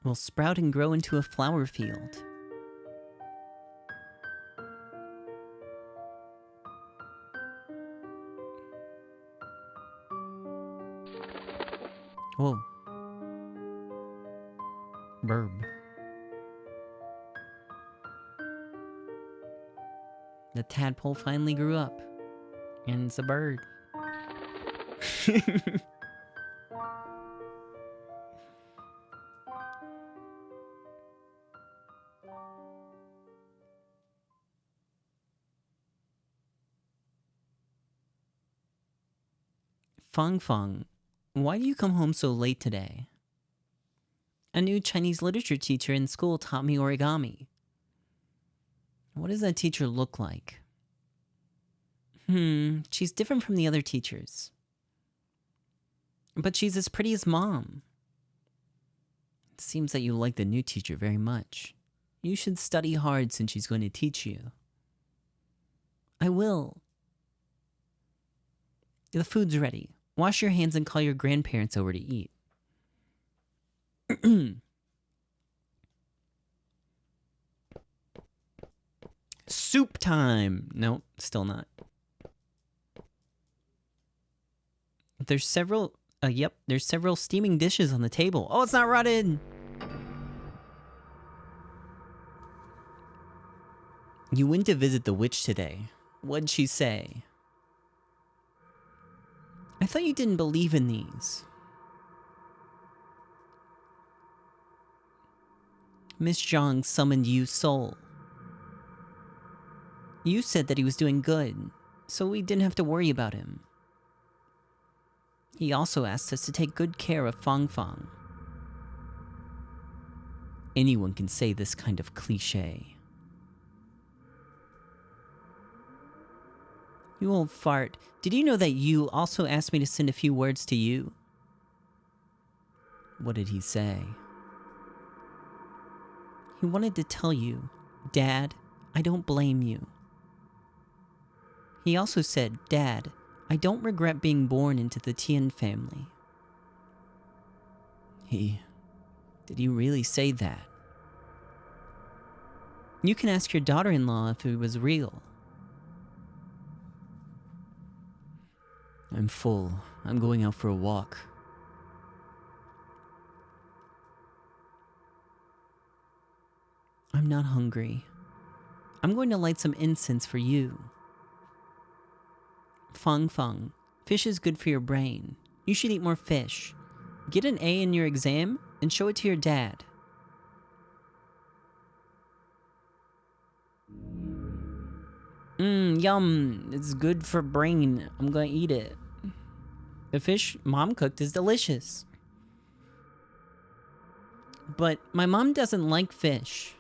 Will sprout and grow into a flower field. Whoa. Verb. The tadpole finally grew up. And it's a bird. Feng Feng, why do you come home so late today? A new Chinese literature teacher in school taught me origami. What does that teacher look like? She's different from the other teachers. But she's as pretty as Mom. It seems that you like the new teacher very much. You should study hard since she's going to teach you. I will. The food's ready. Wash your hands and call your grandparents over to eat. Soup time! Nope, still not. There's several steaming dishes on the table. Oh, it's not rotted! You went to visit the witch today. What'd she say? I thought you didn't believe in these. Miss Zhang summoned Yu's soul. You said that he was doing good, so we didn't have to worry about him. He also asked us to take good care of Feng Feng. Anyone can say this kind of cliché. You old fart. Did you know that Yu also asked me to send a few words to you? What did he say? He wanted to tell you, Dad, I don't blame you. He also said, Dad, I don't regret being born into the Tian family. Did he really say that? You can ask your daughter-in-law if it was real. I'm full. I'm going out for a walk. I'm not hungry. I'm going to light some incense for you. Fung Fung. Fish is good for your brain. You should eat more fish. Get an A in your exam and show it to your dad. Yum. It's good for brain. I'm gonna eat it. The fish Mom cooked is delicious. But my mom doesn't like fish.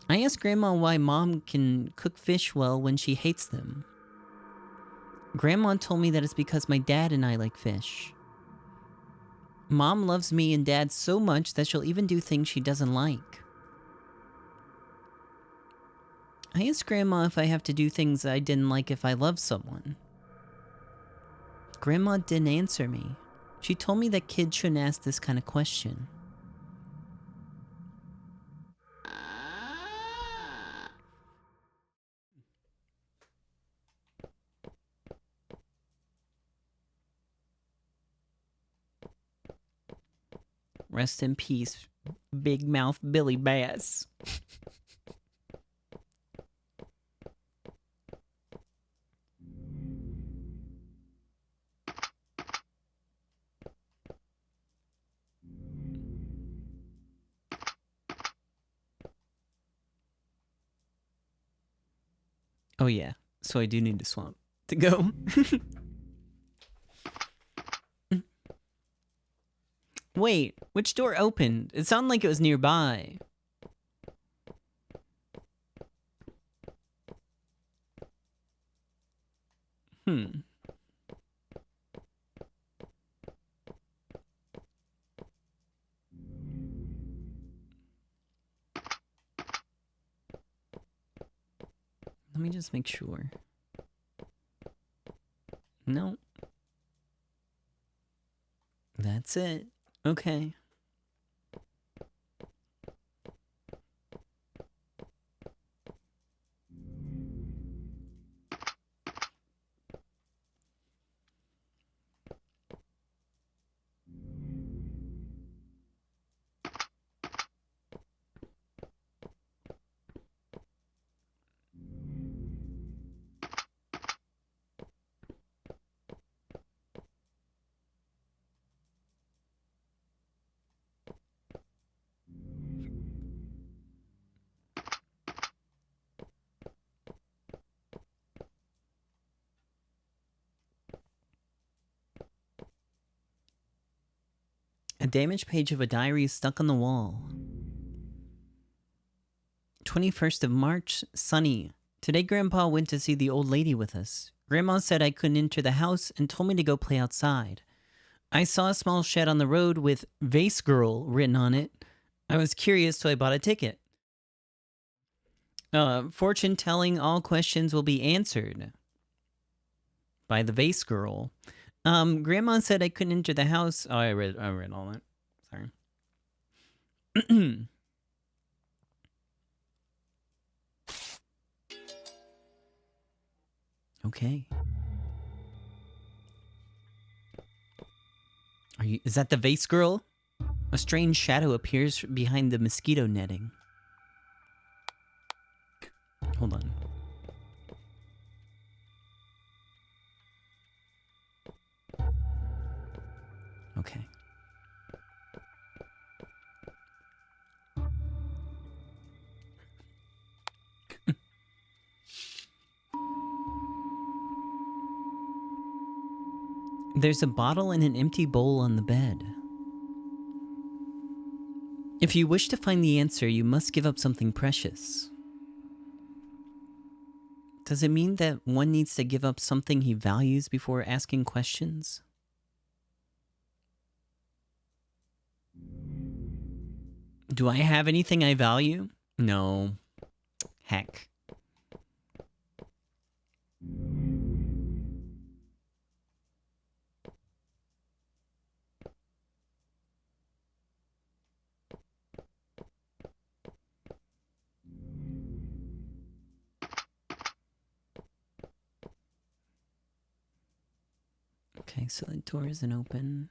I asked Grandma why Mom can cook fish well when she hates them. Grandma told me that it's because my dad and I like fish. Mom loves me and Dad so much that she'll even do things she doesn't like. I asked Grandma if I have to do things I didn't like if I love someone. Grandma didn't answer me. She told me that kids shouldn't ask this kind of question. Rest in peace, Big Mouth Billy Bass. Oh yeah, so I do need the swamp to go. Wait, which door opened? It sounded like it was nearby. Let me just make sure. No. That's it. Okay. A damaged page of a diary is stuck on the wall. 21st of March, sunny. Today Grandpa went to see the old lady with us. Grandma said I couldn't enter the house and told me to go play outside. I saw a small shed on the road with Vase Girl written on it. I was curious, so I bought a ticket. Fortune telling, all questions will be answered by the Vase Girl. Grandma said I couldn't enter the house. Oh, I read all that. Sorry. Okay. Is that the Vase Girl? A strange shadow appears behind the mosquito netting. Hold on. Okay. There's a bottle and an empty bowl on the bed. If you wish to find the answer, you must give up something precious. Does it mean that one needs to give up something he values before asking questions? Do I have anything I value? No. Heck. Okay, so the door isn't open.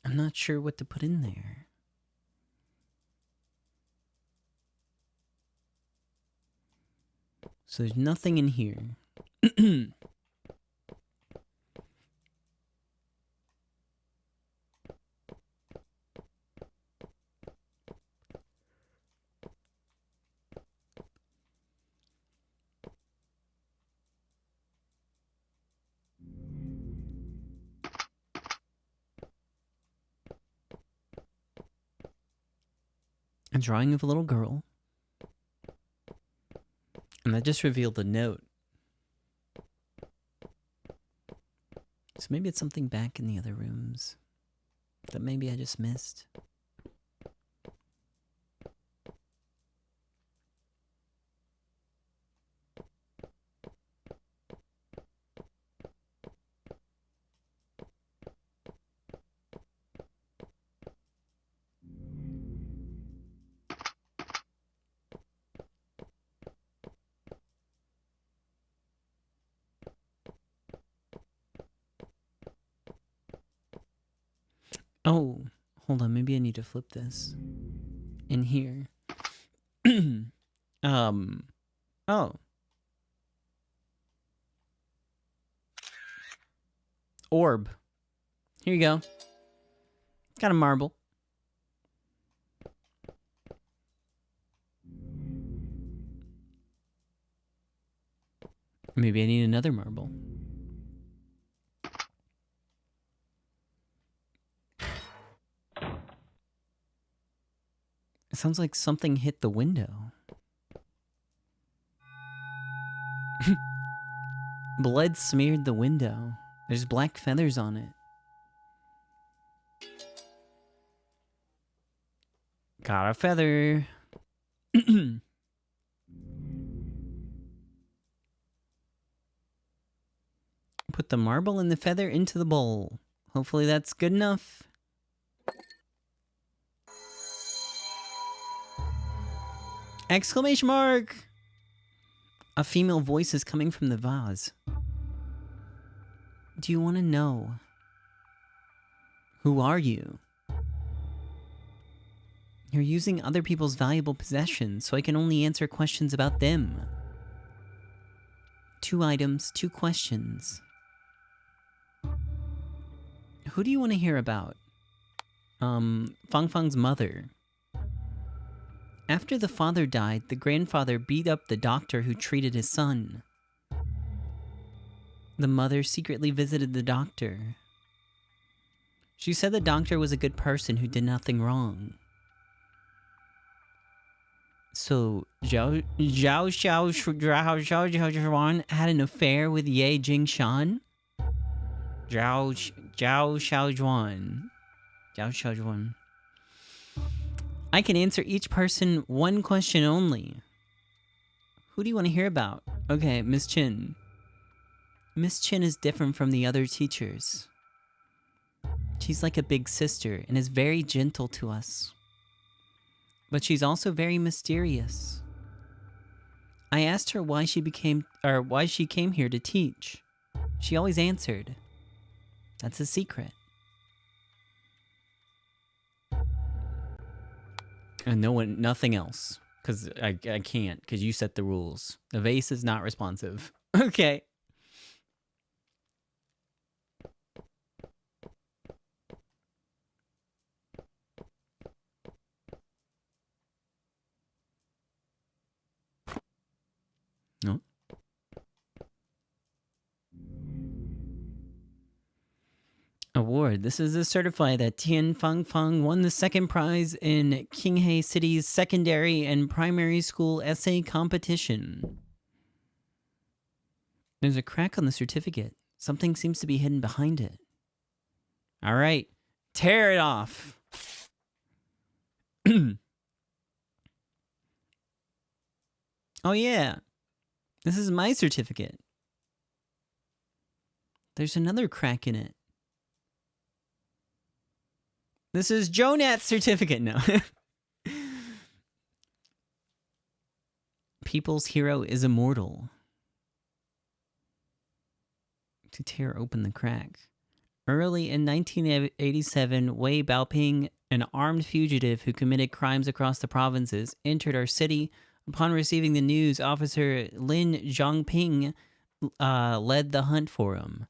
I'm not sure what to put in there. So there's nothing in here. A drawing of a little girl. And that just revealed a note. So maybe it's something back in the other rooms that maybe I just missed. Oh, hold on. Maybe I need to flip this in here. Oh. Orb. Here you go. Got a marble. Maybe I need another marble. It sounds like something hit the window. Blood smeared the window. There's black feathers on it. Got a feather. Put the marble and the feather into the bowl. Hopefully that's good enough. Exclamation mark! A female voice is coming from the vase. Do you want to know? Who are you? You're using other people's valuable possessions, so I can only answer questions about them. 2 items, 2 questions. Who do you want to hear about? Fang Fang's mother. After the father died, the grandfather beat up the doctor who treated his son. The mother secretly visited the doctor. She said the doctor was a good person who did nothing wrong. So, Zhao Xiaozhuan had an affair with Ye Jingshan? Zhao Xiaozhuan. I can answer each person 1 question only. Who do you want to hear about? Okay, Miss Chin. Miss Chin is different from the other teachers. She's like a big sister and is very gentle to us. But she's also very mysterious. I asked her why she came here to teach. She always answered. That's a secret. And nothing else. Because I can't, because you set the rules. The vase is not responsive. Okay. No. Award. This is to certify that Tian Fang won the 2nd prize in Qinghai City's secondary and primary school essay competition. There's a crack on the certificate. Something seems to be hidden behind it. All right. Tear it off. Oh, yeah. This is my certificate. There's another crack in it. This is Jonat's certificate. No. People's hero is immortal. To tear open the crack. Early in 1987, Wei Baoping, an armed fugitive who committed crimes across the provinces, entered our city. Upon receiving the news, Officer Lin Zhongping led the hunt for him.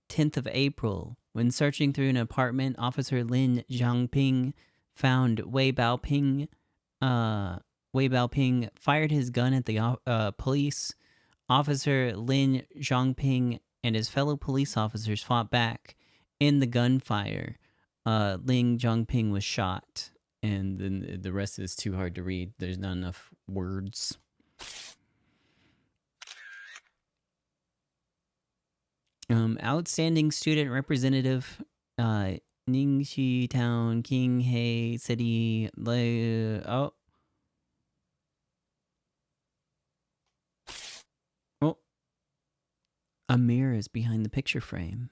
10th of April, when searching through an apartment, Officer Lin Zhongping found Wei Baoping. Wei Baoping fired his gun at the police. Officer Lin Zhongping and his fellow police officers fought back. In the gunfire, Lin Zhongping was shot. And then the rest is too hard to read. There's not enough words. Outstanding student representative, Ningxi Town, Qinghai City. Oh, a mirror is behind the picture frame.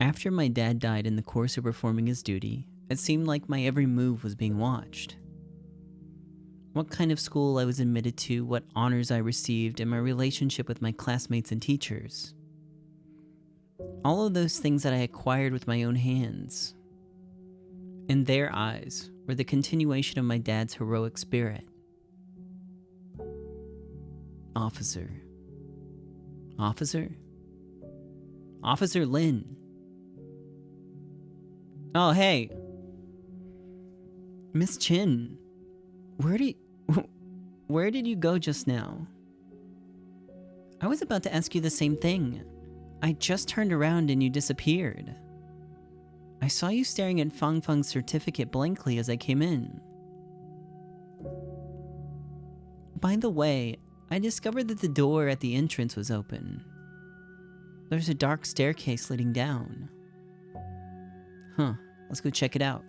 After my dad died in the course of performing his duty, it seemed like my every move was being watched. What kind of school I was admitted to, what honors I received, and my relationship with my classmates and teachers. All of those things that I acquired with my own hands. In their eyes were the continuation of my dad's heroic spirit. Officer. Officer? Officer Lin. Oh, hey. Miss Chin. Where did you go just now? I was about to ask you the same thing. I just turned around and you disappeared. I saw you staring at Fang Fang's certificate blankly as I came in. By the way, I discovered that the door at the entrance was open. There's a dark staircase leading down. Huh, let's go check it out.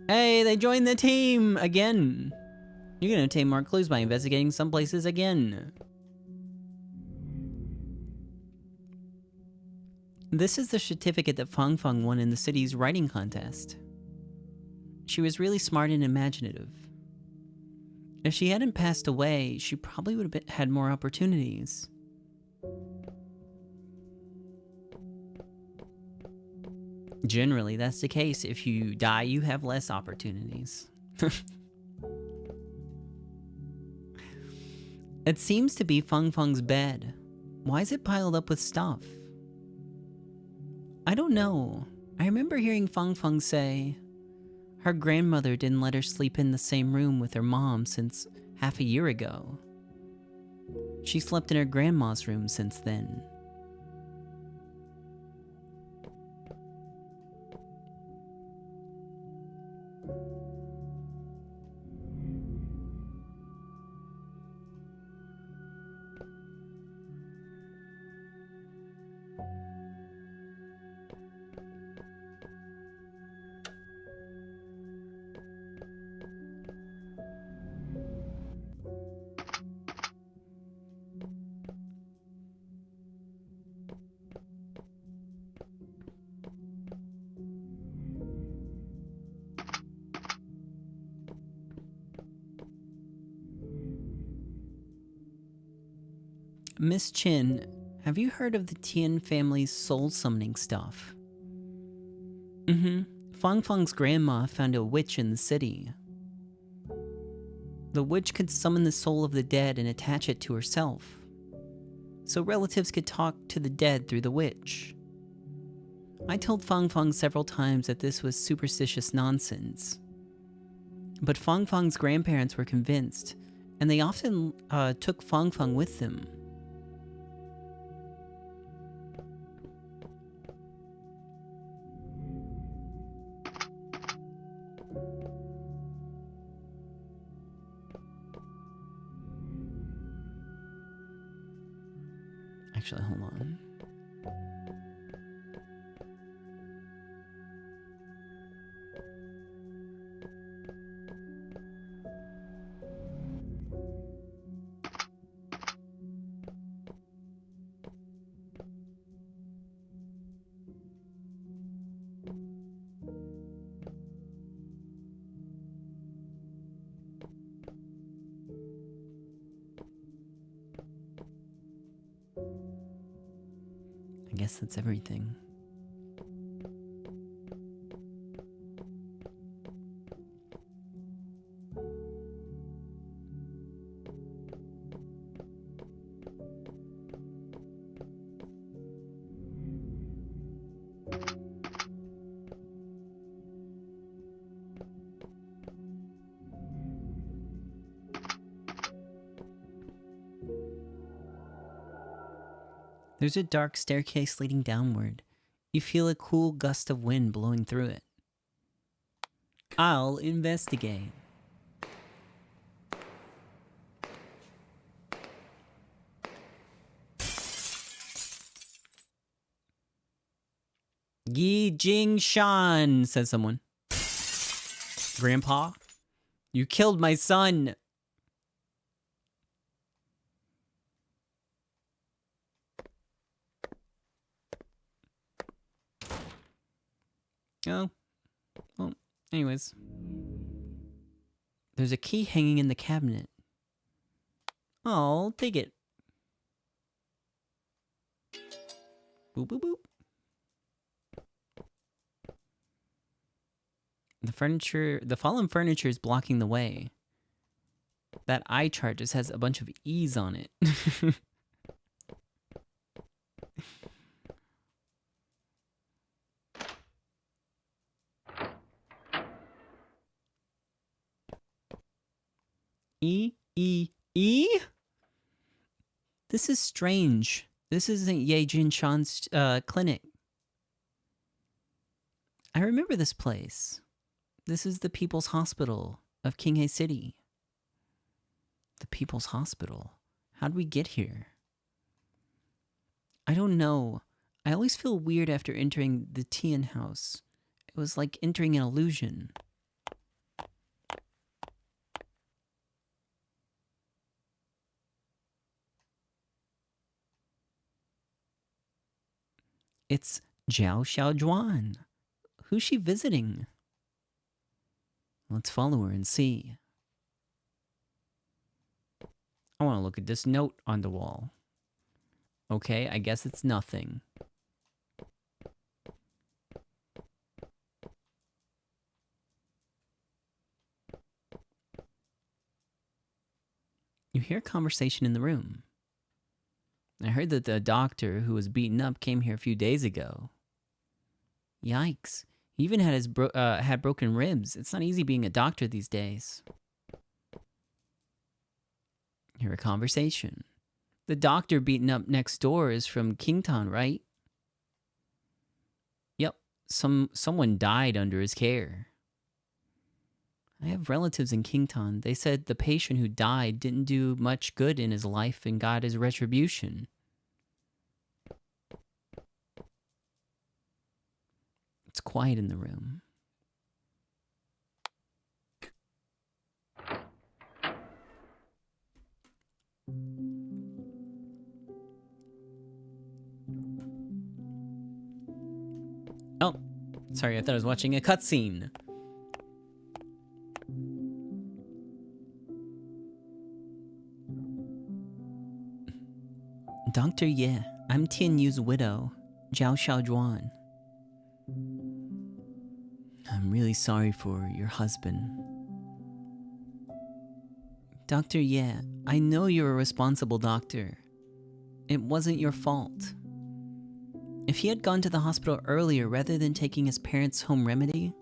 Hey, they joined the team again. You're gonna obtain more clues by investigating some places again. This is the certificate that Fang Fang won in the city's writing contest. She was really smart and imaginative. If she hadn't passed away, she probably would have had more opportunities. Generally, that's the case. If you die, you have less opportunities. It seems to be Fang Fang's bed. Why is it piled up with stuff? I don't know. I remember hearing Fang Fang say her grandmother didn't let her sleep in the same room with her mom since half a year ago. She slept in her grandma's room since then. Miss Chin, have you heard of the Tian family's soul summoning stuff? Fang Fang's grandma found a witch in the city. The witch could summon the soul of the dead and attach it to herself, so relatives could talk to the dead through the witch. I told Fang Fang several times that this was superstitious nonsense, but Fang Fang's grandparents were convinced, and they often took Fang Fang with them. Actually, hold on. I guess that's everything. There's a dark staircase leading downward. You feel a cool gust of wind blowing through it. I'll investigate. Yi Jing Shan, says someone. Grandpa, you killed my son. Oh, well, anyways. There's a key hanging in the cabinet. I'll take it. Boop, boop, boop. The fallen furniture is blocking the way. That eye chart just has a bunch of E's on it. E, E, E? This is strange. This isn't Ye Jin Shan's clinic. I remember this place. This is the People's Hospital of Qinghe City. The People's Hospital? How'd we get here? I don't know. I always feel weird after entering the Tian house. It was like entering an illusion. It's Zhao Xiaojuan. Who's she visiting? Let's follow her and see. I want to look at this note on the wall. Okay, I guess it's nothing. You hear a conversation in the room. I heard that the doctor who was beaten up came here a few days ago. Yikes. He even had had broken ribs. It's not easy being a doctor these days. Hear a conversation. The doctor beaten up next door is from Kington, right? Yep. Someone died under his care. I have relatives in Kington. They said the patient who died didn't do much good in his life and got his retribution. It's quiet in the room. Oh, sorry, I thought I was watching a cutscene. Dr. Ye, I'm Tian Yu's widow, Zhao Xiaojuan. I'm really sorry for your husband. Dr. Ye, I know you're a responsible doctor. It wasn't your fault. If he had gone to the hospital earlier rather than taking his parents' home remedy,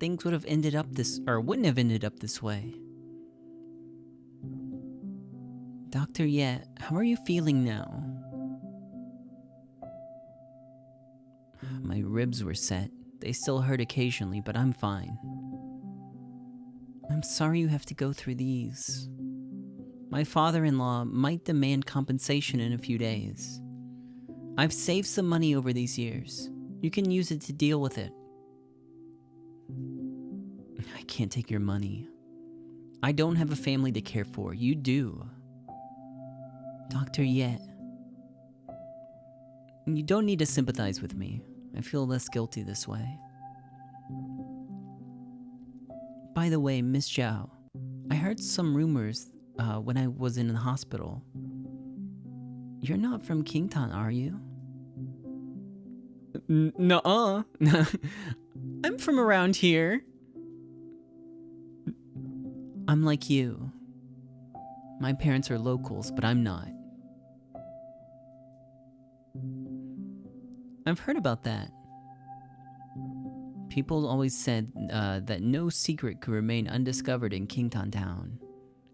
things would have ended up wouldn't have ended up this way. Dr. Ye, how are you feeling now? My ribs were set. They still hurt occasionally, but I'm fine. I'm sorry you have to go through these. My father-in-law might demand compensation in a few days. I've saved some money over these years. You can use it to deal with it. I can't take your money. I don't have a family to care for. You do. Dr. Ye. You don't need to sympathize with me. I feel less guilty this way. By the way, Miss Zhao, I heard some rumors when I was in the hospital. You're not from Kingtan, are you? Nuh-uh. I'm from around here. I'm like you. My parents are locals, but I'm not. I've heard about that. People always said that no secret could remain undiscovered in Kingtan Town.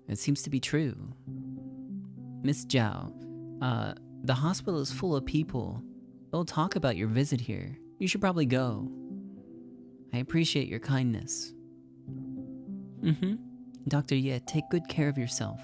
It seems to be true. Miss Zhao, the hospital is full of people. They'll talk about your visit here. You should probably go. I appreciate your kindness. Dr. Ye, take good care of yourself.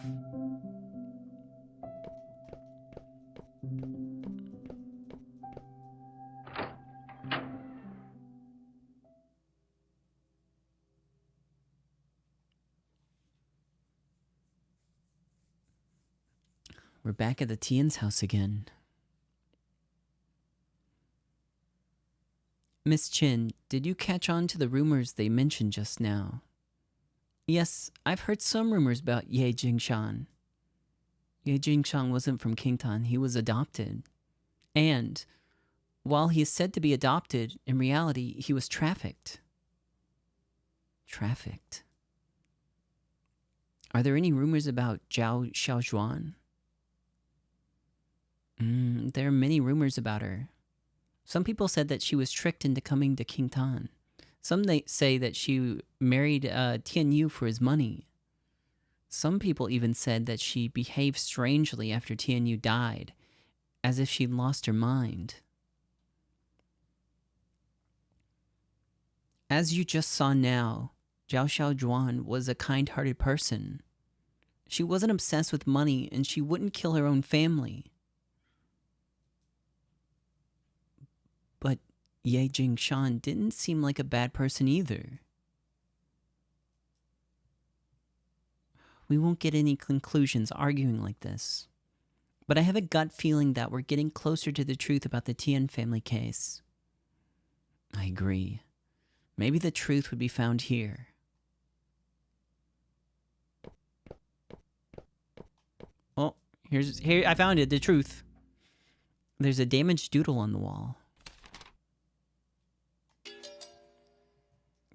We're back at the Tian's house again. Miss Chin, did you catch on to the rumors they mentioned just now? Yes, I've heard some rumors about Ye Jingshan. Ye Jingshan wasn't from Kingtan, he was adopted. And, while he is said to be adopted, in reality, he was trafficked. Trafficked? Are there any rumors about Zhao Xiaozhuan? There are many rumors about her. Some people said that she was tricked into coming to Kingtan. Some say that she married Tian Yu for his money. Some people even said that she behaved strangely after Tian Yu died, as if she'd lost her mind. As you just saw now, Zhao Xiaozhuan was a kind-hearted person. She wasn't obsessed with money, and she wouldn't kill her own family. But Ye Jingshan didn't seem like a bad person either. We won't get any conclusions arguing like this. But I have a gut feeling that we're getting closer to the truth about the Tian family case. I agree. Maybe the truth would be found here. Oh, here I found it, the truth. There's a damaged doodle on the wall.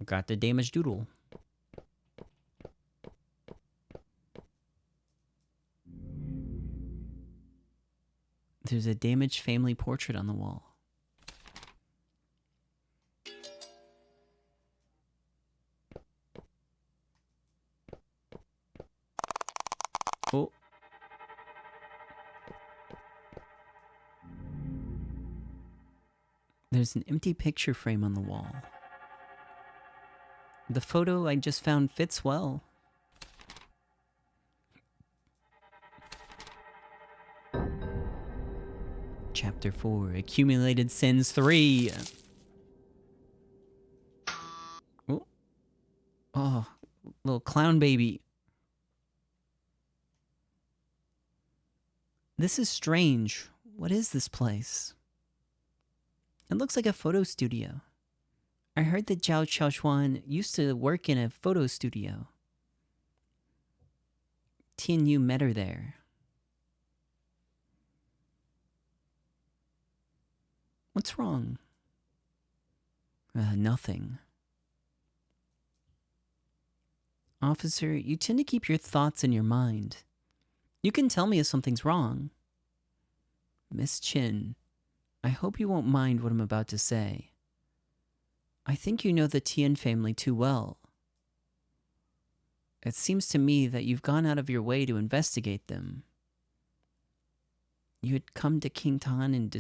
Got the damaged doodle. There's a damaged family portrait on the wall. Oh. There's an empty picture frame on the wall. The photo I just found fits well. Chapter 4, Accumulated Sins 3. Oh, little clown baby. This is strange. What is this place? It looks like a photo studio. I heard that Zhao Xiaochuan used to work in a photo studio. Tian Yu met her there. What's wrong? Nothing. Officer, you tend to keep your thoughts in your mind. You can tell me if something's wrong. Miss Chin, I hope you won't mind what I'm about to say. I think you know the Tian family too well. It seems to me that you've gone out of your way to investigate them. You had come to Kingtan and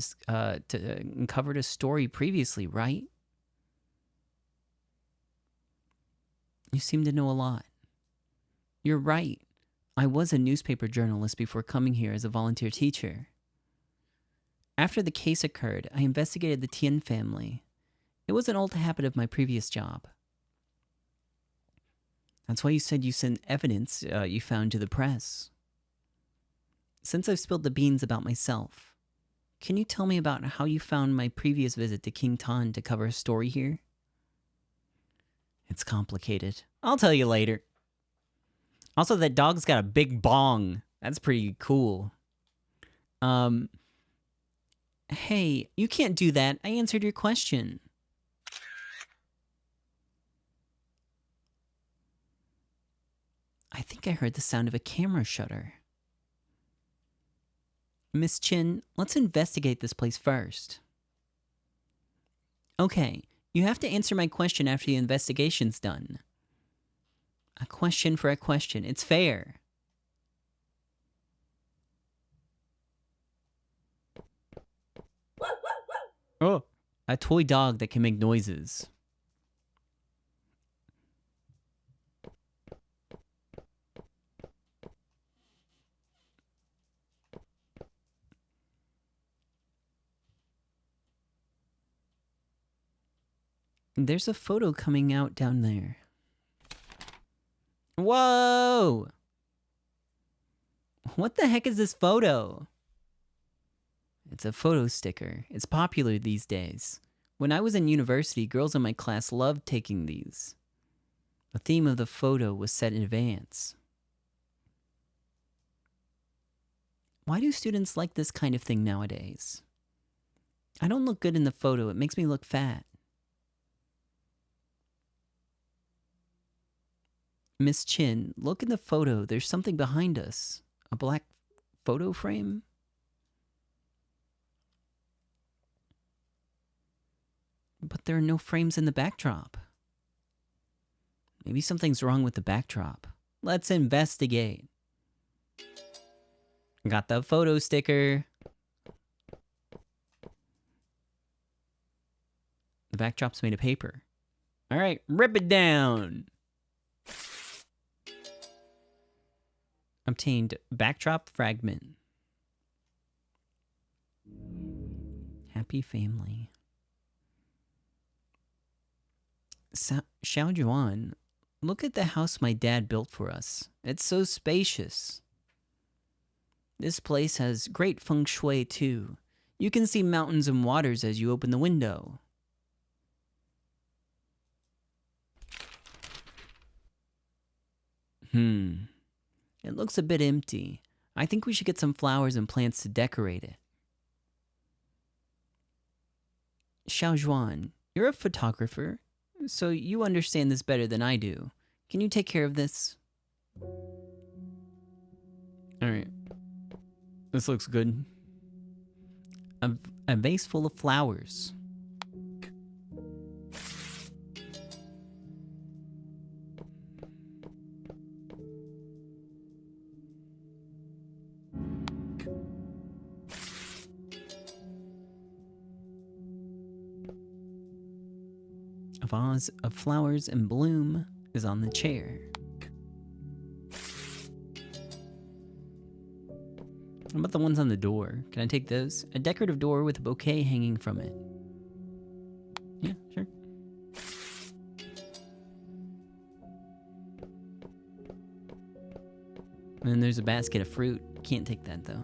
uncovered a story previously, right? You seem to know a lot. You're right. I was a newspaper journalist before coming here as a volunteer teacher. After the case occurred, I investigated the Tien family. It was an old habit of my previous job. That's why you said you sent evidence you found to the press. Since I've spilled the beans about myself, can you tell me about how you found my previous visit to King Tan to cover a story here? It's complicated. I'll tell you later. Also, that dog's got a big bong. That's pretty cool. Hey, you can't do that. I answered your question. I think I heard the sound of a camera shutter. Miss Chin, let's investigate this place first. Okay, you have to answer my question after the investigation's done. A question for a question. It's fair. Oh, a toy dog that can make noises. There's a photo coming out down there. Whoa! What the heck is this photo? It's a photo sticker. It's popular these days. When I was in university, girls in my class loved taking these. The theme of the photo was set in advance. Why do students like this kind of thing nowadays? I don't look good in the photo. It makes me look fat. Miss Chin, look in the photo. There's something behind us. A black photo frame? But there are no frames in the backdrop. Maybe something's wrong with the backdrop. Let's investigate. Got the photo sticker. The backdrop's made of paper. All right, rip it down. Obtained backdrop fragment. Happy family. Xiao Juan, look at the house my dad built for us. It's so spacious. This place has great feng shui too. You can see mountains and waters as you open the window. It looks a bit empty. I think we should get some flowers and plants to decorate it. Xiao Juan, you're a photographer, so you understand this better than I do. Can you take care of this? Alright. This looks good. A vase full of flowers. A vase of flowers in bloom is on the chair. What about the ones on the door? Can I take those? A decorative door with a bouquet hanging from it. Yeah, sure. And then there's a basket of fruit. Can't take that though.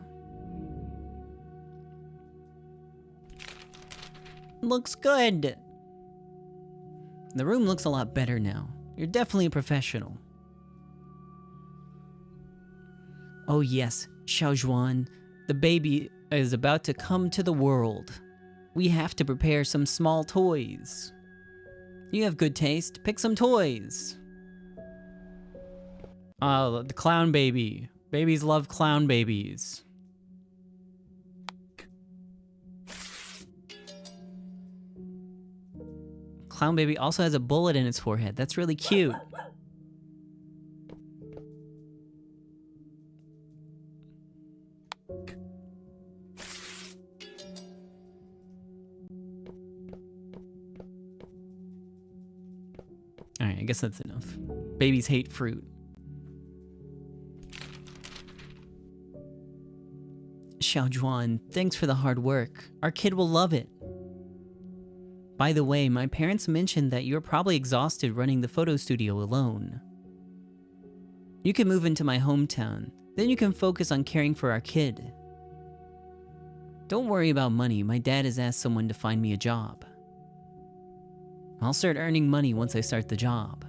Looks good! The room looks a lot better now. You're definitely a professional. Oh yes, Xiao Juan, the baby is about to come to the world. We have to prepare some small toys. You have good taste, pick some toys. Oh, the clown baby. Babies love clown babies. Clown baby also has a bullet in its forehead. That's really cute. Alright, I guess that's enough. Babies hate fruit. Xiaojuan. Thanks for the hard work. Our kid will love it. By the way, my parents mentioned that you're probably exhausted running the photo studio alone. You can move into my hometown. Then you can focus on caring for our kid. Don't worry about money. My dad has asked someone to find me a job. I'll start earning money once I start the job.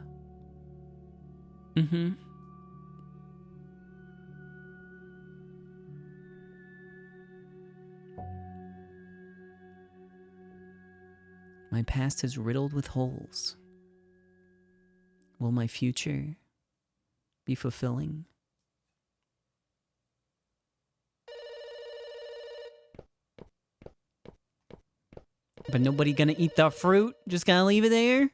My past is riddled with holes. Will my future be fulfilling? But nobody gonna eat the fruit? Just gonna leave it there?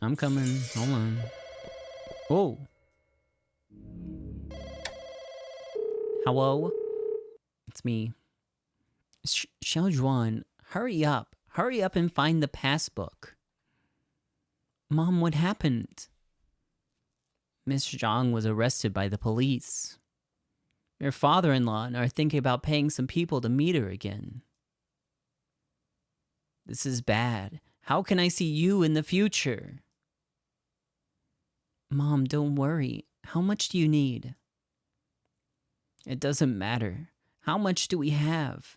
I'm coming. Hold on. Whoa. Hello? It's me. Xiaojuan, hurry up. Hurry up and find the passbook. Mom, what happened? Miss Zhang was arrested by the police. Your father-in-law and I are thinking about paying some people to meet her again. This is bad. How can I see you in the future? Mom, don't worry. How much do you need? It doesn't matter. How much do we have?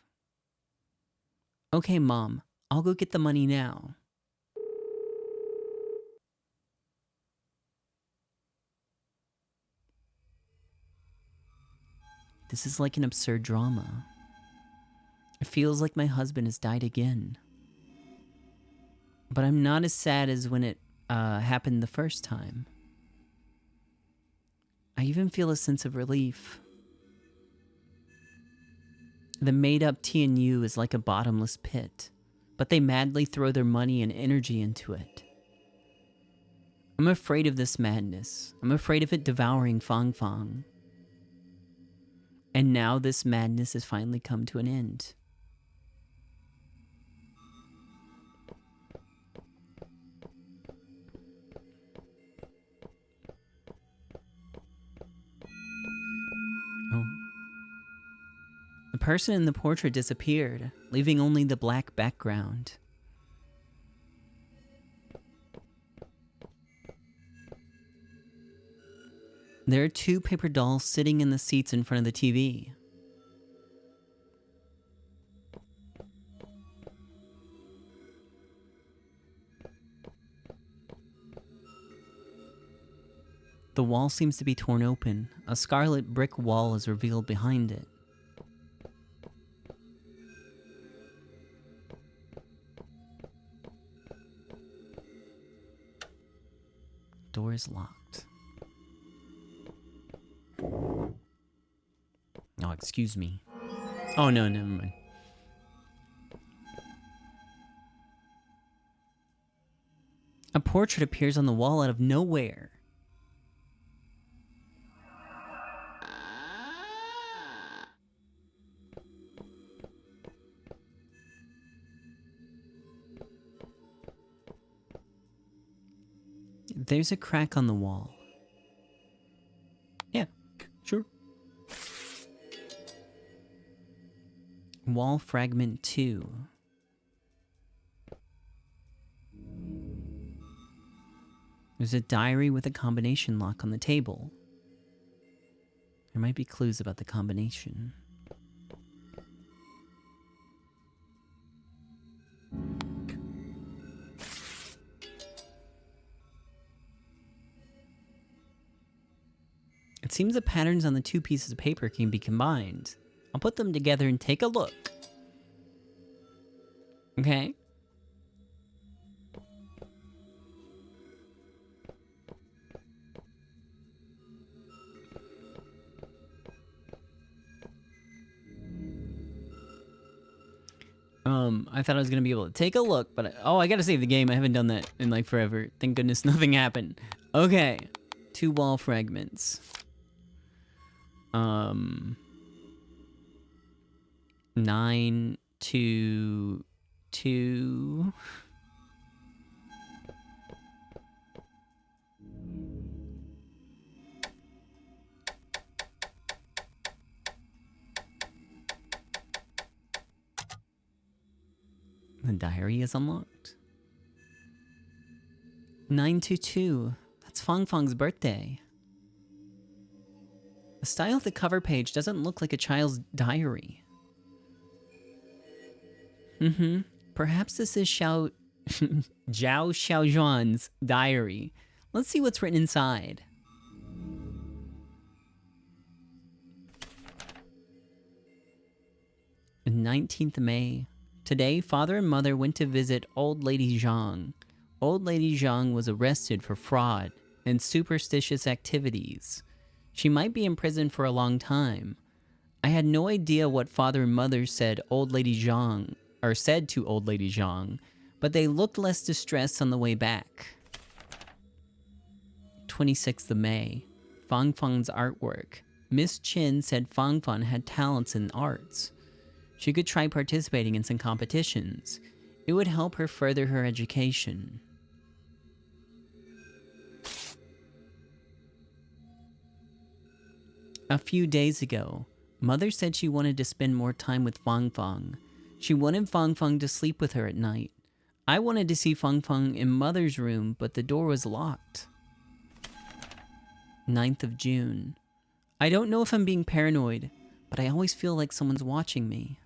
Okay, Mom. I'll go get the money now. This is like an absurd drama. It feels like my husband has died again. But I'm not as sad as when it happened the first time. I even feel a sense of relief. The made-up TNU is like a bottomless pit, but they madly throw their money and energy into it. I'm afraid of this madness. I'm afraid of it devouring Fang Fang. And now this madness has finally come to an end. Oh. The person in the portrait disappeared, leaving only the black background. There are two paper dolls sitting in the seats in front of the TV. The wall seems to be torn open. A scarlet brick wall is revealed behind it. Door is locked. Oh, excuse me. Oh, no, never mind. A portrait appears on the wall out of nowhere. There's a crack on the wall. Yeah, sure. Wall fragment 2. There's a diary with a combination lock on the table. There might be clues about the combination. It seems the patterns on the two pieces of paper can be combined. I'll put them together and take a look. Okay. I thought I was gonna be able to take a look, but I gotta save the game. I haven't done that in like forever. Thank goodness nothing happened. Okay. 2 wall fragments. 9 to 2. The diary is unlocked. 922. That's Fong Fong's birthday. The style of the cover page doesn't look like a child's diary. Perhaps this is Zhao Xiaozhuan's diary. Let's see what's written inside. The 19th of May. Today, father and mother went to visit Old Lady Zhang. Old Lady Zhang was arrested for fraud and superstitious activities. She might be in prison for a long time. I had no idea what father and mother said to Old Lady Zhang, but they looked less distressed on the way back. 26th of May. Fong Fong's artwork. Miss Chin said Fong Fong had talents in arts. She could try participating in some competitions. It would help her further her education. A few days ago, Mother said she wanted to spend more time with Fong Fong. She wanted Fong Fong to sleep with her at night. I wanted to see Fong Fong in Mother's room, but the door was locked. 9th of June. I don't know if I'm being paranoid, but I always feel like someone's watching me.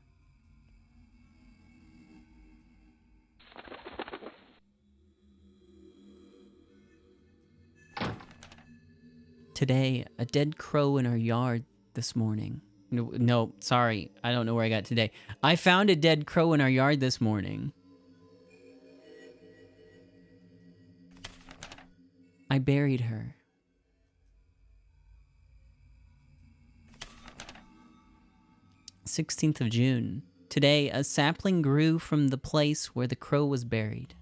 Today, a dead crow in our yard this morning. No, sorry. I don't know where I got today. I found a dead crow in our yard this morning. I buried her. "16th of June. Today, a sapling grew from the place where the crow was buried.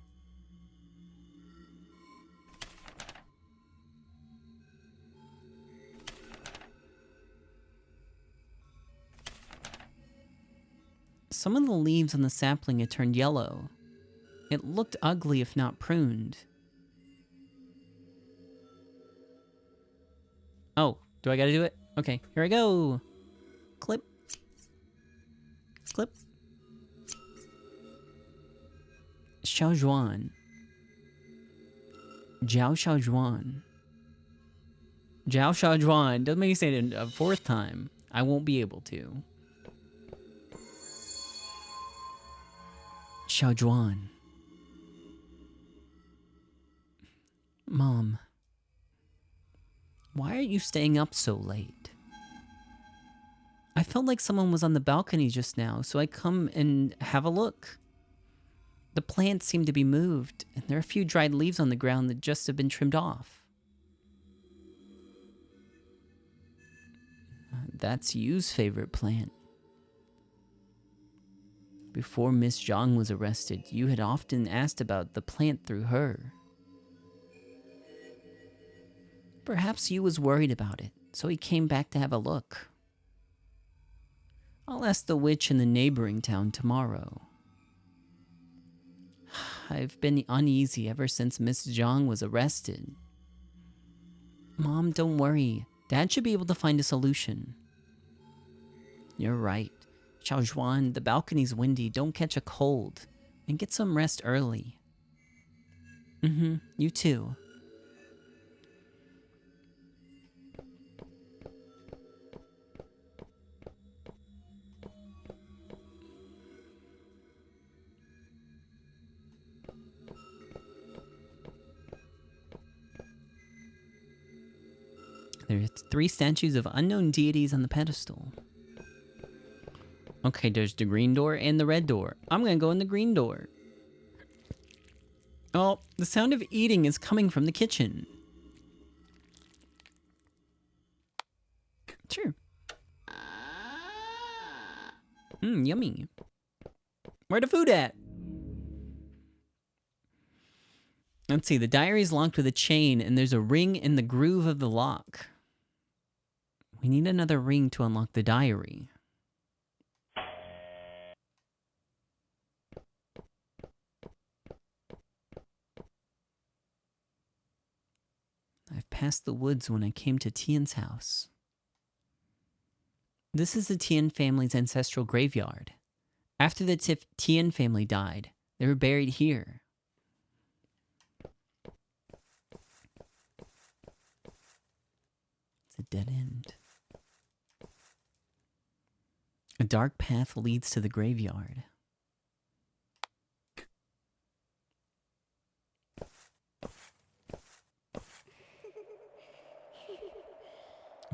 Some of the leaves on the sapling had turned yellow. It looked ugly if not pruned. Oh, do I gotta do it? Okay, here I go. Clip. Clip. Xiaozhuan. Zhao Xiaozhuan. Zhao Xiaozhuan. Doesn't make me say it a fourth time. I won't be able to. Xiaozhuan. Mom. Why are you staying up so late? I felt like someone was on the balcony just now, so I come and have a look. The plants seem to be moved, and there are a few dried leaves on the ground that just have been trimmed off. That's Yu's favorite plant. Before Miss Zhang was arrested, you had often asked about the plant through her. Perhaps Yu was worried about it, so he came back to have a look. I'll ask the witch in the neighboring town tomorrow. I've been uneasy ever since Miss Zhang was arrested. Mom, don't worry. Dad should be able to find a solution. You're right. Xiaozhuan, the balcony's windy. Don't catch a cold. And get some rest early. You too. There are 3 statues of unknown deities on the pedestal. Okay, there's the green door and the red door. I'm gonna go in the green door. Oh, the sound of eating is coming from the kitchen. Sure. Yummy. Where the food at? Let's see, the diary is locked with a chain and there's a ring in the groove of the lock. We need another ring to unlock the diary. I've passed the woods when I came to Tian's house. This is the Tian family's ancestral graveyard. After the Tian family died, They were buried here. It's a dead end. A dark path leads to the graveyard.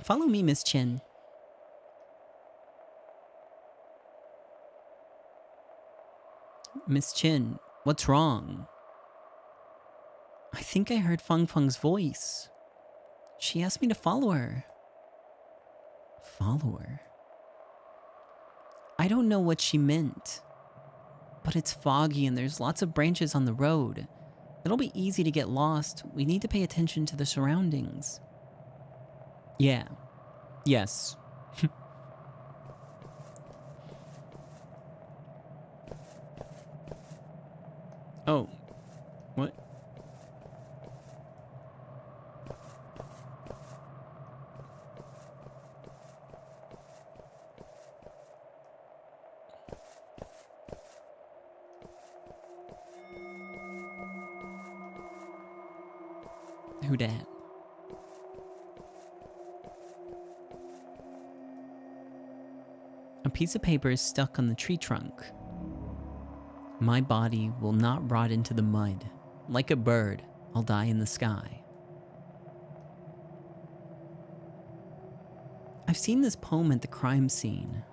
Follow me, Miss Chen. Miss Chen, what's wrong? I think I heard Feng Feng's voice. She asked me to follow her. Follow her? I don't know what she meant. But it's foggy and there's lots of branches on the road. It'll be easy to get lost. We need to pay attention to the surroundings. Yeah. Yes. Oh. What? Who dat? A piece of paper is stuck on the tree trunk. My body will not rot into the mud. Like a bird, I'll die in the sky. I've seen this poem at the crime scene.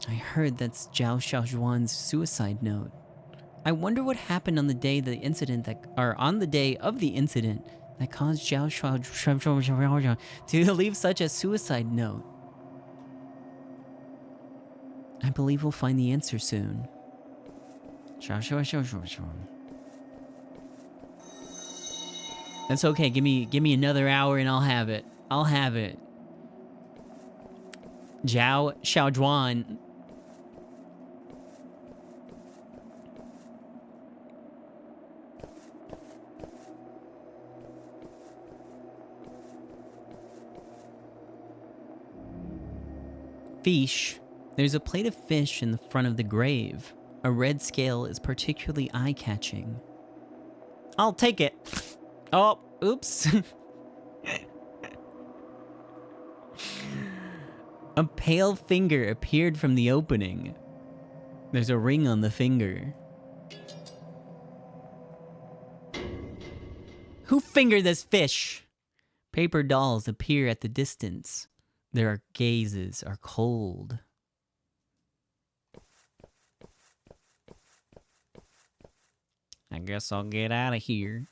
I heard that's Zhao Xiaozhuan's suicide note. I wonder what happened on the day of the incident that caused Zhao Xiaozhuan to leave such a suicide note. I believe we'll find the answer soon. That's okay. Give me another hour and I'll have it. I'll have it. Zhao Xiaozhuan. Fish. There's a plate of fish in the front of the grave. A red scale is particularly eye-catching. I'll take it. Oh, oops. A pale finger appeared from the opening. There's a ring on the finger. Who fingered this fish? Paper dolls appear at the distance. Their gazes are cold. I guess I'll get out of here.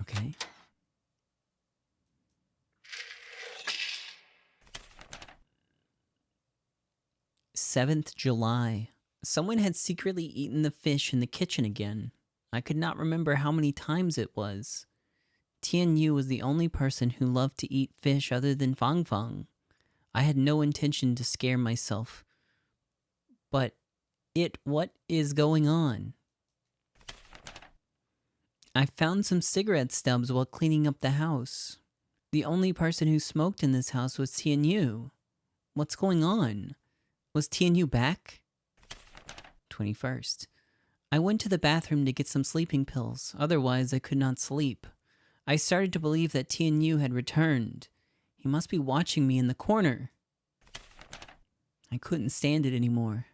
Okay. July 7th. Someone had secretly eaten the fish in the kitchen again. I could not remember how many times it was. Tian Yu was the only person who loved to eat fish other than Fang Fang. I had no intention to scare myself. But what is going on? I found some cigarette stubs while cleaning up the house. The only person who smoked in this house was Tian Yu. What's going on? Was Tian Yu back? 21st. I went to the bathroom to get some sleeping pills, otherwise I could not sleep. I started to believe that Tian Yu had returned. He must be watching me in the corner. I couldn't stand it anymore.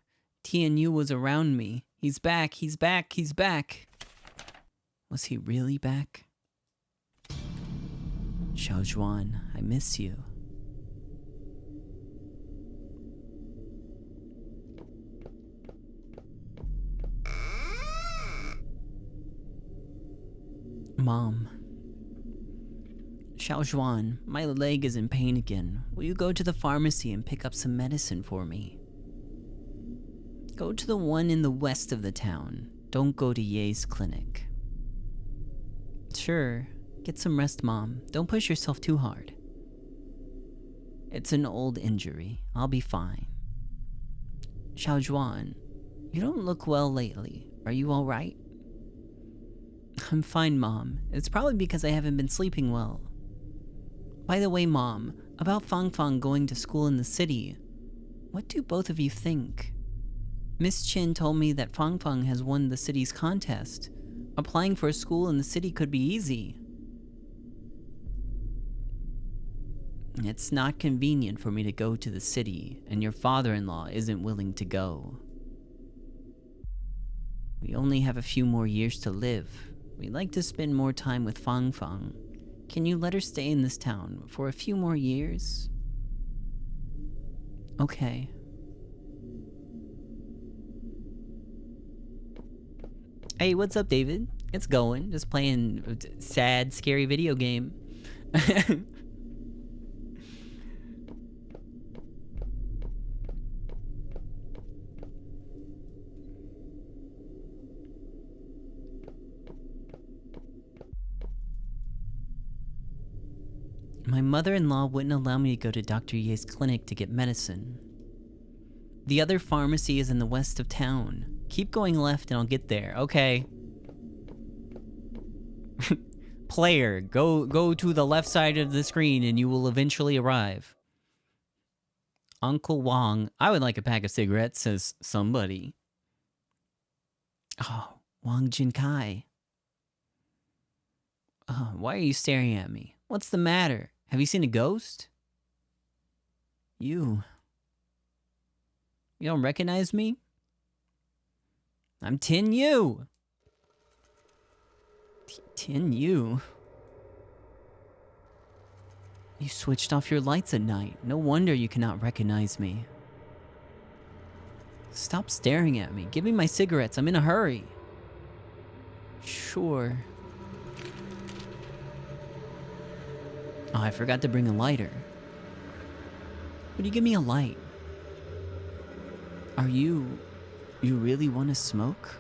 Tian Yu was around me. He's back, he's back, he's back. Was he really back? Xiaozhuan, I miss you. Mom. Xiaozhuan, my leg is in pain again. Will you go to the pharmacy and pick up some medicine for me? Go to the one in the west of the town. Don't go to Ye's clinic. Sure. Get some rest, Mom. Don't push yourself too hard. It's an old injury. I'll be fine. Xiaojuan, you don't look well lately. Are you alright? I'm fine, Mom. It's probably because I haven't been sleeping well. By the way, Mom, about Fang Fang going to school in the city, what do both of you think? Miss Chin told me that Fang Fang has won the city's contest. Applying for a school in the city could be easy. It's not convenient for me to go to the city, and your father-in-law isn't willing to go. We only have a few more years to live. We'd like to spend more time with Fang Fang. Can you let her stay in this town for a few more years? Okay. Hey, what's up, David? It's going. Just playing a sad, scary video game. My mother-in-law wouldn't allow me to go to Dr. Ye's clinic to get medicine. The other pharmacy is in the west of town. Keep going left and I'll get there. Okay. Player, go to the left side of the screen and you will eventually arrive. Uncle Wong, I would like a pack of cigarettes, says somebody. Oh, Wang Jinkai. Why are you staring at me? What's the matter? Have you seen a ghost? You don't recognize me? I'm Tin Yu. Tin Yu? You switched off your lights at night. No wonder you cannot recognize me. Stop staring at me. Give me my cigarettes. I'm in a hurry. Sure. Oh, I forgot to bring a lighter. Would you give me a light? You really want to smoke?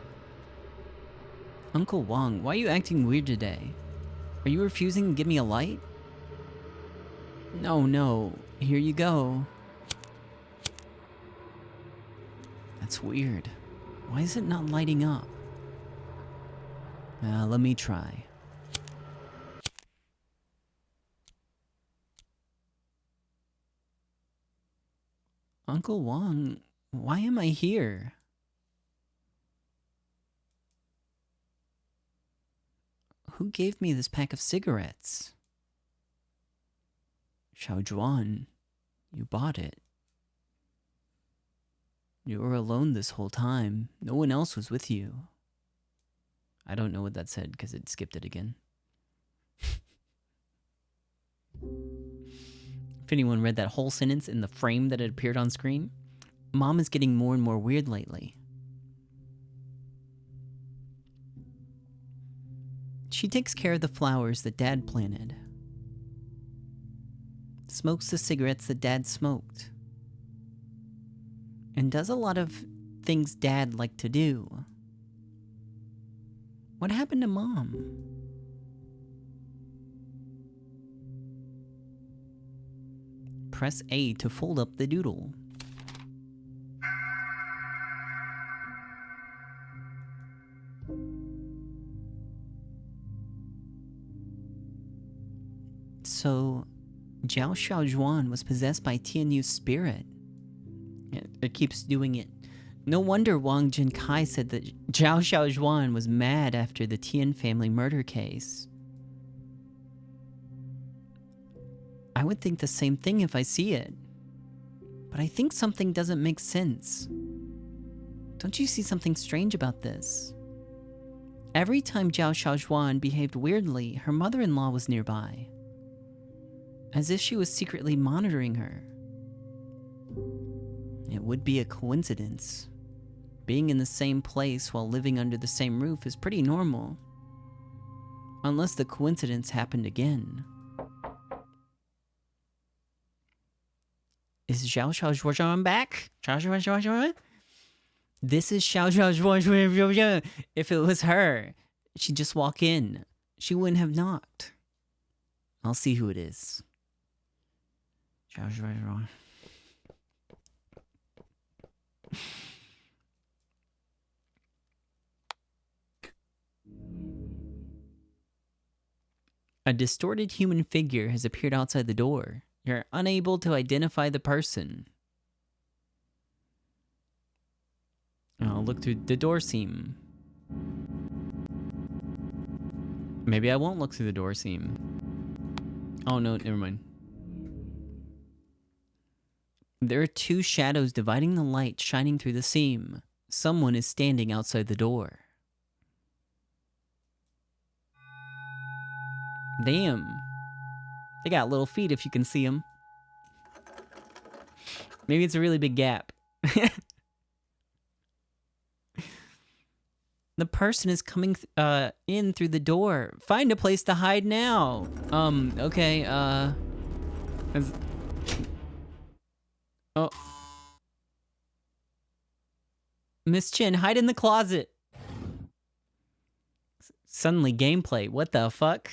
Uncle Wong, why are you acting weird today? Are you refusing to give me a light? No, here you go. That's weird. Why is it not lighting up? Let me try. Uncle Wong, why am I here? Who gave me this pack of cigarettes? Xiaojuan, you bought it. You were alone this whole time. No one else was with you. I don't know what that said because it skipped it again. If anyone read that whole sentence in the frame that had appeared on screen, Mom is getting more and more weird lately. She takes care of the flowers that Dad planted. Smokes the cigarettes that Dad smoked. And does a lot of things Dad liked to do. What happened to Mom? Press A to fold up the doodle. So, Jiao Xiaojuan was possessed by Tianyu's spirit. It keeps doing it. No wonder Wang Jinkai said that Jiao Xiaojuan was mad after the Tian family murder case. I would think the same thing if I see it. But I think something doesn't make sense. Don't you see something strange about this? Every time Jiao Xiaojuan behaved weirdly, her mother-in-law was nearby. As if she was secretly monitoring her. It would be a coincidence. Being in the same place while living under the same roof is pretty normal. Unless the coincidence happened again. Is Xiao Xiaojuan back? This is Xiao Xiaojuan. If it was her, she'd just walk in. She wouldn't have knocked. I'll see who it is. Xiao Xiaojuan. A distorted human figure has appeared outside the door. You're unable to identify the person. I'll look through the door seam. Maybe I won't look through the door seam. Oh no, never mind. There are two shadows dividing the light shining through the seam. Someone is standing outside the door. Damn. They got little feet if you can see them. Maybe it's a really big gap. The person is coming in through the door. Find a place to hide now. Okay, oh. Miss Chin, hide in the closet. Suddenly gameplay. What the fuck?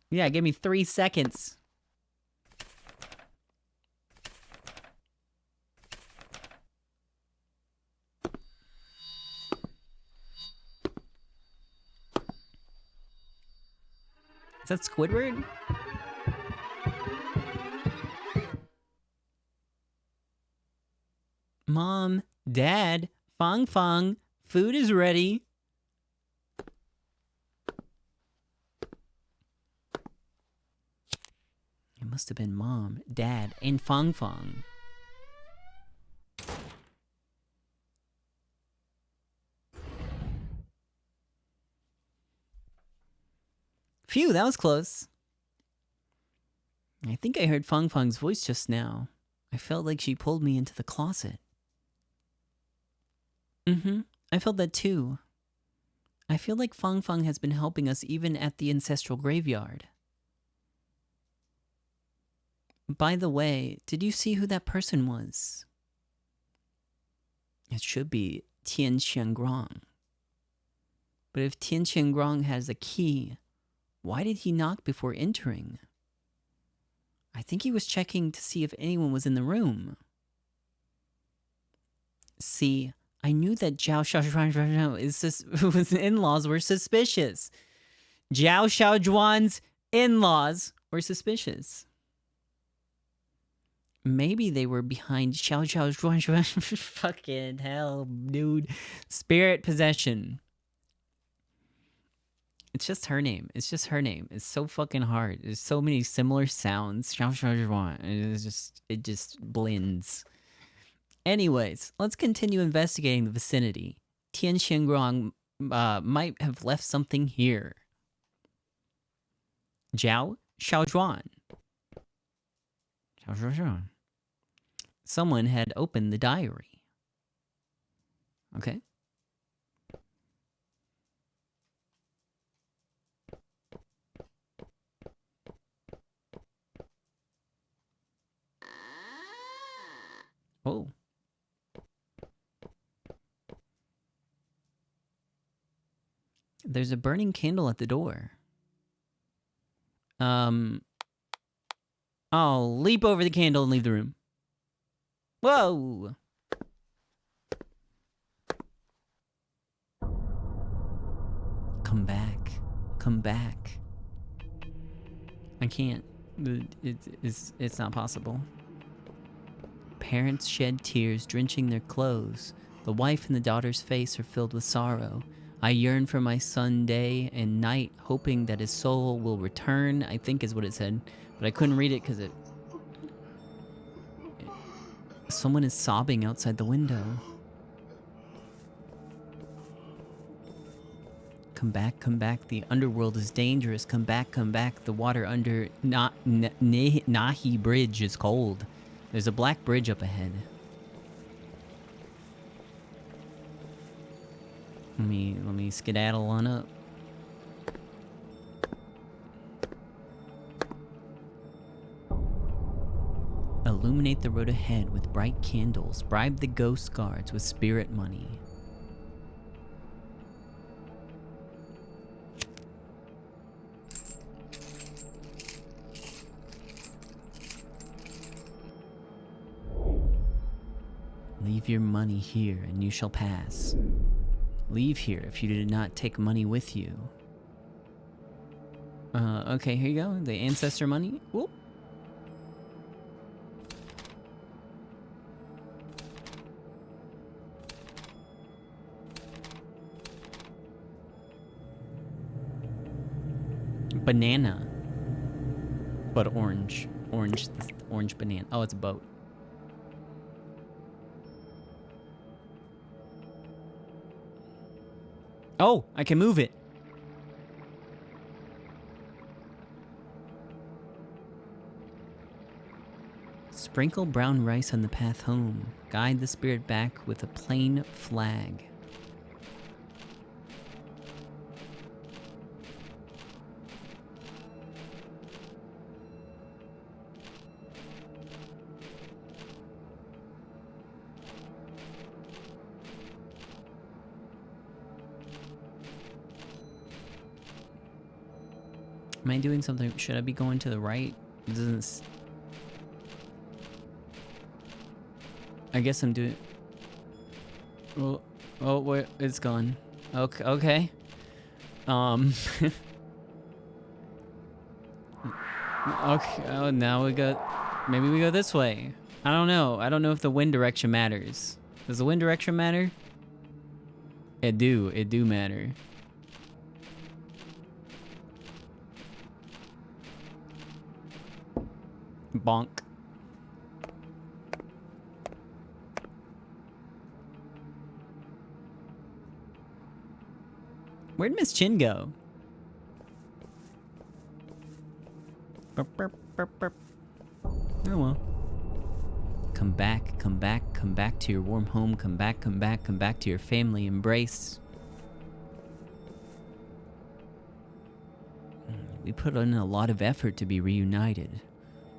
Yeah, give me 3 seconds. Is that Squidward? Mom, Dad, Fong Fong, food is ready. It must have been Mom, Dad, and Fong Fong. Phew, that was close. I think I heard Fong Fong's voice just now. I felt like she pulled me into the closet. I felt that too. I feel like Fong Fong has been helping us even at the ancestral graveyard. By the way, did you see who that person was? It should be Tian Qiangrong. But if Tian Qiangrong has a key, why did he knock before entering? I think he was checking to see if anyone was in the room. See, I knew that Zhao Xiaozhuan's in-laws were suspicious. Zhao Xiaozhuan's in-laws were suspicious. Maybe they were behind Xiao Xiaozhuan. Fucking hell, dude. Spirit possession. It's just her name. It's just her name. It's so fucking hard. There's so many similar sounds. Xiao Xiaozhuan. It just blends. Anyways, let's continue investigating the vicinity. Tian Qiangrong might have left something here. Zhao Xiaozhuan. Someone had opened the diary. Okay. Oh. There's a burning candle at the door. I'll leap over the candle and leave the room. Whoa! Come back. Come back. I can't. It's not possible. Parents shed tears, drenching their clothes. The wife and the daughter's face are filled with sorrow. I yearn for my son day and night, hoping that his soul will return, I think is what it said. But I couldn't read it because it... Someone is sobbing outside the window. Come back, the underworld is dangerous. Come back, the water under Nahi Bridge is cold. There's a black bridge up ahead. Let me skedaddle on up. Illuminate the road ahead with bright candles. Bribe the ghost guards with spirit money. Leave your money here and you shall pass. Leave here if you did not take money with you. Okay, here you go. The ancestor money. Whoop. Banana. But orange. Orange. Orange banana. Oh, it's a boat. Oh, I can move it. Sprinkle brown rice on the path home. Guide the spirit back with a plain flag. Am I doing something? Should I be going to the right? It doesn't. I guess I'm doing. Well, oh wait, it's gone. Okay, okay. Okay. Oh, now we got. Maybe we go this way. I don't know. I don't know if the wind direction matters. Does the wind direction matter? It do. It do matter. Bonk. Where'd Miss Chin go? Burp, burp, burp, burp. Oh well. Come back, come back, come back to your warm home. Come back, come back, come back to your family embrace. We put in a lot of effort to be reunited.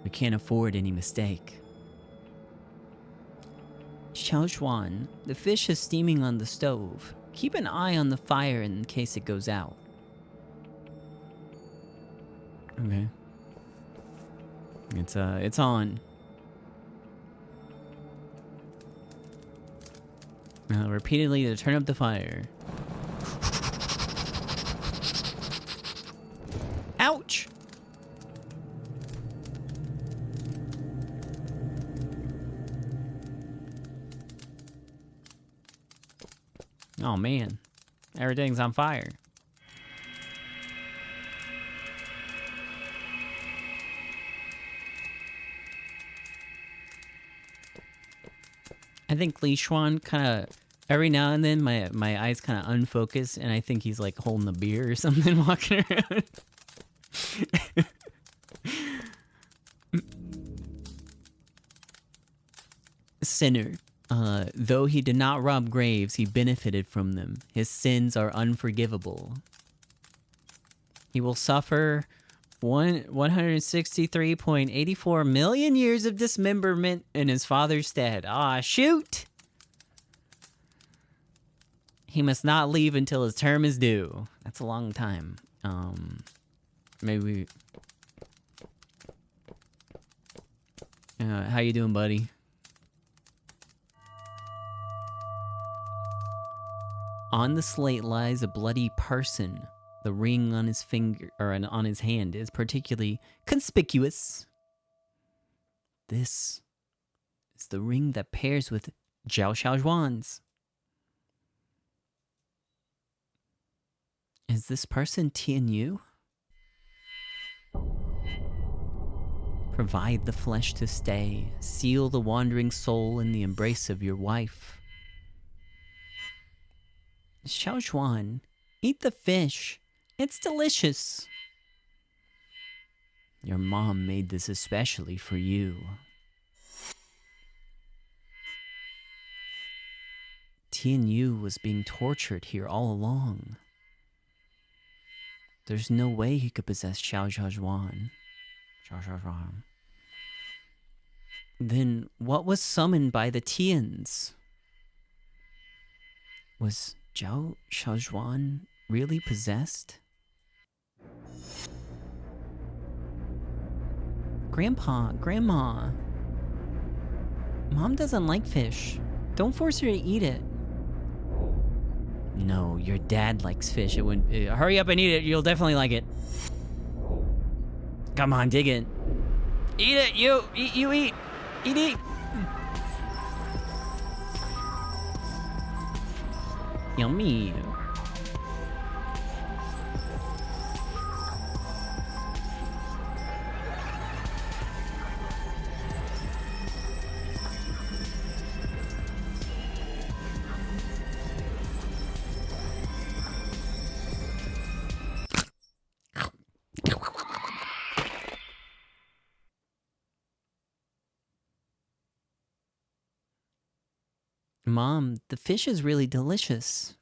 We can't afford any mistake. Xiaoxuan, the fish is steaming on the stove. Keep an eye on the fire in case it goes out. Okay. It's on. Repeatedly to turn up the fire. Ouch! Oh man, everything's on fire. I think Li Xuan kind of, every now and then my eyes kind of unfocus and I think he's like holding a beer or something walking around. Sinner. Though he did not rob graves, he benefited from them. His sins are unforgivable. He will suffer 163.84 million years of dismemberment in his father's stead. Ah, shoot! He must not leave until his term is due. That's a long time. Maybe we... how you doing, buddy? On the slate lies a bloody person. The ring on his finger, or on his hand, is particularly conspicuous. This is the ring that pairs with Zhao Xiaozhuan's. Is this person Tian Yu? Provide the flesh to stay. Seal the wandering soul in the embrace of your wife. Xiaozhuan, eat the fish. It's delicious. Your mom made this especially for you. Tian Yu was being tortured here all along. There's no way he could possess Xiaozhuan. Then what was summoned by the Tians? Was Zhao Xiaozhuan really possessed? Grandpa, Grandma. Mom doesn't like fish. Don't force her to eat it. No, your dad likes fish. It would hurry up and eat it. You'll definitely like it. Come on, dig it. Eat it. You eat. Eat. Yummy. Mom, the fish is really delicious.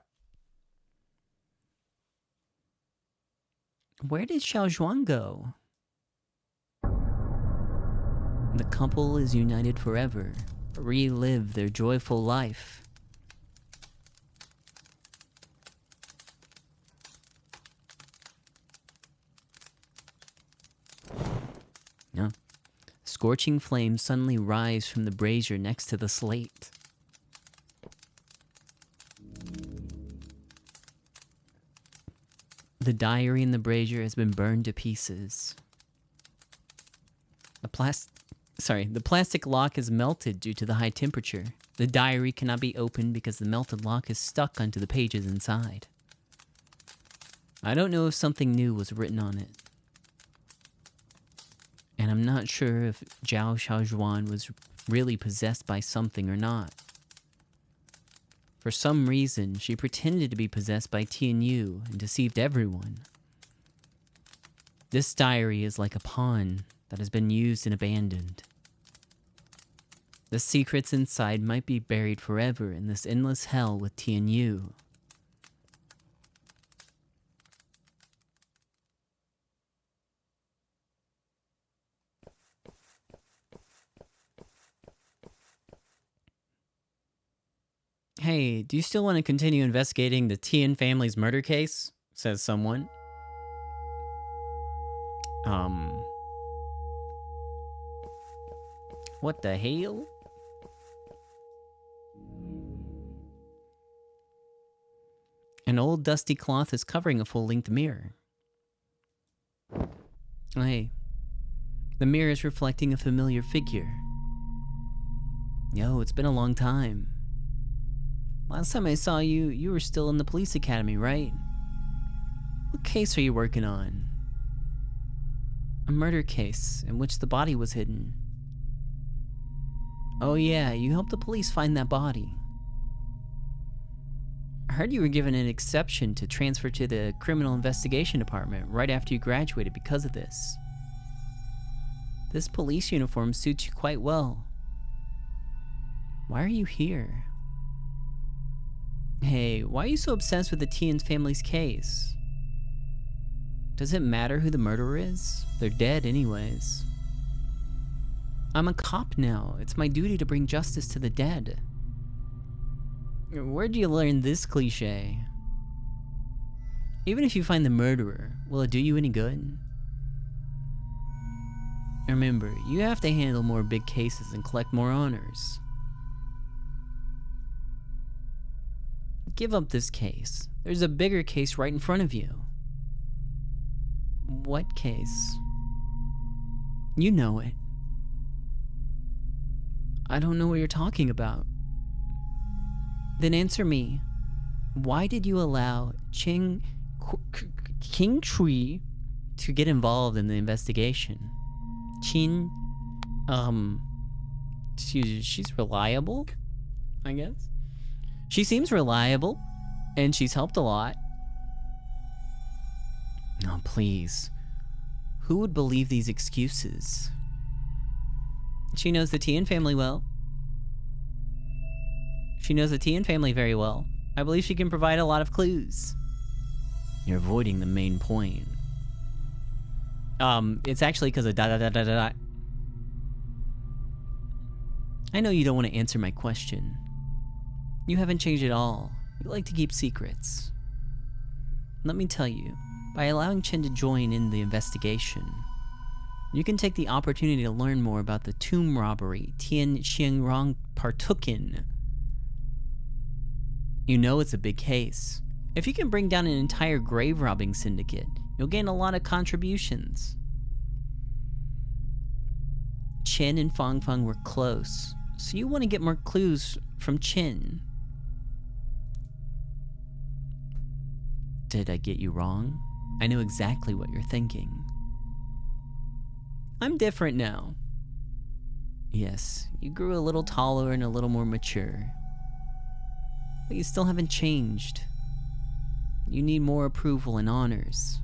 Where did Xiao Zhuan go? The couple is united forever. Relive their joyful life. No. Scorching flames suddenly rise from the brazier next to the slate. The diary in the brazier has been burned to pieces. The plastic lock is melted due to the high temperature. The diary cannot be opened because the melted lock is stuck onto the pages inside. I don't know if something new was written on it. And I'm not sure if Zhao Xiaozhuan was really possessed by something or not. For some reason, she pretended to be possessed by Tian Yu and deceived everyone. This diary is like a pawn that has been used and abandoned. The secrets inside might be buried forever in this endless hell with Tian Yu. Hey, do you still want to continue investigating the Tian family's murder case? Says someone. What the hell? An old dusty cloth is covering a full-length mirror. Hey, the mirror is reflecting a familiar figure. Yo, it's been a long time. Last time I saw you, you were still in the police academy, right? What case are you working on? A murder case in which the body was hidden. Oh yeah, you helped the police find that body. I heard you were given an exception to transfer to the criminal investigation department right after you graduated because of this. This police uniform suits you quite well. Why are you here? Hey, why are you so obsessed with the Tian family's case? Does it matter who the murderer is? They're dead anyways. I'm a cop now. It's my duty to bring justice to the dead. Where'd you learn this cliche? Even if you find the murderer, will it do you any good? Remember, you have to handle more big cases and collect more honors. Give up this case. There's a bigger case right in front of you. What case? You know it. I don't know what you're talking about. Then answer me. Why did you allow King Shui to get involved in the investigation? Qin, she's reliable, I guess. She seems reliable, and she's helped a lot. Oh, please. Who would believe these excuses? She knows the Tian family well. She knows the Tian family very well. I believe she can provide a lot of clues. You're avoiding the main point. It's actually because of da. I know you don't want to answer my question. You haven't changed at all. You like to keep secrets. Let me tell you, by allowing Chen to join in the investigation, you can take the opportunity to learn more about the tomb robbery Tian Xiangrong partook in. You know it's a big case. If you can bring down an entire grave robbing syndicate, you'll gain a lot of contributions. Chin and Fong Fong were close, so you want to get more clues from Chin. Did I get you wrong? I know exactly what you're thinking. I'm different now. Yes, you grew a little taller and a little more mature. But you still haven't changed. You need more approval and honors.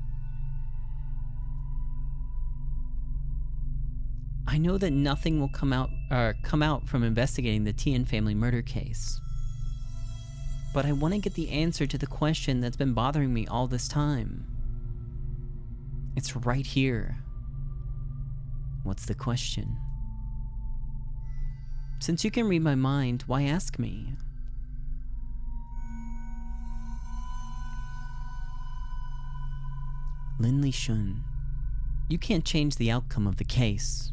I know that nothing will come out from investigating the Tien family murder case. But I want to get the answer to the question that's been bothering me all this time. It's right here. What's the question? Since you can read my mind, why ask me? Lin Li Shun, you can't change the outcome of the case.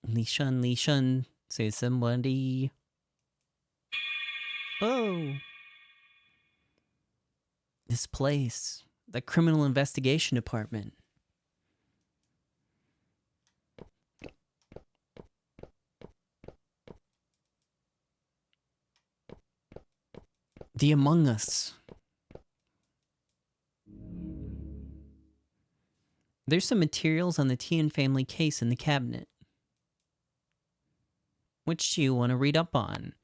Li Shun, say somebody. Oh. This place, the Criminal Investigation Department. The Among Us. There's some materials on the Tien family case in the cabinet. Which do you want to read up on?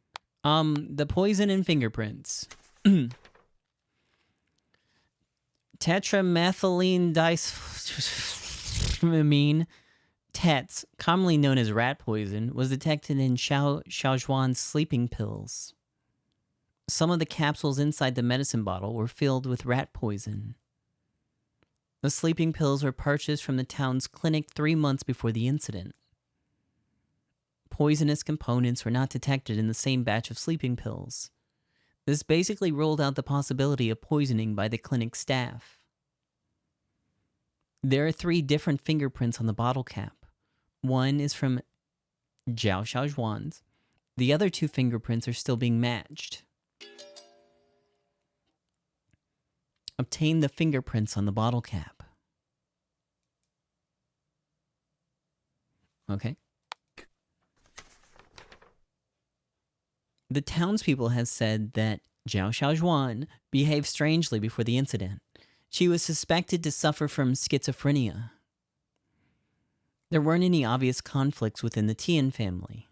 The poison and fingerprints. Tetramethylene diamine, TETS, commonly known as rat poison, was detected in Xiaozhuan's sleeping pills. Some of the capsules inside the medicine bottle were filled with rat poison. The sleeping pills were purchased from the town's clinic 3 months before the incident. Poisonous components were not detected in the same batch of sleeping pills. This basically ruled out the possibility of poisoning by the clinic staff. There are 3 different fingerprints on the bottle cap. One is from Zhao Xiaozhuan's. The other 2 fingerprints are still being matched. Obtain the fingerprints on the bottle cap. Okay. The townspeople have said that Zhao Xiaozhuan behaved strangely before the incident. She was suspected to suffer from schizophrenia. There weren't any obvious conflicts within the Tien family.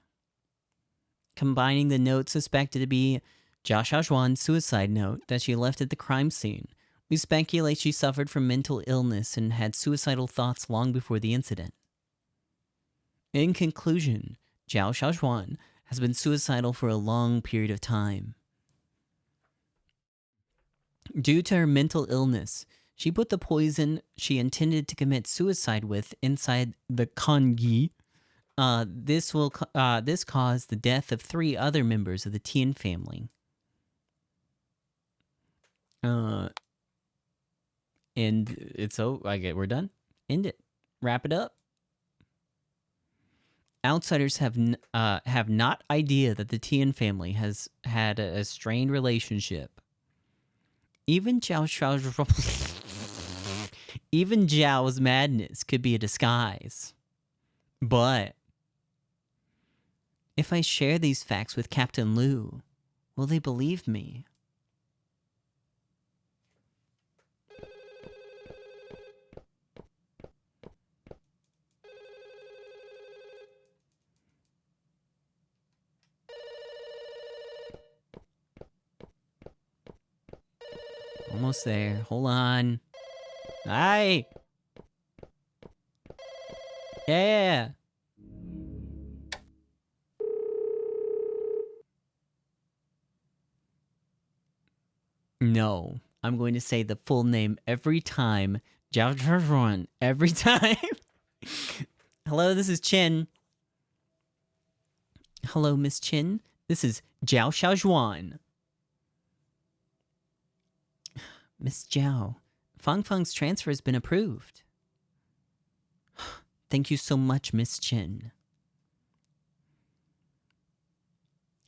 Combining the note suspected to be Zhao Xiaozhuan's suicide note that she left at the crime scene, we speculate she suffered from mental illness and had suicidal thoughts long before the incident. In conclusion, Zhao Xiaozhuan has been suicidal for a long period of time. Due to her mental illness, she put the poison she intended to commit suicide with inside the Kangi. This caused the death of 3 other members of the Tien family. And it's we're done. End it. Wrap it up. Outsiders have not idea that the Tien family has had a strained relationship. Even Zhao's madness could be a disguise. But if I share these facts with Captain Liu, will they believe me? Almost there. Hold on. Hi. Yeah. No. I'm going to say the full name every time. Zhao Xiaozhuan. Every time. Hello, this is Chen. Hello, Miss Chen. This is Zhao Xiaozhuan. Miss Zhao, Fang Fang's transfer has been approved. Thank you so much, Miss Chin.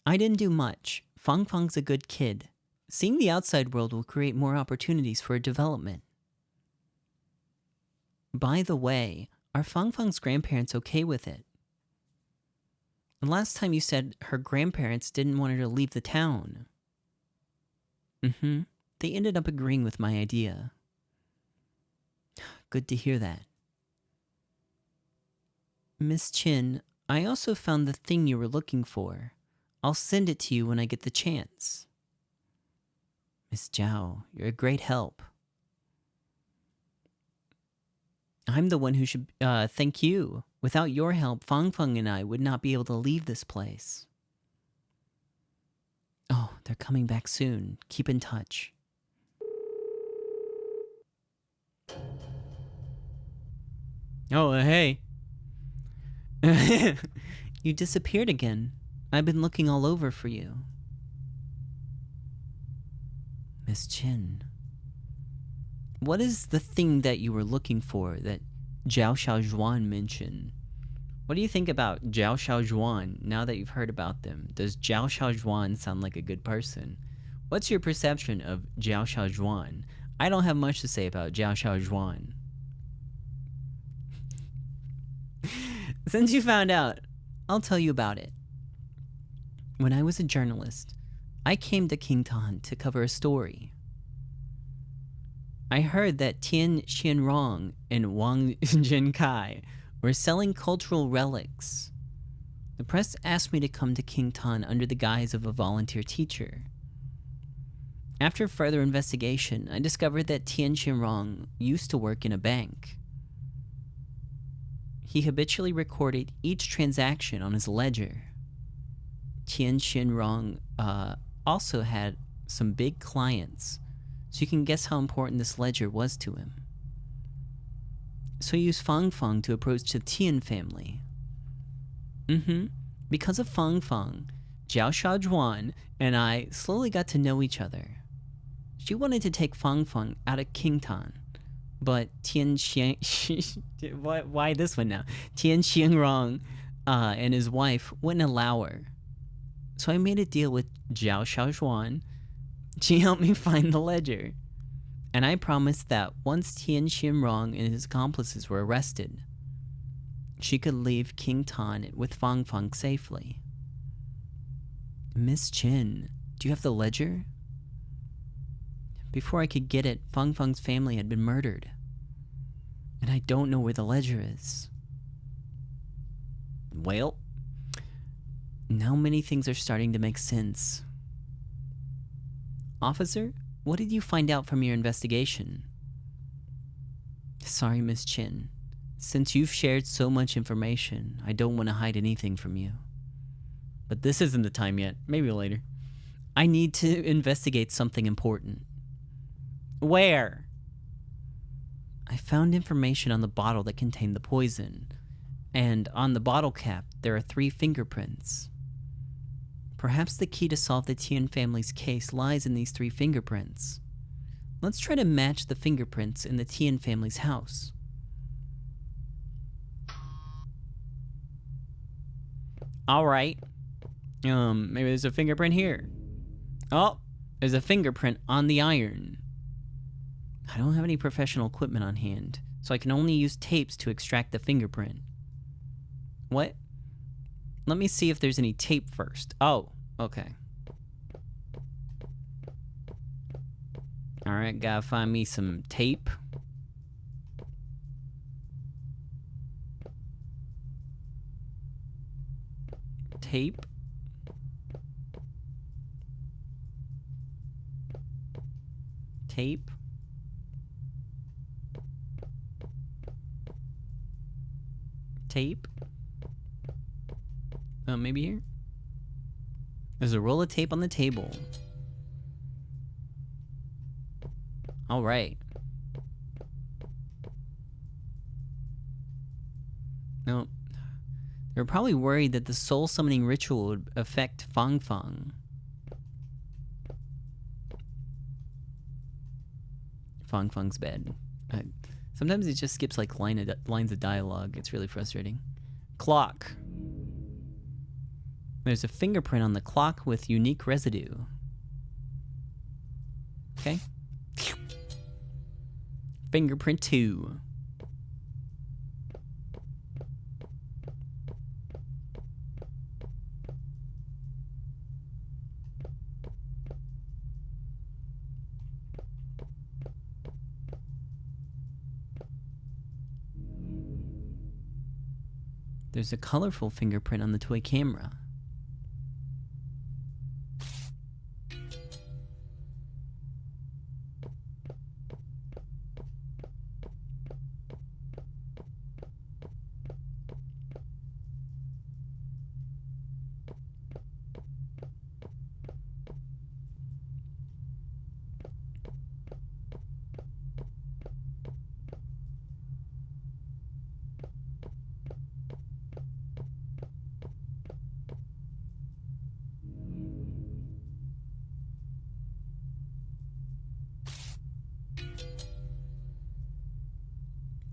I didn't do much. Fang Fang's a good kid. Seeing the outside world will create more opportunities for development. By the way, are Fang Fang's grandparents okay with it? The last time you said her grandparents didn't want her to leave the town. They ended up agreeing with my idea. Good to hear that. Miss Chin, I also found the thing you were looking for. I'll send it to you when I get the chance. Miss Zhao, you're a great help. I'm the one who should thank you. Without your help, Fang Fang and I would not be able to leave this place. Oh, they're coming back soon. Keep in touch. Oh, hey. You disappeared again. I've been looking all over for you. Miss Chin. What is the thing that you were looking for that Zhao Xiaozhuan mentioned? What do you think about Zhao Xiaozhuan now that you've heard about them? Does Zhao Xiaozhuan sound like a good person? What's your perception of Zhao Xiaozhuan? I don't have much to say about Zhao Xiaozhuan. Since you found out, I'll tell you about it. When I was a journalist, I came to Qingtan to cover a story. I heard that Tian Xianrong and Wang Jinkai were selling cultural relics. The press asked me to come to Qingtan under the guise of a volunteer teacher. After further investigation, I discovered that Tian Xianrong used to work in a bank. He habitually recorded each transaction on his ledger. Tian Xianrong also had some big clients, so you can guess how important this ledger was to him. So he used Fang Fang to approach the Tian family. Because of Fang Fang, Zhao Xiaozhuan and I slowly got to know each other. She wanted to take Fang Fang out of Qingtan, but Tian Xiang... why this one now? Tian Xianrong and his wife wouldn't allow her. So I made a deal with Zhao Xiaozhuan. She helped me find the ledger. And I promised that once Tian Xianrong and his accomplices were arrested, she could leave Qingtan with Fang Fang safely. Miss Chin, do you have the ledger? Before I could get it, Fang Fang's family had been murdered. And I don't know where the ledger is. Well, now many things are starting to make sense. Officer, what did you find out from your investigation? Sorry, Miss Chin. Since you've shared so much information, I don't want to hide anything from you. But this isn't the time yet. Maybe later. I need to investigate something important. Where? I found information on the bottle that contained the poison. And on the bottle cap, there are 3 fingerprints. Perhaps the key to solve the Tian family's case lies in these 3 fingerprints. Let's try to match the fingerprints in the Tian family's house. Alright. Maybe there's a fingerprint here. Oh, there's a fingerprint on the iron. I don't have any professional equipment on hand, so I can only use tapes to extract the fingerprint. What? Let me see if there's any tape first. Oh, okay. Alright, gotta find me some tape. Tape. Tape. Tape. Maybe here? There's a roll of tape on the table. Alright. No. They were probably worried that the soul summoning ritual would affect Fang Fang. Fang Fang's bed. Sometimes it just skips like lines of dialogue. It's really frustrating. Clock. There's a fingerprint on the clock with unique residue. Okay. Fingerprint 2. There's a colorful fingerprint on the toy camera.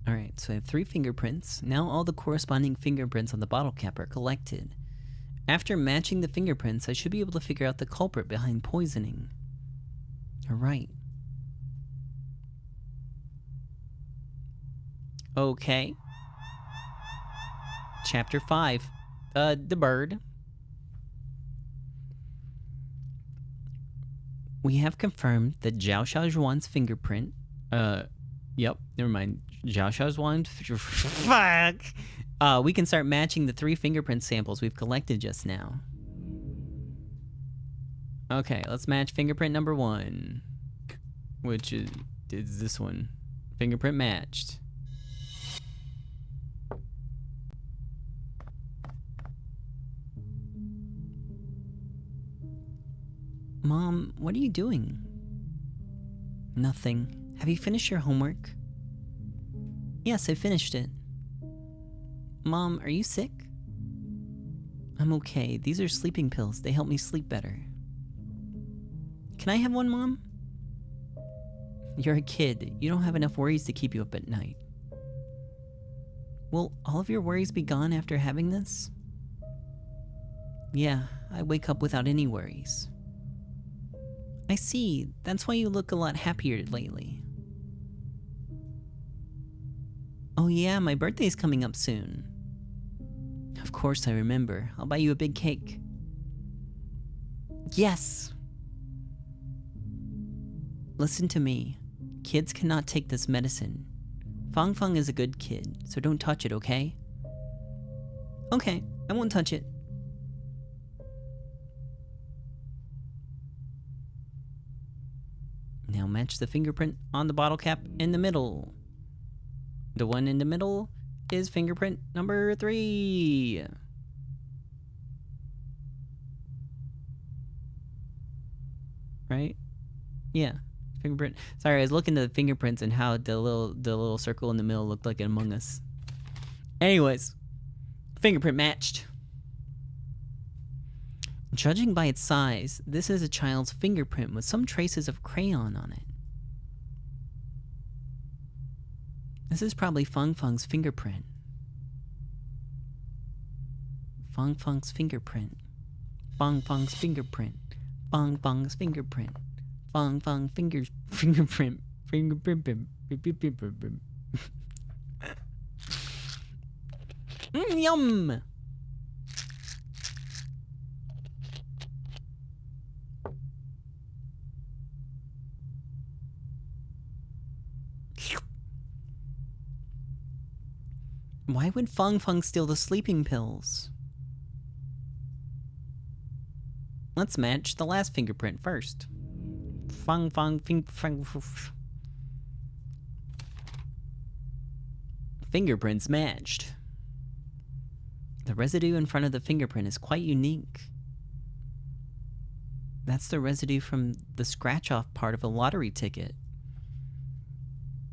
Alright, so I have 3 fingerprints. Now all the corresponding fingerprints on the bottle cap are collected. After matching the fingerprints, I should be able to figure out the culprit behind poisoning. Alright. Okay. Chapter 5. The bird. We have confirmed that Zhao Xiaozhuan's fingerprint... Yep, never mind. Zhao Xiaozhuan... Fuck! We can start matching the 3 fingerprint samples we've collected just now. Okay, let's match fingerprint number 1. Which is this one. Fingerprint matched. Mom, what are you doing? Nothing. Have you finished your homework? Yes, I finished it. Mom, are you sick? I'm okay. These are sleeping pills. They help me sleep better. Can I have one, Mom? You're a kid. You don't have enough worries to keep you up at night. Will all of your worries be gone after having this? Yeah, I wake up without any worries. I see. That's why you look a lot happier lately. Oh yeah, my birthday's coming up soon. Of course I remember. I'll buy you a big cake. Yes! Listen to me. Kids cannot take this medicine. Fang Fang is a good kid, so don't touch it, okay? Okay, I won't touch it. Now match the fingerprint on the bottle cap in the middle. The one in the middle is fingerprint number 3. Right? Yeah, fingerprint. Sorry, I was looking at the fingerprints and how the little circle in the middle looked like an Among Us. Anyways, fingerprint matched. Judging by its size, this is a child's fingerprint with some traces of crayon on it. This is probably Fang Fang's fingerprint. Fang Fang's fingerprint. Fang Fang's fingerprint. Fang Fang's fingerprint. Fang Fang fingerprint. Yum! Why would Fang Fang steal the sleeping pills? Let's match the last fingerprint first. Fang Fang fingerprints matched. The residue in front of the fingerprint is quite unique. That's the residue from the scratch-off part of a lottery ticket.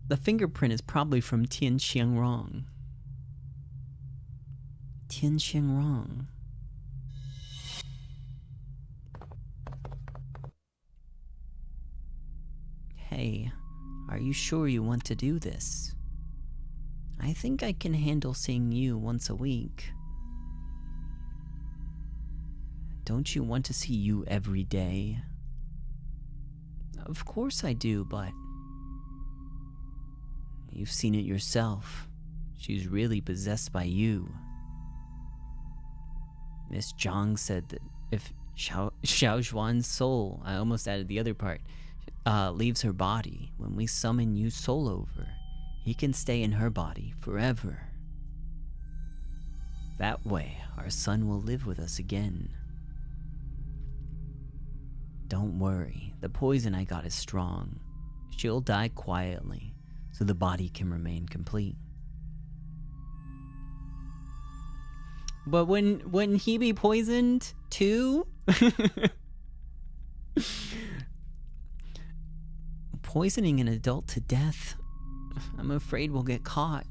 The fingerprint is probably from Tian Xiangrong. Tian Xiangrong. Hey, are you sure you want to do this? I think I can handle seeing you once a week. Don't you want to see you every day? Of course I do, but you've seen it yourself. She's really possessed by you. Miss Zhang said that if Xiao Zhuan's soul, I almost added the other part, leaves her body, when we summon Yu's soul over, he can stay in her body forever. That way, our son will live with us again. Don't worry, the poison I got is strong. She'll die quietly, so the body can remain complete. But wouldn't he be poisoned too? Poisoning an adult to death, I'm afraid we'll get caught.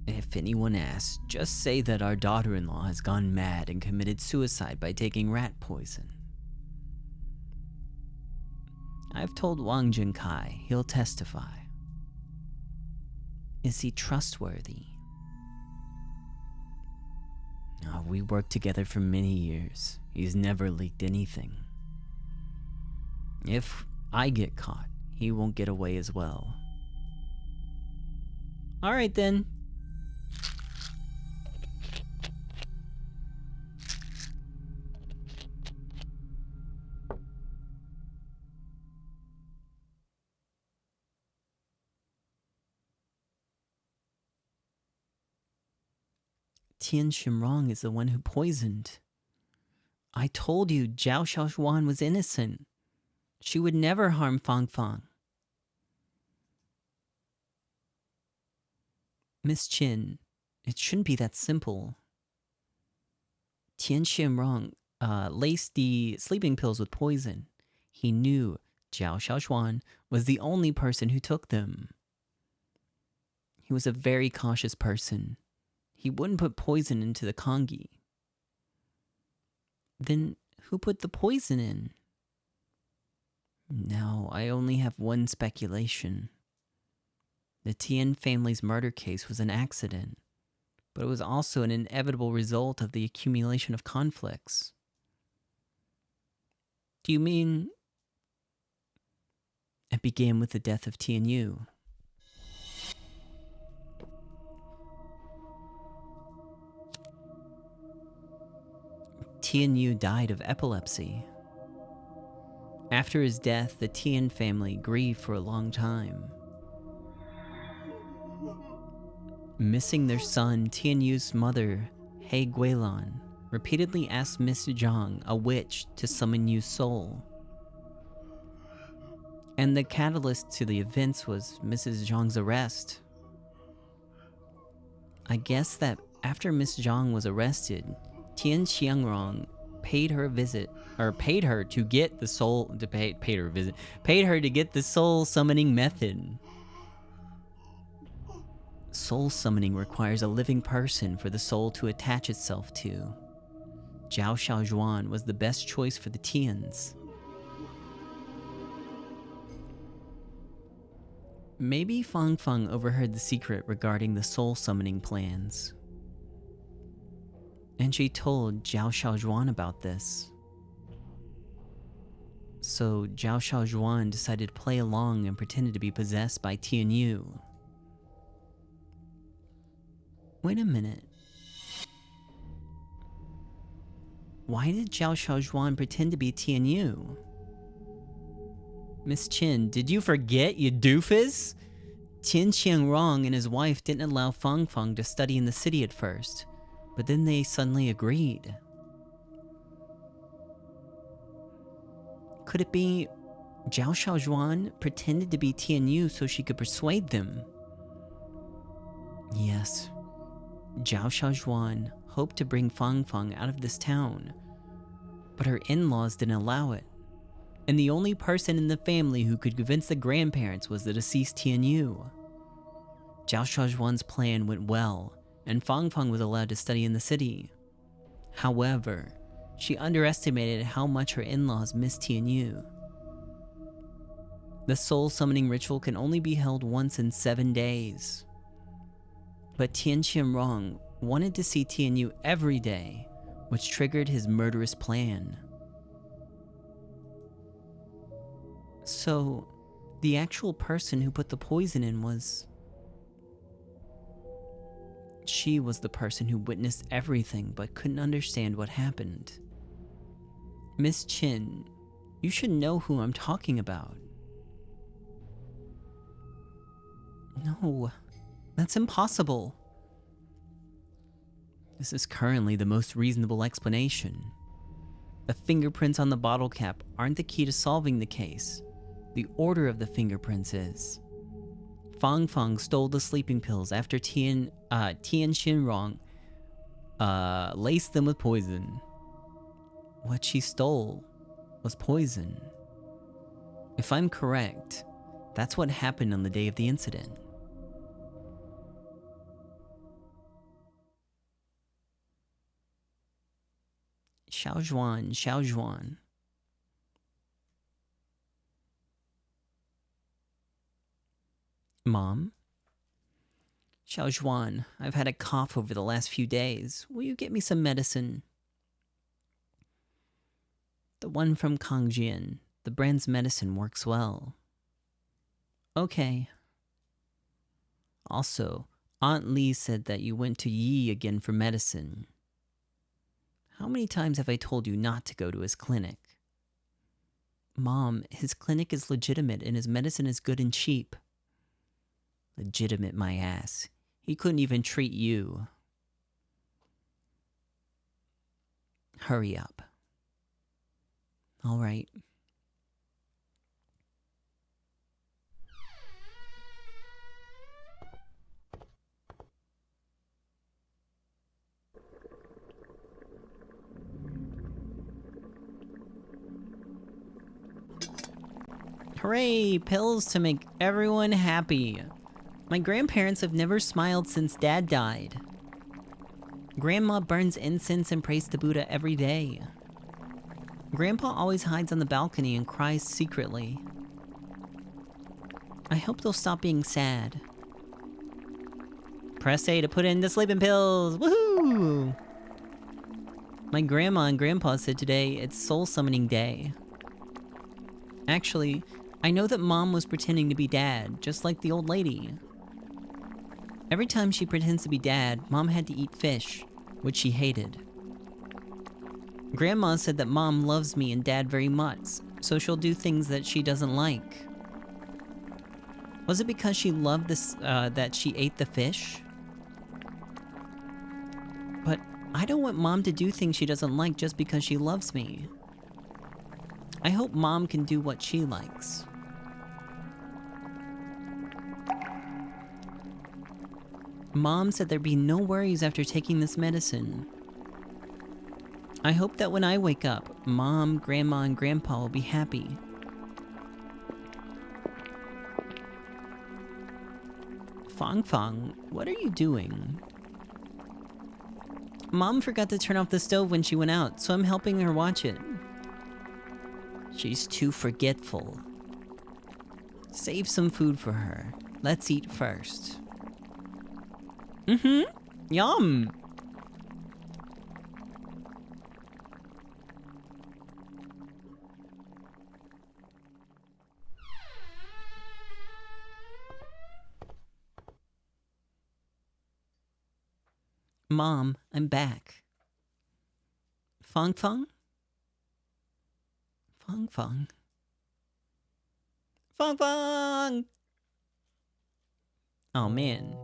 If anyone asks, just say that our daughter-in-law has gone mad and committed suicide by taking rat poison. I've told Wang Junkai he'll testify. Is he trustworthy? Oh, we worked together for many years. He's never leaked anything. If I get caught, he won't get away as well. Alright then. Tian Xinrong is the one who poisoned. I told you Zhao Xiaoxuan was innocent. She would never harm Fang Fang. Miss Qin, it shouldn't be that simple. Tian Xinrong laced the sleeping pills with poison. He knew Zhao Xiaoxuan was the only person who took them. He was a very cautious person. He wouldn't put poison into the congee. Then who put the poison in? Now, I only have one speculation. The Tian family's murder case was an accident, but it was also an inevitable result of the accumulation of conflicts. Do you mean it began with the death of Tian Yu? Tian Yu died of epilepsy. After his death, the Tian family grieved for a long time. Missing their son, Tian Yu's mother, He Guilan, repeatedly asked Miss Zhang, a witch, to summon Yu's soul. And the catalyst to the events was Mrs. Zhang's arrest. I guess that after Miss Zhang was arrested, Tian Xiangrong paid her to get the soul paid her to get the soul summoning method. Soul summoning requires a living person for the soul to attach itself to. Zhao Xiaozhuan was the best choice for the Tians. Maybe Fang Fang overheard the secret regarding the soul summoning plans, and she told Zhao Xiaozhuan about this. So Zhao Xiaozhuan decided to play along and pretended to be possessed by Tian Yu. Wait a minute. Why did Zhao Xiaozhuan pretend to be Tian Yu? Miss Qin, did you forget, you doofus? Tian Xiangrong and his wife didn't allow Fang Fang to study in the city at first, but then they suddenly agreed. Could it be Zhao Xiaozhuan pretended to be Tian Yu so she could persuade them? Yes. Zhao Xiaozhuan hoped to bring Fang Fang out of this town, but her in-laws didn't allow it. And the only person in the family who could convince the grandparents was the deceased Tian Yu. Zhao Xiaozhuan's plan went well, and Fang Fang was allowed to study in the city. However, she underestimated how much her in-laws missed Tian Yu. The soul summoning ritual can only be held once in 7 days. But Tian Qianrong wanted to see Tian Yu every day, which triggered his murderous plan. So, the actual person who put the poison in was... She was the person who witnessed everything but couldn't understand what happened. Miss Qin, you should know who I'm talking about. No, that's impossible. This is currently the most reasonable explanation. The fingerprints on the bottle cap aren't the key to solving the case. The order of the fingerprints is. Fang Fang stole the sleeping pills after Tian Qianrong laced them with poison. What she stole was poison. If I'm correct, that's what happened on the day of the incident. Xiaozhuan. Mom? Xiaozhuan, I've had a cough over the last few days. Will you get me some medicine? The one from Kangjian. The brand's medicine works well. Okay. Also, Aunt Lee said that you went to Yi again for medicine. How many times have I told you not to go to his clinic? Mom, his clinic is legitimate and his medicine is good and cheap. Legitimate, my ass. He couldn't even treat you. Hurry up. All right. Hooray! Pills to make everyone happy. My grandparents have never smiled since Dad died. Grandma burns incense and prays to Buddha every day. Grandpa always hides on the balcony and cries secretly. I hope they'll stop being sad. Press A to put in the sleeping pills! Woohoo! My grandma and grandpa said today it's soul summoning day. Actually, I know that Mom was pretending to be Dad, just like the old lady. Every time she pretends to be Dad, Mom had to eat fish, which she hated. Grandma said that Mom loves me and Dad very much, so she'll do things that she doesn't like. Was it because she loved this, that she ate the fish? But I don't want Mom to do things she doesn't like just because she loves me. I hope Mom can do what she likes. Mom said there'd be no worries after taking this medicine. I hope that when I wake up, Mom, Grandma, and Grandpa will be happy. Fang Fang, what are you doing? Mom forgot to turn off the stove when she went out, so I'm helping her watch it. She's too forgetful. Save some food for her. Let's eat first. Yum! Mom, I'm back. Fang Fang? Fang Fang? Fang Fang! Oh man.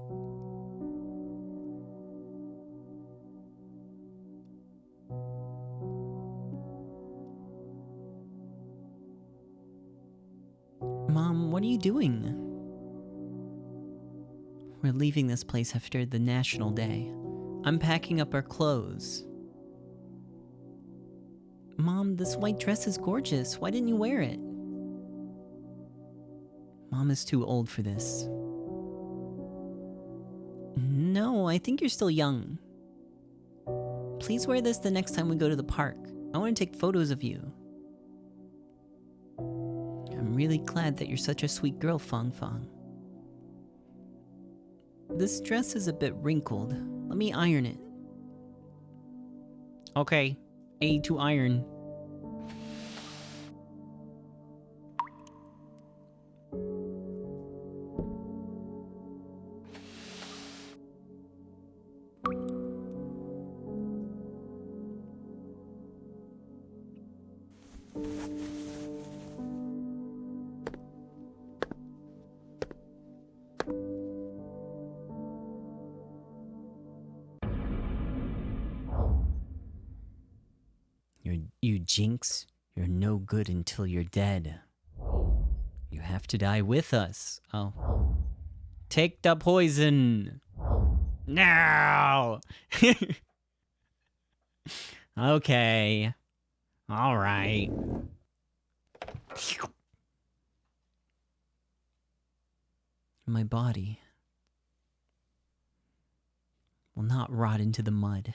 Mom, what are you doing? We're leaving this place after the National Day. I'm packing up our clothes. Mom, this white dress is gorgeous. Why didn't you wear it? Mom is too old for this. No, I think you're still young. Please wear this the next time we go to the park. I want to take photos of you. I'm really glad that you're such a sweet girl, Fong Fong. This dress is a bit wrinkled. Let me iron it. Okay. A to iron. You jinx, you're no good until you're dead. You have to die with us. Oh. Take the poison. Now. Okay. All right. My body will not rot into the mud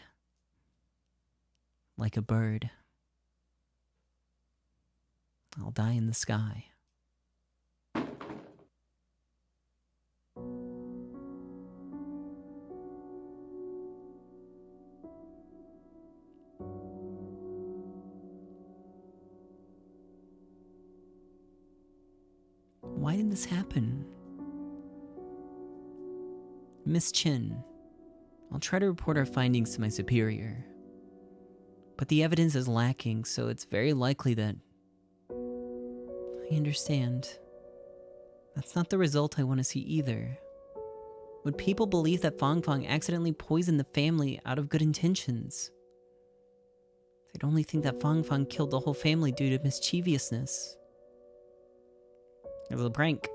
like a bird. I'll die in the sky. Why did this happen? Miss Chin, I'll try to report our findings to my superior. But the evidence is lacking, so it's very likely that... I understand. That's not the result I want to see either. Would people believe that Fong Fong accidentally poisoned the family out of good intentions? They'd only think that Fong Fong killed the whole family due to mischievousness. It was a prank.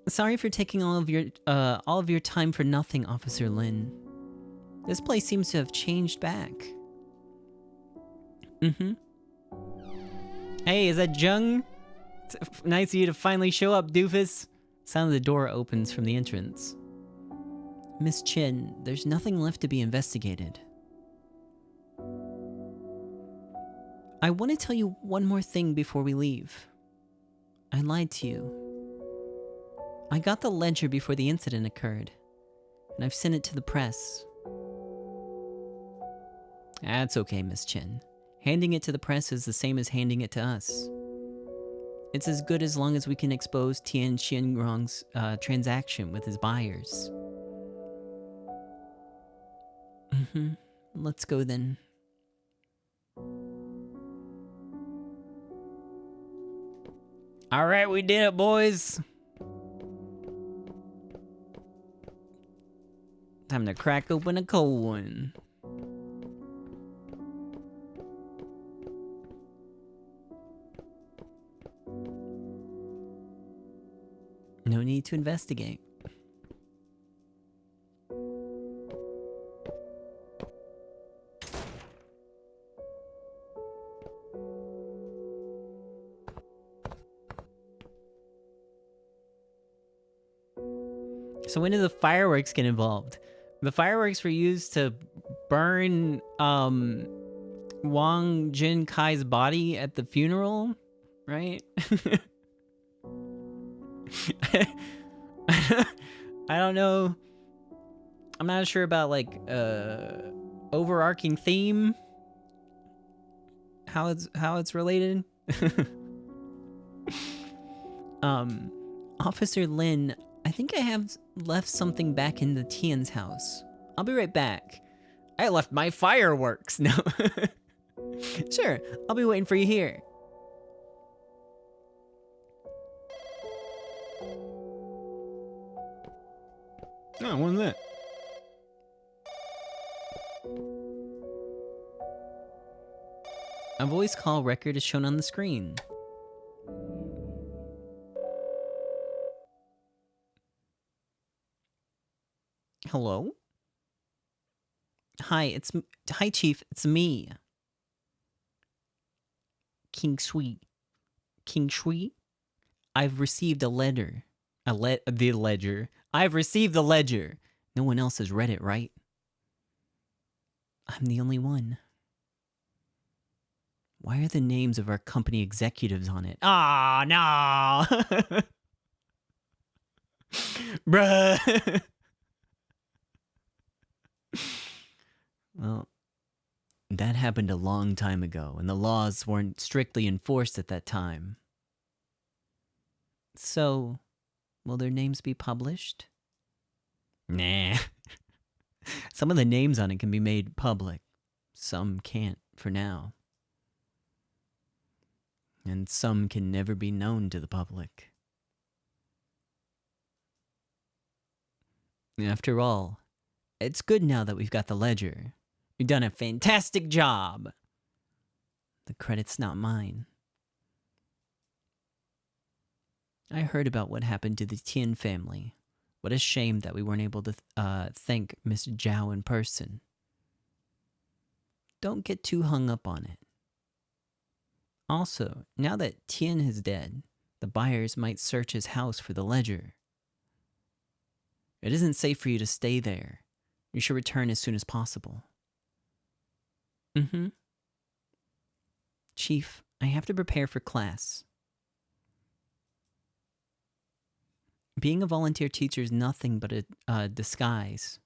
Sorry for taking all of your time for nothing, Officer Lin. This place seems to have changed back. Hey, is that Jung? It's nice of you to finally show up, doofus. Sound of the door opens from the entrance. Miss Chin, there's nothing left to be investigated. I want to tell you one more thing before we leave. I lied to you. I got the ledger before the incident occurred, and I've sent it to the press. That's okay, Miss Chin. Handing it to the press is the same as handing it to us. It's as good as long as we can expose Tian Xiangrong's transaction with his buyers. Let's go then. Alright, we did it, boys. Time to crack open a cold one. No need to investigate. So when did the fireworks get involved? The fireworks were used to burn Wang Jin Kai's body at the funeral, right? I don't know. I'm not sure about like overarching theme. How it's related. Officer Lin, I think I have left something back in the Tian's house. I'll be right back. I left my fireworks. No. Sure, I'll be waiting for you here. Oh, what's that? A voice call record is shown on the screen. Hello? Hi, Chief, it's me. King Shui. King Shui? I've received a letter. The ledger. I've received the ledger. No one else has read it, right? I'm the only one. Why are the names of our company executives on it? Ah, no! Bruh! Well, that happened a long time ago, and the laws weren't strictly enforced at that time. So, will their names be published? Nah. Some of the names on it can be made public. Some can't for now. And some can never be known to the public. After all, it's good now that we've got the ledger. You've done a fantastic job. The credit's not mine. I heard about what happened to the Tien family. What a shame that we weren't able to thank Miss Zhao in person. Don't get too hung up on it. Also, now that Tien is dead, the buyers might search his house for the ledger. It isn't safe for you to stay there. You should return as soon as possible. Chief, I have to prepare for class. Being a volunteer teacher is nothing but a disguise.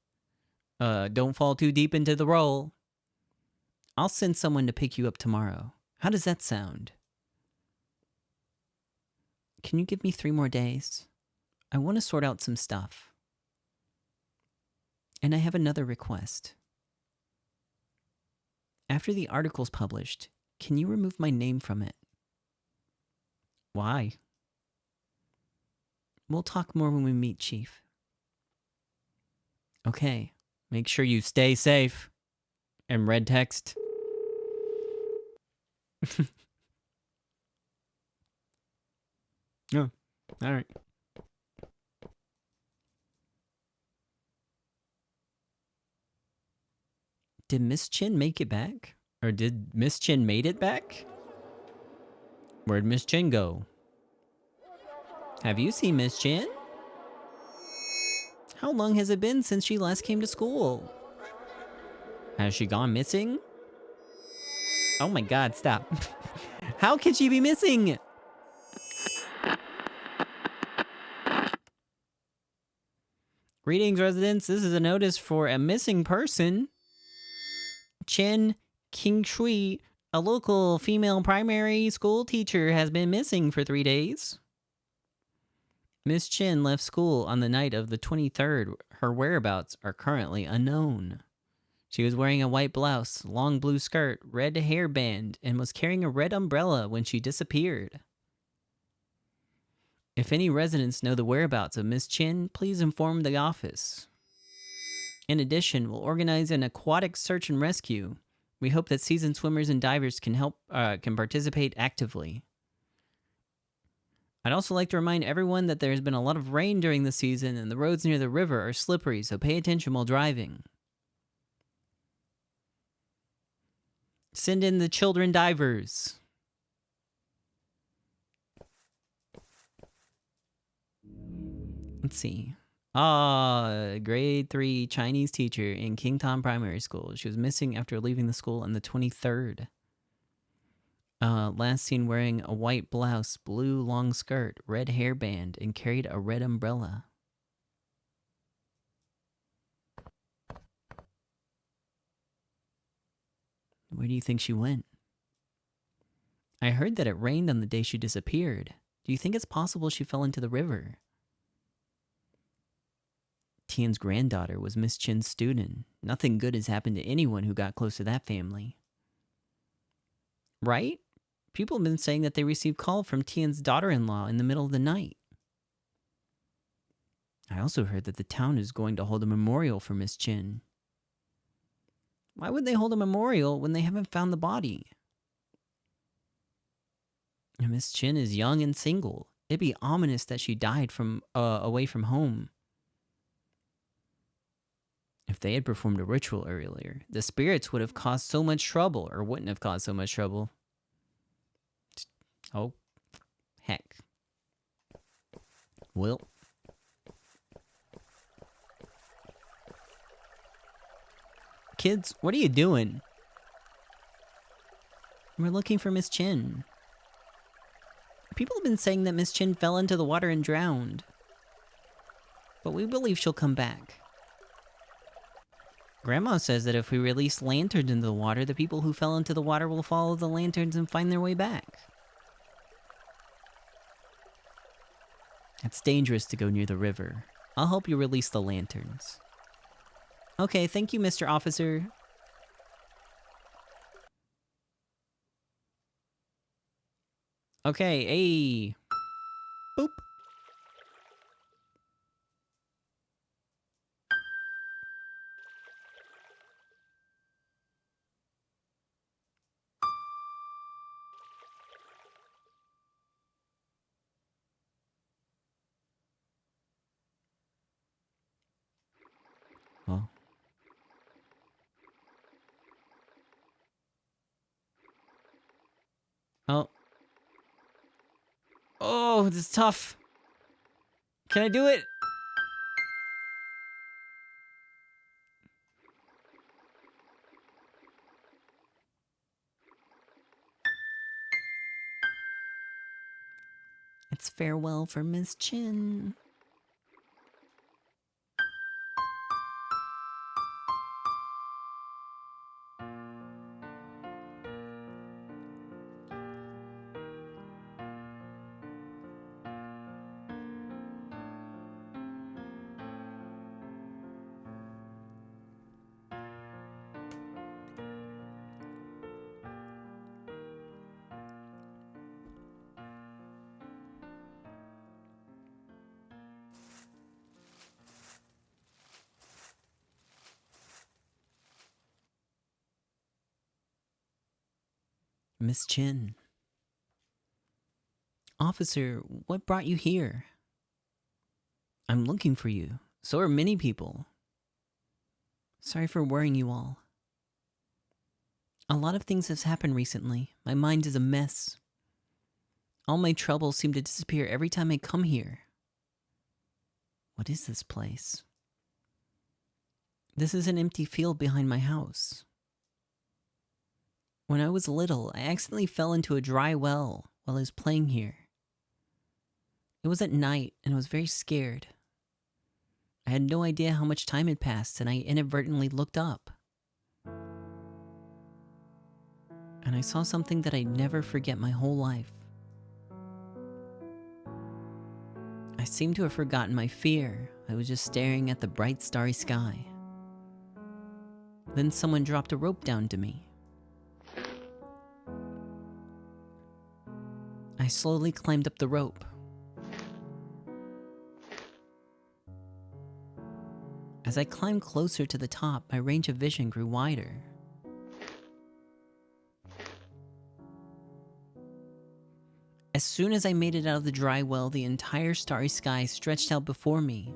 Don't fall too deep into the role. I'll send someone to pick you up tomorrow. How does that sound? Can you give me 3 more days? I want to sort out some stuff. And I have another request. After the article's published, can you remove my name from it? Why? We'll talk more when we meet, Chief. Okay, make sure you stay safe. And red text. Oh, alright. Did Miss Chin make it back? Or did Miss Chin made it back? Where'd Miss Chin go? Have you seen Miss Chin? How long has it been since she last came to school? Has she gone missing? Oh my god, stop. How can she be missing? Greetings, residents. This is a notice for a missing person. Chen Qingshui, a local female primary school teacher, has been missing for 3 days. Miss Chen left school on the night of the 23rd. Her whereabouts are currently unknown. She was wearing a white blouse, long blue skirt, red hairband, and was carrying a red umbrella when she disappeared. If any residents know the whereabouts of Miss Chen, please inform the office. In addition, we'll organize an aquatic search and rescue. We hope that seasoned swimmers and divers can participate actively. I'd also like to remind everyone that there's been a lot of rain during the season and the roads near the river are slippery, so pay attention while driving. Send in the children divers. Let's see. Grade 3 Chinese teacher in Kington Primary School. She was missing after leaving the school on the 23rd. Last seen wearing a white blouse, blue long skirt, red hairband, and carried a red umbrella. Where do you think she went? I heard that it rained on the day she disappeared. Do you think it's possible she fell into the river? Tian's granddaughter was Miss Chen's student. Nothing good has happened to anyone who got close to that family. Right? People have been saying that they received call from Tian's daughter-in-law in the middle of the night. I also heard that the town is going to hold a memorial for Miss Chen. Why would they hold a memorial when they haven't found the body? Miss Chen is young and single. It'd be ominous that she died from away from home. If they had performed a ritual earlier, the spirits would have caused so much trouble, or wouldn't have caused so much trouble. Oh, heck. Well. Kids, what are you doing? We're looking for Miss Chin. People have been saying that Miss Chin fell into the water and drowned. But we believe she'll come back. Grandma says that if we release lanterns into the water, the people who fell into the water will follow the lanterns and find their way back. It's dangerous to go near the river. I'll help you release the lanterns. Okay, thank you, Mr. Officer. Okay, hey. Boop. Well. Oh. Oh, this is tough. Can I do it? It's farewell for Miss Chin. Miss Chin. Officer, what brought you here? I'm looking for you. So are many people. Sorry for worrying you all. A lot of things have happened recently. My mind is a mess. All my troubles seem to disappear every time I come here. What is this place? This is an empty field behind my house. When I was little, I accidentally fell into a dry well while I was playing here. It was at night, and I was very scared. I had no idea how much time had passed, and I inadvertently looked up. And I saw something that I'd never forget my whole life. I seemed to have forgotten my fear. I was just staring at the bright, starry sky. Then someone dropped a rope down to me. I slowly climbed up the rope. As I climbed closer to the top, my range of vision grew wider. As soon as I made it out of the dry well, the entire starry sky stretched out before me.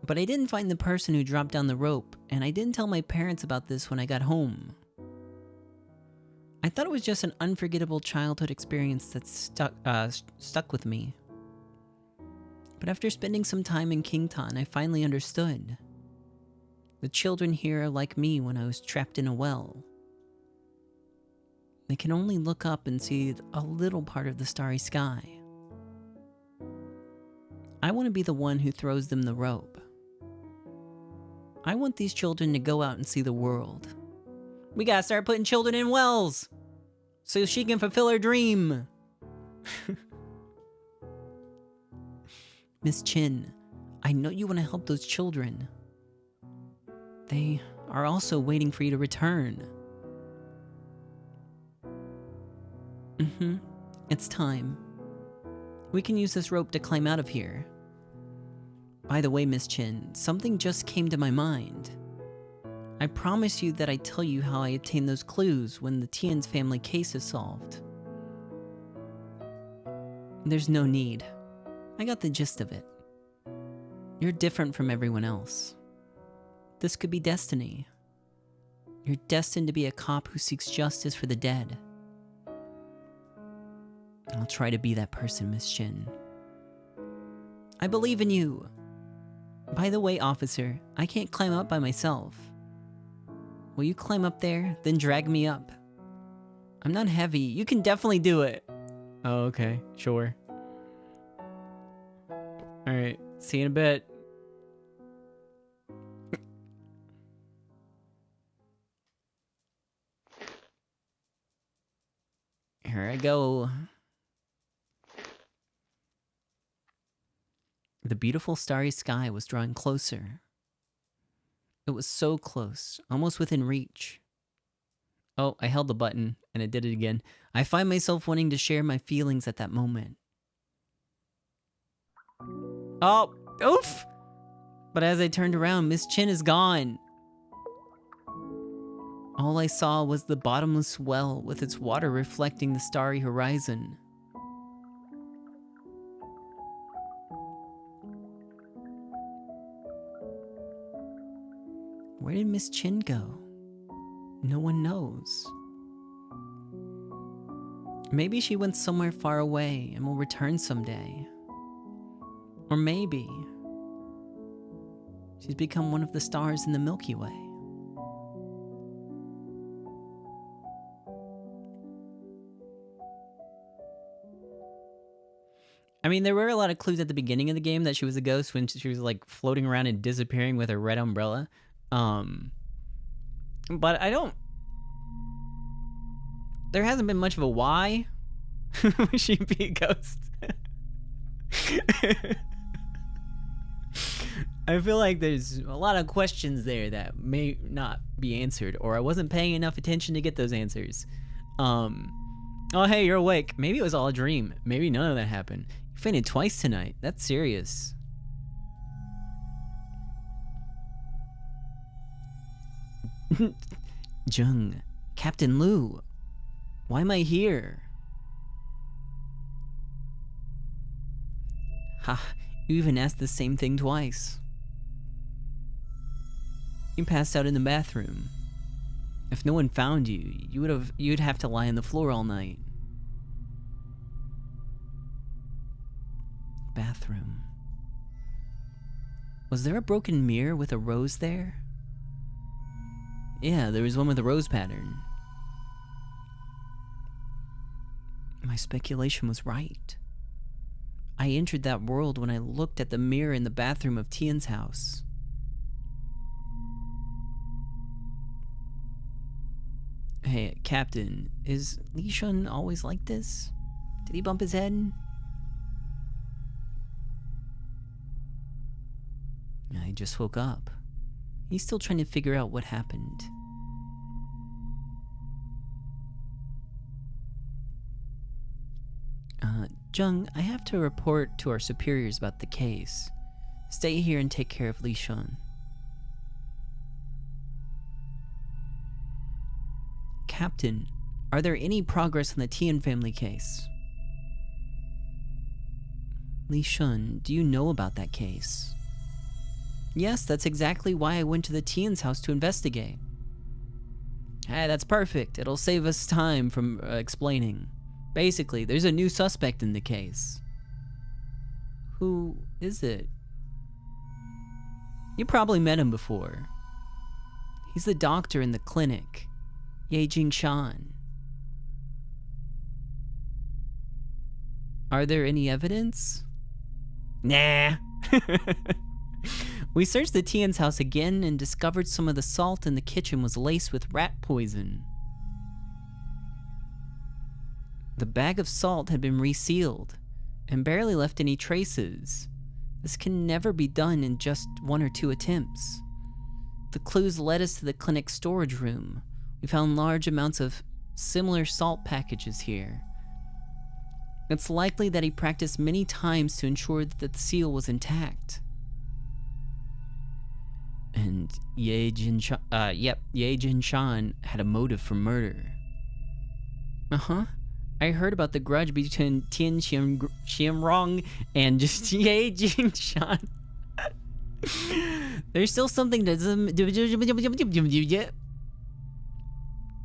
But I didn't find the person who dropped down the rope, and I didn't tell my parents about this when I got home. I thought it was just an unforgettable childhood experience that stuck with me. But after spending some time in Kington, I finally understood. The children here are like me when I was trapped in a well. They can only look up and see a little part of the starry sky. I want to be the one who throws them the rope. I want these children to go out and see the world. We gotta start putting children in wells so she can fulfill her dream. Miss Chin, I know you want to help those children. They are also waiting for you to return. It's time. We can use this rope to climb out of here. By the way, Miss Chin, something just came to my mind. I promise you that I'd tell you how I obtained those clues when the Tian's family case is solved. There's no need. I got the gist of it. You're different from everyone else. This could be destiny. You're destined to be a cop who seeks justice for the dead. I'll try to be that person, Miss Chin. I believe in you. By the way, officer, I can't climb up by myself. Will you climb up there, then drag me up? I'm not heavy. You can definitely do it. Oh, okay. Sure. Alright. See you in a bit. Here I go. The beautiful starry sky was drawing closer. It was so close, almost within reach. Oh, I held the button, and it did it again. I find myself wanting to share my feelings at that moment. Oh, oof! But as I turned around, Miss Chin is gone. All I saw was the bottomless well with its water reflecting the starry horizon. Where did Miss Chin go? No one knows. Maybe she went somewhere far away and will return someday. Or maybe she's become one of the stars in the Milky Way. I mean, there were a lot of clues at the beginning of the game that she was a ghost when she was like floating around and disappearing with her red umbrella. But I don't... There hasn't been much of a why would she be a ghost. I feel like there's a lot of questions there that may not be answered, or I wasn't paying enough attention to get those answers. Oh, hey, you're awake. Maybe it was all a dream. Maybe none of that happened. You fainted twice tonight. That's serious. Jung, Captain Lu, why am I here? Ha, you even asked the same thing twice. You passed out in the bathroom. If no one found you, you'd have to lie on the floor all night. Bathroom. Was there a broken mirror with a rose there? Yeah, there was one with a rose pattern. My speculation was right. I entered that world when I looked at the mirror in the bathroom of Tian's house. Hey, Captain, is Li Shun always like this? Did he bump his head? I just woke up. He's still trying to figure out what happened. Jung, I have to report to our superiors about the case. Stay here and take care of Li Shun. Captain, are there any progress on the Tian family case? Li Shun, do you know about that case? Yes, that's exactly why I went to the Tian's house to investigate. Hey, that's perfect. It'll save us time from explaining. Basically, there's a new suspect in the case. Who is it? You probably met him before. He's the doctor in the clinic, Ye Jingshan. Are there any evidence? Nah. We searched the Tian's house again and discovered some of the salt in the kitchen was laced with rat poison. The bag of salt had been resealed and barely left any traces. This can never be done in just 1 or 2 attempts. The clues led us to the clinic's storage room. We found large amounts of similar salt packages here. It's likely that he practiced many times to ensure that the seal was intact. And Ye Jinshan had a motive for murder. Uh-huh. I heard about the grudge between Tian Xianrong and just Ye Jinshan. There's still something that...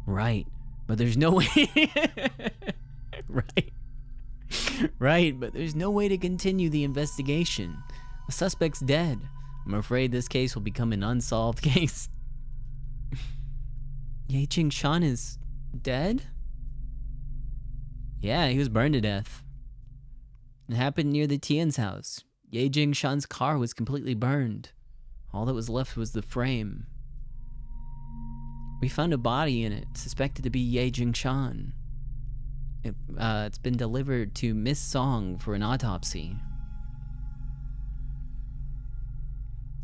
Right, but there's no way... Right, but there's no way to continue the investigation. The suspect's dead. I'm afraid this case will become an unsolved case. Ye Jingshan is dead? Yeah, he was burned to death. It happened near the Tian's house. Ye Jingshan's car was completely burned. All that was left was the frame. We found a body in it, suspected to be Ye Jingshan. It's been delivered to Miss Song for an autopsy.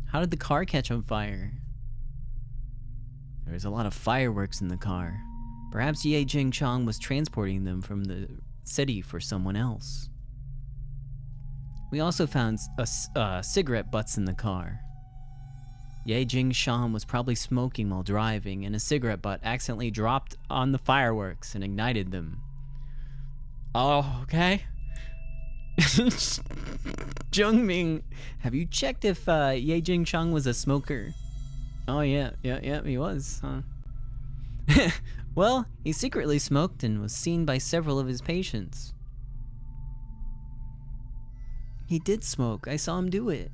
How did the car catch on fire? There was a lot of fireworks in the car. Perhaps Ye Jingshan was transporting them from the city for someone else. We also found cigarette butts in the car. Ye Jingshan was probably smoking while driving, and a cigarette butt accidentally dropped on the fireworks and ignited them. Oh, okay. Jungming, have you checked if Ye Jingshan was a smoker? Oh yeah, he was, huh? Well, he secretly smoked and was seen by several of his patients. He did smoke. I saw him do it.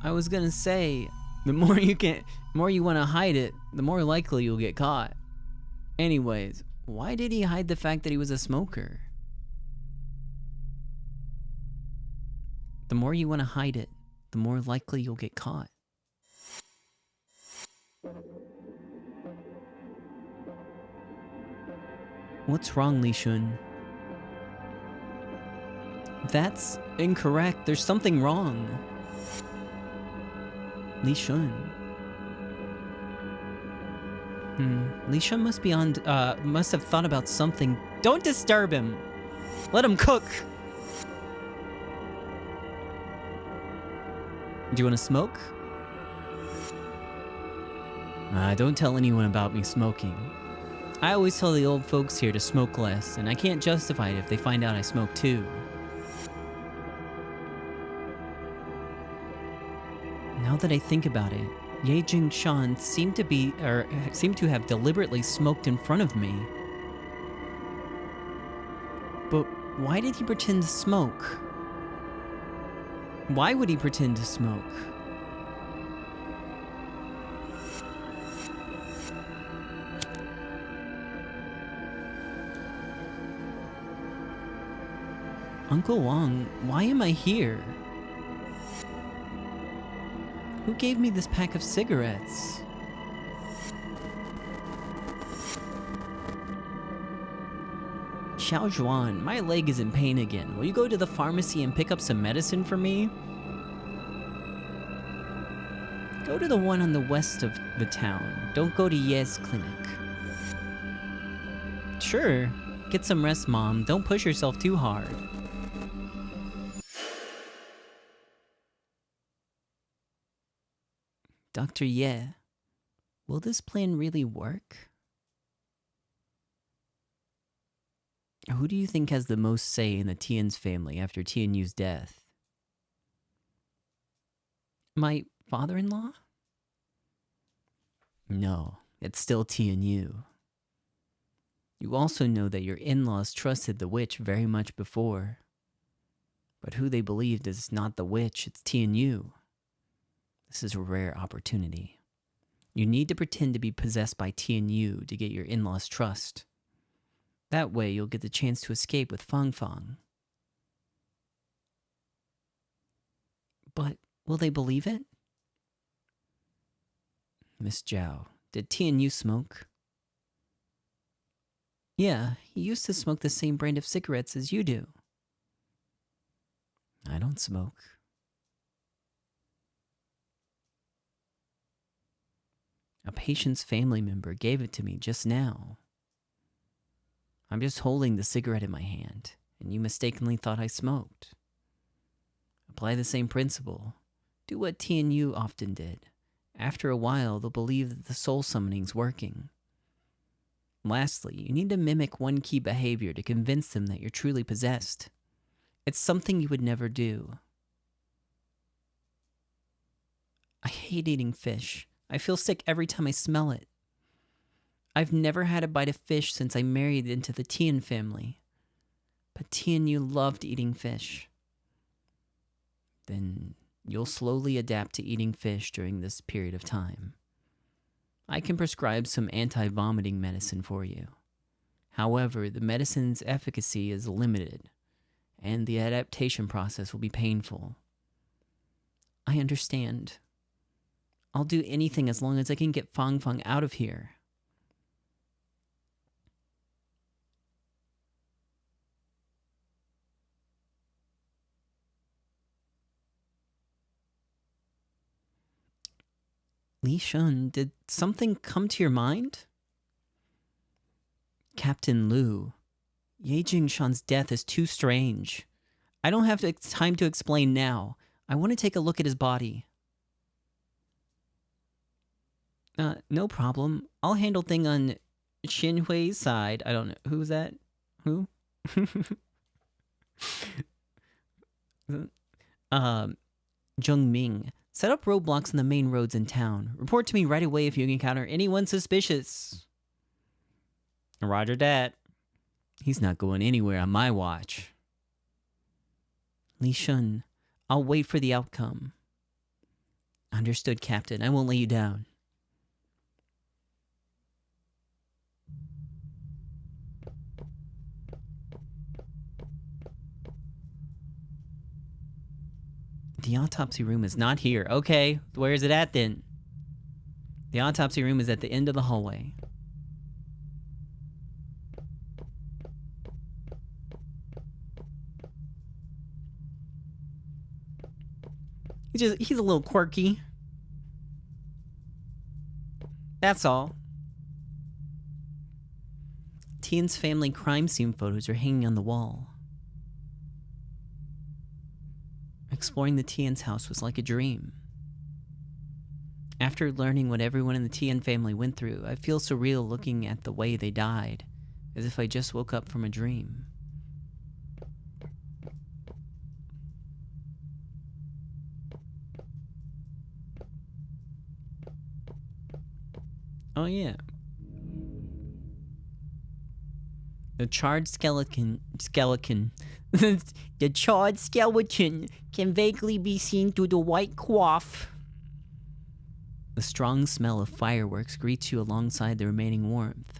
I was gonna say, the more you want to hide it, the more likely you'll get caught. Anyways, why did he hide the fact that he was a smoker? The more you want to hide it, the more likely you'll get caught. What's wrong, Li Shun? That's incorrect. There's something wrong. Li Shun. Li Shun must be on, must have thought about something. Don't disturb him. Let him cook. Do you want to smoke? Don't tell anyone about me smoking. I always tell the old folks here to smoke less, and I can't justify it if they find out I smoke too. Now that I think about it, Ye Jingshan seemed to have deliberately smoked in front of me. But why did he pretend to smoke? Why would he pretend to smoke? Uncle Wong, why am I here? Who gave me this pack of cigarettes? Xiao Zhuan, my leg is in pain again. Will you go to the pharmacy and pick up some medicine for me? Go to the one on the west of the town. Don't go to Ye's clinic. Sure. Get some rest, Mom. Don't push yourself too hard. Dr. Ye, will this plan really work? Who do you think has the most say in the Tian's family after Tianyu's death? My father-in-law? No, it's still Tianyu. You also know that your in-laws trusted the witch very much before. But who they believed is not the witch, it's Tianyu. This is a rare opportunity. You need to pretend to be possessed by Tianyu to get your in-laws' trust. That way, you'll get the chance to escape with Fang Fang. But will they believe it? Miss Zhao, did Tianyu smoke? Yeah, he used to smoke the same brand of cigarettes as you do. I don't smoke. A patient's family member gave it to me just now. I'm just holding the cigarette in my hand, and you mistakenly thought I smoked. Apply the same principle. Do what Tianyu often did. After a while, they'll believe that the soul summoning's working. Lastly, you need to mimic one key behavior to convince them that you're truly possessed. It's something you would never do. I hate eating fish. I feel sick every time I smell it. I've never had a bite of fish since I married into the Tian family. But Tianyu loved eating fish. Then you'll slowly adapt to eating fish during this period of time. I can prescribe some anti-vomiting medicine for you. However, the medicine's efficacy is limited, and the adaptation process will be painful. I understand. I'll do anything as long as I can get Fang Fang out of here. Li Shun, did something come to your mind? Captain Liu, Ye Jingshan's death is too strange. I don't have time to explain now. I want to take a look at his body. No problem. I'll handle thing on Xin Hui's side. I don't know. Who's that? Who? Zheng Ming. Set up roadblocks on the main roads in town. Report to me right away if you encounter anyone suspicious. Roger that. He's not going anywhere on my watch. Li Shun, I'll wait for the outcome. Understood, Captain. I won't let you down. The autopsy room is not here. Okay, where is it at then? The autopsy room is at the end of the hallway. He's a little quirky. That's all. Tian's family crime scene photos are hanging on the wall. Exploring the Tian's house was like a dream. After learning what everyone in the Tian family went through, I feel surreal looking at the way they died, as if I just woke up from a dream. Oh yeah. The charred skeleton the charred skeleton can vaguely be seen through the white coif. The strong smell of fireworks greets you alongside the remaining warmth.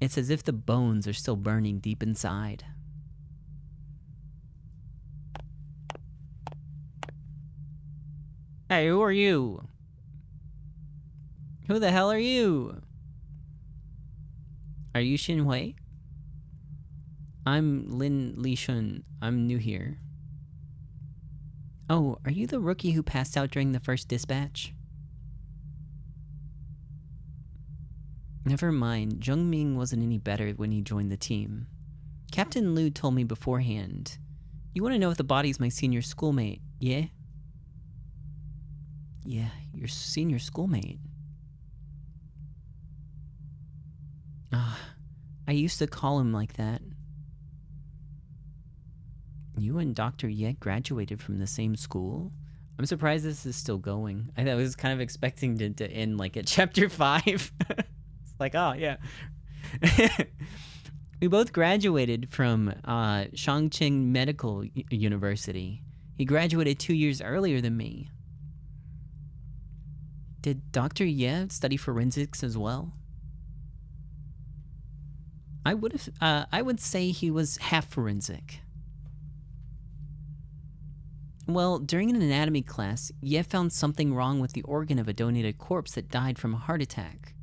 It's as if the bones are still burning deep inside. Hey, who are you? Who the hell are you? Are you Xin Hui? I'm Li Shun. I'm new here. Oh, are you the rookie who passed out during the first dispatch? Never mind. Zheng Ming wasn't any better when he joined the team. Captain Liu told me beforehand. You want to know if the body's my senior schoolmate, yeah? Yeah, your senior schoolmate. I used to call him like that. You and Dr. Ye graduated from the same school? I'm surprised this is still going. I was kind of expecting to end like at chapter 5. It's like, oh yeah. We both graduated from Shangqing Medical University. He graduated 2 years earlier than me. Did Dr. Ye study forensics as well? I would say he was half forensic. Well, during an anatomy class, Ye found something wrong with the organ of a donated corpse that died from a heart attack.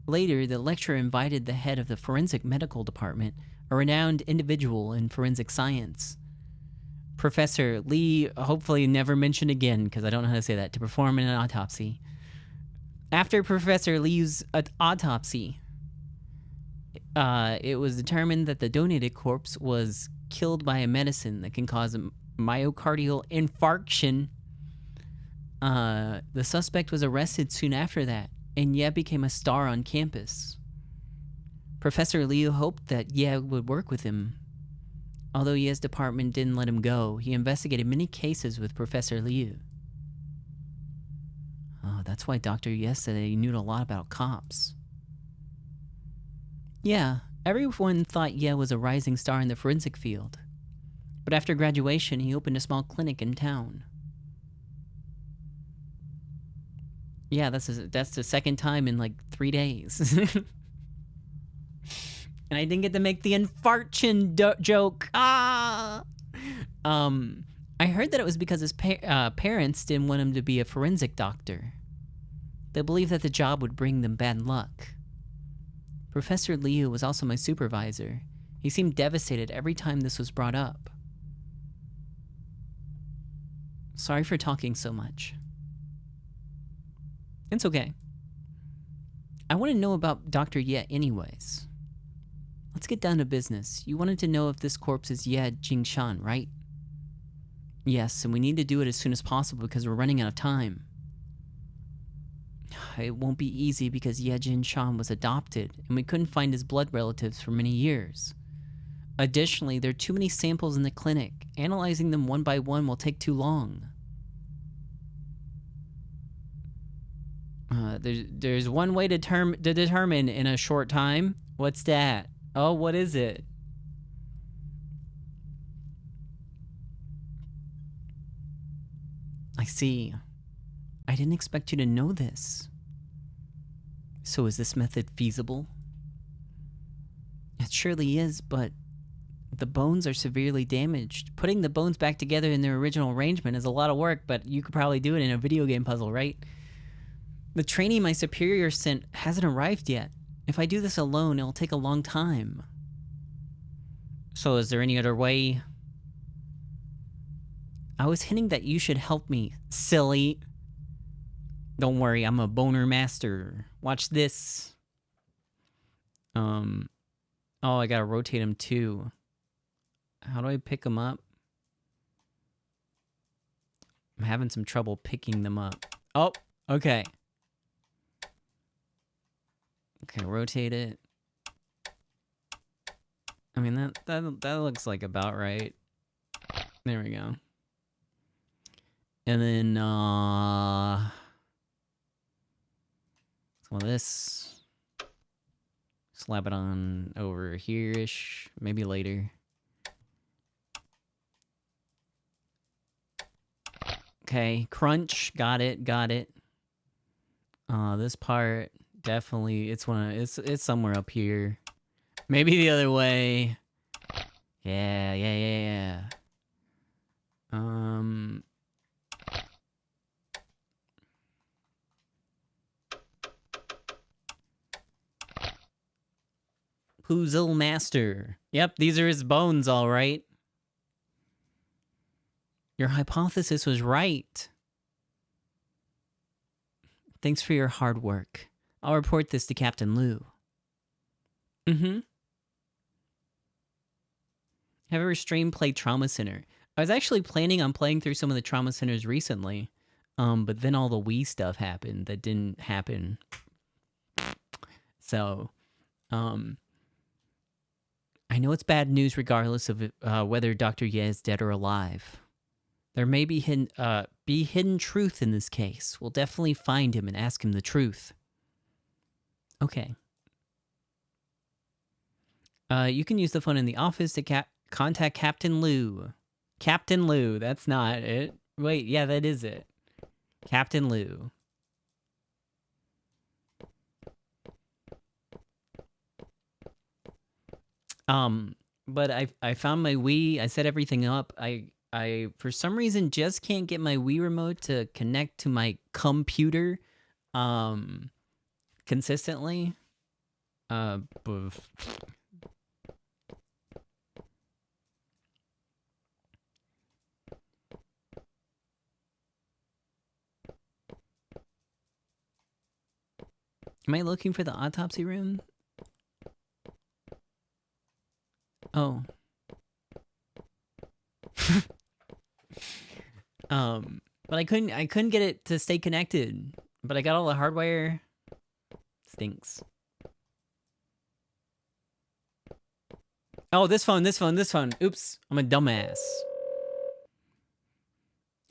Later, the lecturer invited the head of the forensic medical department, a renowned individual in forensic science, Professor Lee, hopefully never mentioned again, because I don't know how to say that, to perform an autopsy. After Professor Lee's autopsy, it was determined that the donated corpse was killed by a medicine that can cause a myocardial infarction. The suspect was arrested soon after that, and Ye became a star on campus. Professor Liu hoped that Ye would work with him. Although Ye's department didn't let him go, he investigated many cases with Professor Liu. Oh, that's why Dr. Ye said that he knew a lot about cops. Yeah, everyone thought Ye was a rising star in the forensic field. But after graduation, he opened a small clinic in town. Yeah, that's the second time in like 3 days. And I didn't get to make the infarction joke. Ah! I heard that it was because his parents didn't want him to be a forensic doctor. They believed that the job would bring them bad luck. Professor Liu was also my supervisor. He seemed devastated every time this was brought up. Sorry for talking so much. It's okay. I want to know about Dr. Ye anyways. Let's get down to business. You wanted to know if this corpse is Ye Jingshan, right? Yes, and we need to do it as soon as possible because we're running out of time. It won't be easy because Ye Jingshan was adopted, and we couldn't find his blood relatives for many years. Additionally, there are too many samples in the clinic. Analyzing them one by one will take too long. There's one way to determine in a short time. What's that? Oh, what is it? I see. I didn't expect you to know this. So is this method feasible? It surely is, but the bones are severely damaged. Putting the bones back together in their original arrangement is a lot of work, but you could probably do it in a video game puzzle, right? The training my superior sent hasn't arrived yet. If I do this alone, it'll take a long time. So is there any other way? I was hinting that you should help me, silly. Don't worry, I'm a boner master. Watch this. Oh, I gotta rotate him too. How do I pick them up? I'm having some trouble picking them up. Oh, okay. Okay, rotate it. I mean, that looks like about right. There we go. And then, some of this. Slap it on over here-ish. Maybe later. Okay, crunch. Got it, got it. This part, definitely, it's somewhere up here. Maybe the other way. Yeah. Puzzle Master. Yep, these are his bones, all right. Your hypothesis was right. Thanks for your hard work. I'll report this to Captain Liu. Mm-hmm. Have ever streamed play Trauma Center? I was actually planning on playing through some of the Trauma Centers recently, but then all the Wii stuff happened that didn't happen. So, I know it's bad news regardless of whether Dr. Ye is dead or alive. There may be hidden truth in this case. We'll definitely find him and ask him the truth. Okay. You can use the phone in the office to contact Captain Liu. Captain Liu, that's not it. Wait, yeah, that is it. Captain Liu. But I found my Wii. I set everything up. I for some reason just can't get my Wii remote to connect to my computer consistently. Am I looking for the autopsy room? Oh. But I couldn't get it to stay connected. But I got all the hardware. Stinks. Oh, this phone. Oops, I'm a dumbass.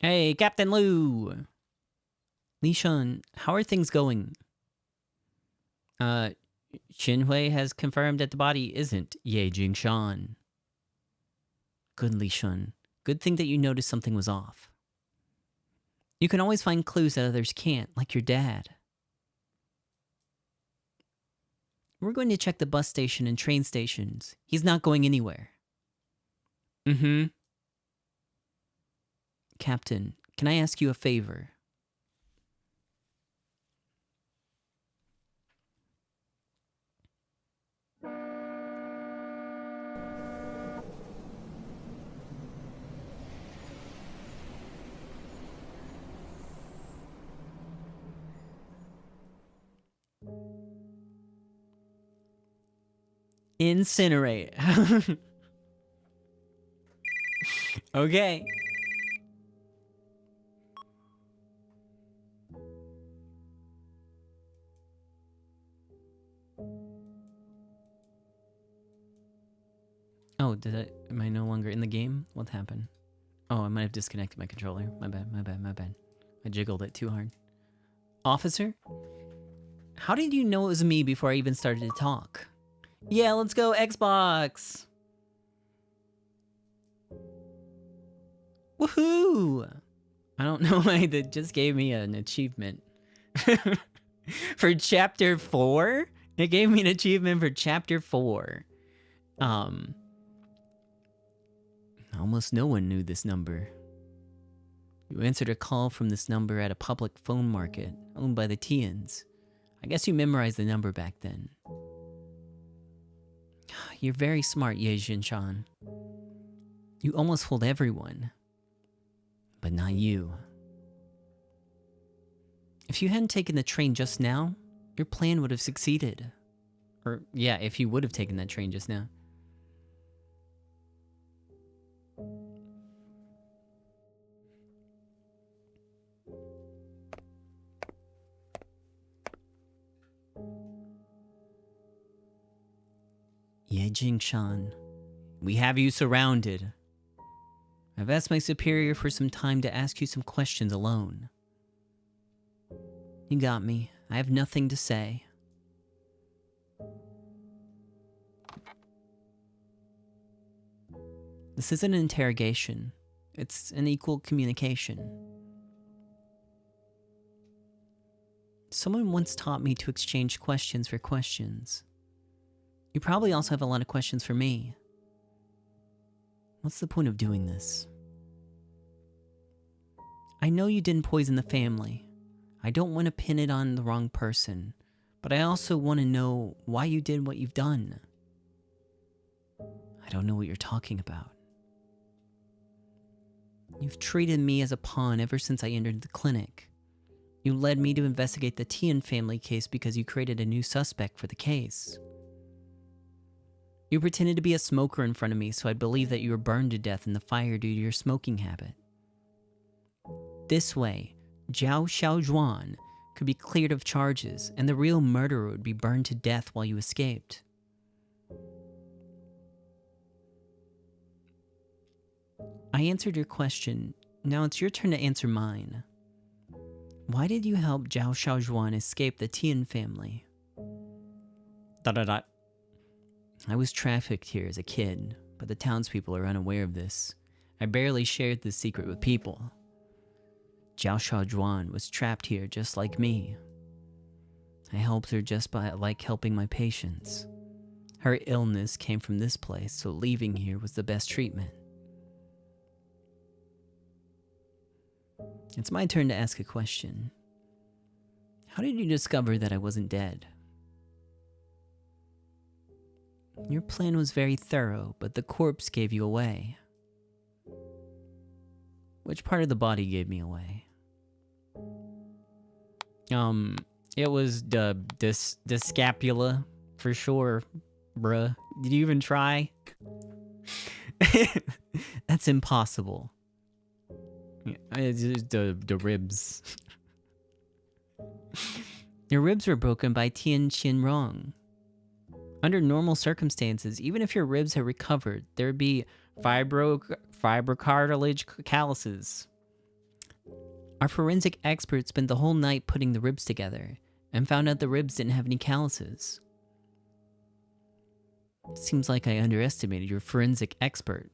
Hey, Captain Liu. Li Shun, how are things going? Xinhui has confirmed that the body isn't Ye Jingshan. Good, Li Shun. Good thing that you noticed something was off. You can always find clues that others can't, like your dad. We're going to check the bus station and train stations. He's not going anywhere. Mm-hmm. Captain, can I ask you a favor? Incinerate. Okay. Oh, am I no longer in the game? What happened? Oh, I might have disconnected my controller. My bad, my bad, my bad. I jiggled it too hard. Officer? How did you know it was me before I even started to talk? Yeah, let's go Xbox! Woohoo! I don't know why that just gave me an achievement. For chapter 4? It gave me an achievement for chapter 4. Almost no one knew this number. You answered a call from this number at a public phone market owned by the Tians. I guess you memorized the number back then. You're very smart, Ye Jinshan. You almost fooled everyone. But not you. If you hadn't taken the train just now, your plan would have succeeded. Or, yeah, if you would have taken that train just now. Ye Jingshan, we have you surrounded. I've asked my superior for some time to ask you some questions alone. You got me. I have nothing to say. This isn't an interrogation. It's an equal communication. Someone once taught me to exchange questions for questions. You probably also have a lot of questions for me. What's the point of doing this? I know you didn't poison the family. I don't want to pin it on the wrong person, but I also want to know why you did what you've done. I don't know what you're talking about. You've treated me as a pawn ever since I entered the clinic. You led me to investigate the Tian family case because you created a new suspect for the case. You pretended to be a smoker in front of me so I'd believe that you were burned to death in the fire due to your smoking habit. This way, Zhao Xiaozhuan could be cleared of charges and the real murderer would be burned to death while you escaped. I answered your question. Now it's your turn to answer mine. Why did you help Zhao Xiaozhuan escape the Tian family? ... I was trafficked here as a kid, but the townspeople are unaware of this. I barely shared this secret with people. Zhao Xiaozhuan was trapped here just like me. I helped her just by like helping my patients. Her illness came from this place, so leaving here was the best treatment. It's my turn to ask a question. How did you discover that I wasn't dead? Your plan was very thorough, but the corpse gave you away. Which part of the body gave me away? It was the scapula, for sure, bruh. Did you even try? That's impossible. It's just the ribs. Your ribs were broken by Tian Qinrong. Under normal circumstances, even if your ribs had recovered, there would be fibrocartilage calluses. Our forensic expert spent the whole night putting the ribs together and found out the ribs didn't have any calluses. It seems like I underestimated your forensic expert.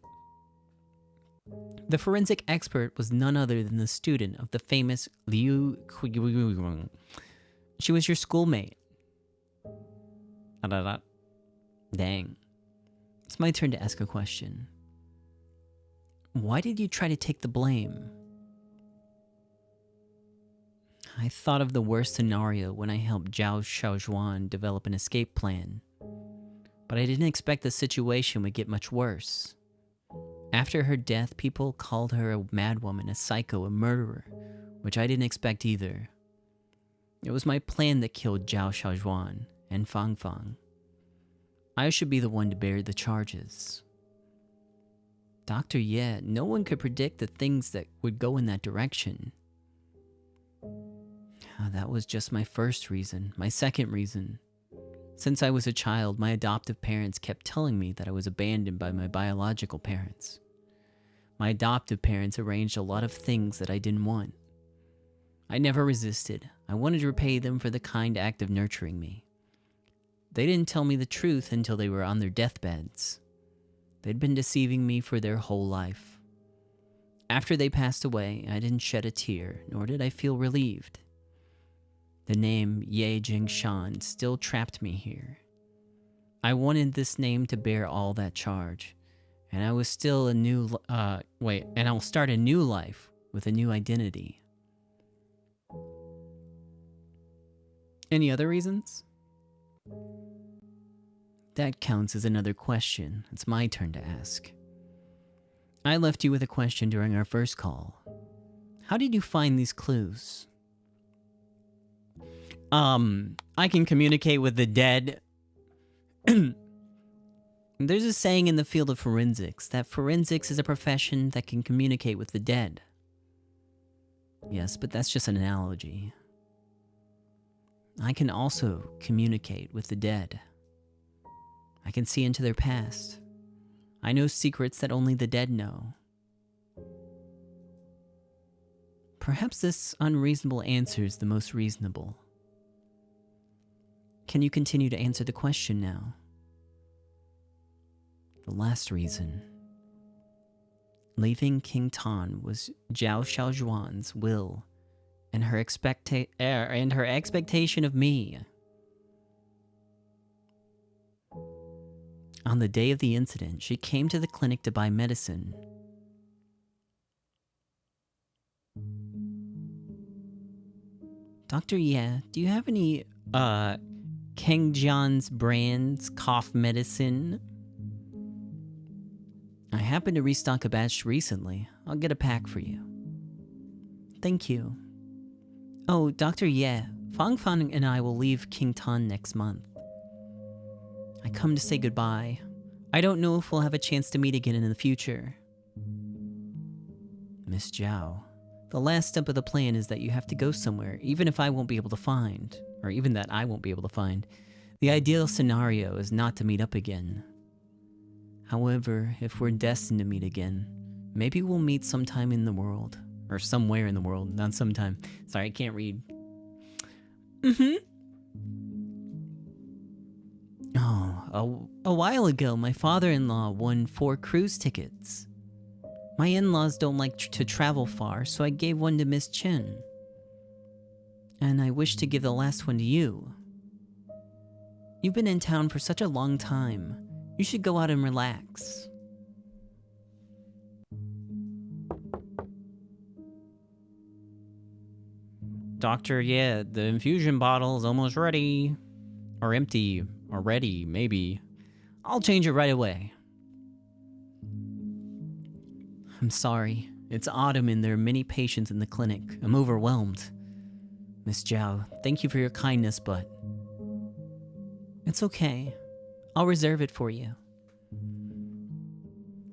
The forensic expert was none other than the student of the famous Liu. She was your schoolmate. Dang. It's my turn to ask a question. Why did you try to take the blame? I thought of the worst scenario when I helped Zhao Xiaozhuan develop an escape plan. But I didn't expect the situation would get much worse. After her death, people called her a madwoman, a psycho, a murderer, which I didn't expect either. It was my plan that killed Zhao Xiaozhuan and Fang Fang. I should be the one to bear the charges. Dr. Ye, no one could predict the things that would go in that direction. That was just my first reason. My second reason. Since I was a child, my adoptive parents kept telling me that I was abandoned by my biological parents. My adoptive parents arranged a lot of things that I didn't want. I never resisted. I wanted to repay them for the kind act of nurturing me. They didn't tell me the truth until they were on their deathbeds. They'd been deceiving me for their whole life. After they passed away, I didn't shed a tear, nor did I feel relieved. The name Ye Jingshan still trapped me here. I wanted this name to bear all that charge, and I was still and I'll start a new life with a new identity. Any other reasons? That counts as another question. It's my turn to ask. I left you with a question during our first call. How did you find these clues? I can communicate with the dead. There's a saying in the field of forensics that forensics is a profession that can communicate with the dead. Yes, but that's just an analogy. I can also communicate with the dead. I can see into their past. I know secrets that only the dead know. Perhaps this unreasonable answer is the most reasonable. Can you continue to answer the question now? The last reason. Leaving King Tan was Zhao Xiaozhuan's will and her expectation of me. On the day of the incident, she came to the clinic to buy medicine. Dr. Ye, do you have any, King John's brand's cough medicine? I happened to restock a batch recently. I'll get a pack for you. Thank you. Oh, Dr. Ye, Fang Fang and I will leave King Tan next month. I come to say goodbye. I don't know if we'll have a chance to meet again in the future. Miss Zhao, the last step of the plan is that you have to go somewhere, even if I won't be able to find, or even that I won't be able to find. The ideal scenario is not to meet up again. However, if we're destined to meet again, maybe we'll meet sometime in the world. Or somewhere in the world, not sometime. Sorry, I can't read. Oh, a while ago, my father-in-law won 4 cruise tickets. My in-laws don't like to travel far, so I gave one to Miss Chen. And I wish to give the last one to you. You've been in town for such a long time. You should go out and relax. Doctor, yeah, the infusion bottle is almost ready. Or empty. Or ready, maybe. I'll change it right away. I'm sorry. It's autumn and there are many patients in the clinic. I'm overwhelmed. Miss Zhao, thank you for your kindness, but... It's okay. I'll reserve it for you.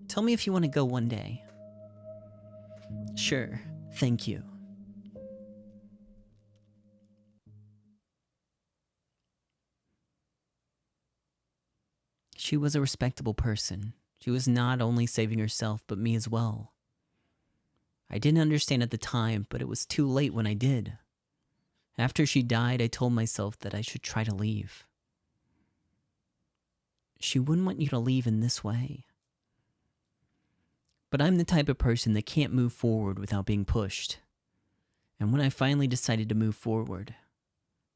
Tell me if you want to go one day. Sure, thank you. She was a respectable person. She was not only saving herself, but me as well. I didn't understand at the time, but it was too late when I did. After she died, I told myself that I should try to leave. She wouldn't want you to leave in this way. But I'm the type of person that can't move forward without being pushed. And when I finally decided to move forward,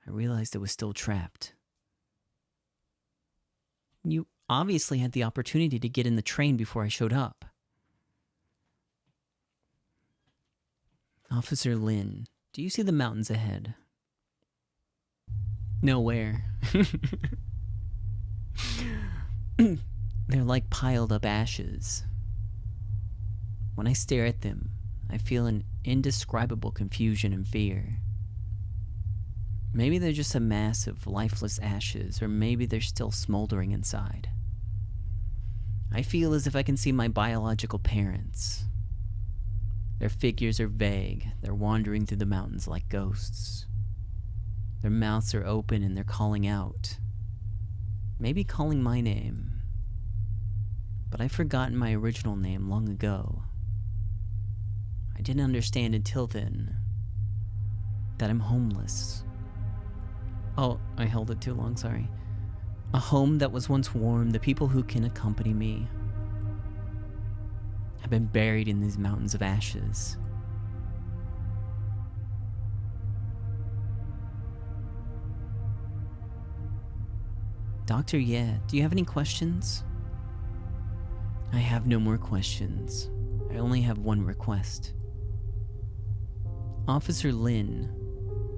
I realized I was still trapped. You obviously had the opportunity to get in the train before I showed up. Officer Lin, do you see the mountains ahead? Nowhere. They're like piled up ashes. When I stare at them, I feel an indescribable confusion and fear. Maybe they're just a mass of lifeless ashes, or maybe they're still smoldering inside. I feel as if I can see my biological parents. Their figures are vague. They're wandering through the mountains like ghosts. Their mouths are open and they're calling out. Maybe calling my name. But I've forgotten my original name long ago. I didn't understand until then that I'm homeless. Oh, I held it too long, sorry. A home that was once warm, the people who can accompany me have been buried in these mountains of ashes. Dr. Ye, do you have any questions? I have no more questions. I only have one request. Officer Lin,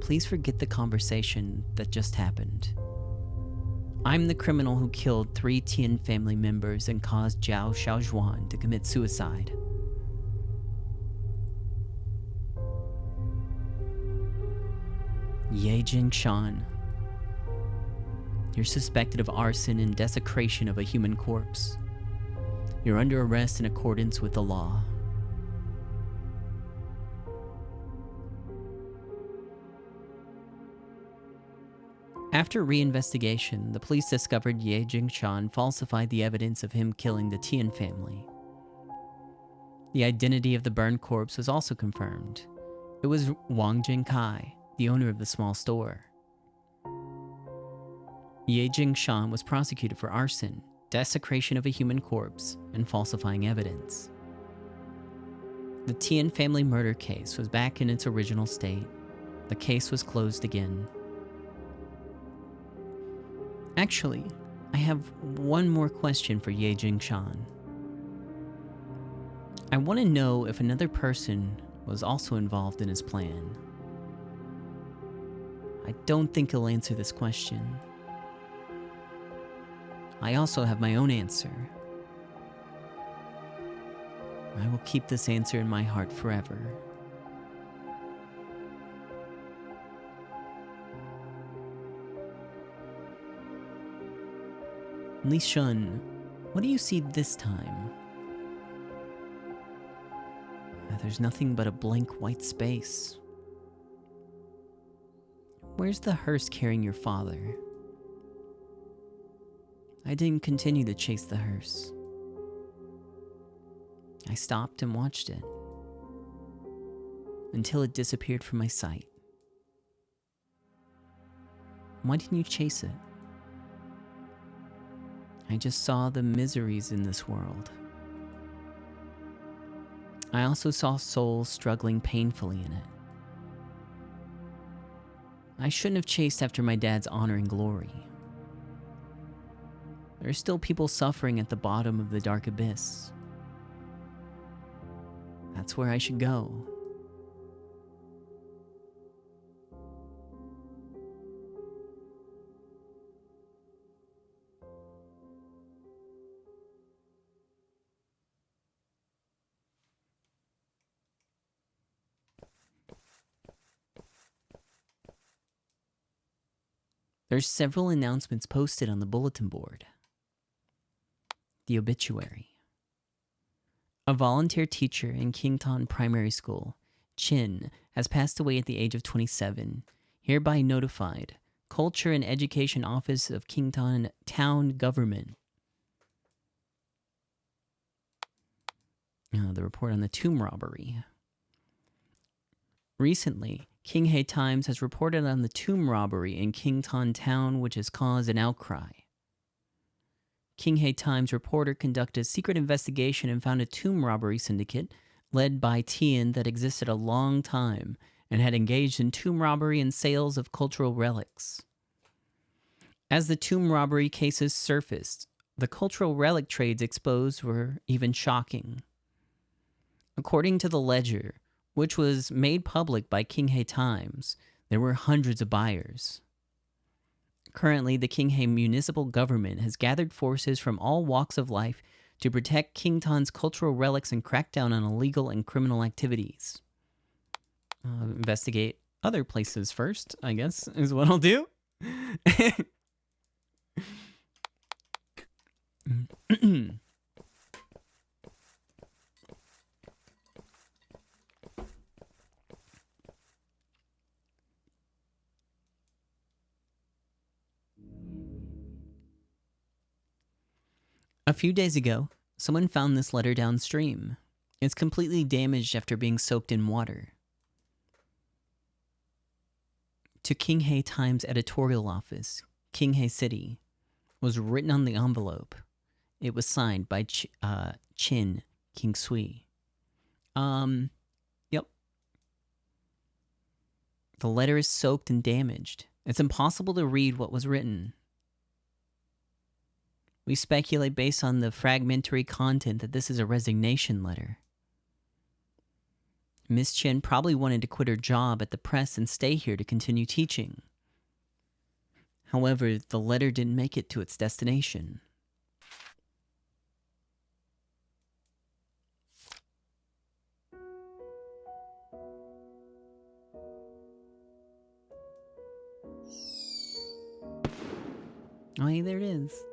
please forget the conversation that just happened. I'm the criminal who killed 3 Tian family members and caused Zhao Xiaozhuan to commit suicide. Ye Jingshan, you're suspected of arson and desecration of a human corpse. You're under arrest in accordance with the law. After reinvestigation, the police discovered Ye Jingshan falsified the evidence of him killing the Tian family. The identity of the burned corpse was also confirmed. It was Wang Jingkai, the owner of the small store. Ye Jingshan was prosecuted for arson, desecration of a human corpse, and falsifying evidence. The Tian family murder case was back in its original state. The case was closed again. Actually, I have one more question for Ye Jingshan. I want to know if another person was also involved in his plan. I don't think he'll answer this question. I also have my own answer. I will keep this answer in my heart forever. Li Shun, what do you see this time? There's nothing but a blank white space. Where's the hearse carrying your father? I didn't continue to chase the hearse. I stopped and watched it until it disappeared from my sight. Why didn't you chase it? I just saw the miseries in this world. I also saw souls struggling painfully in it. I shouldn't have chased after my dad's honor and glory. There are still people suffering at the bottom of the dark abyss. That's where I should go. There's several announcements posted on the bulletin board. The obituary. A volunteer teacher in Kington Primary School, Chin, has passed away at the age of 27. Hereby notified. Culture and Education Office of Kington Town Government. The report on the tomb robbery. Recently, Qinghe Times has reported on the tomb robbery in Kington Town, which has caused an outcry. Qinghe Times reporter conducted a secret investigation and found a tomb robbery syndicate led by Tian that existed a long time and had engaged in tomb robbery and sales of cultural relics. As the tomb robbery cases surfaced, The cultural relic trades exposed were even shocking. According to the ledger, which was made public by Qinghe Times, there were hundreds of buyers. Currently, the Qinghe municipal government has gathered forces from all walks of life to protect Qingtan's cultural relics and crack down on illegal and criminal activities. Investigate other places first, I guess, is what I'll do. A few days ago, someone found this letter downstream. It's completely damaged after being soaked in water. To Qinghe Times editorial office, Qinghe City, was written on the envelope. It was signed by Qin Kingsui. Yep. The letter is soaked and damaged. It's impossible to read what was written. We speculate based on the fragmentary content that this is a resignation letter. Miss Chen probably wanted to quit her job at the press and stay here to continue teaching. However, the letter didn't make it to its destination. Oh, hey, there it is.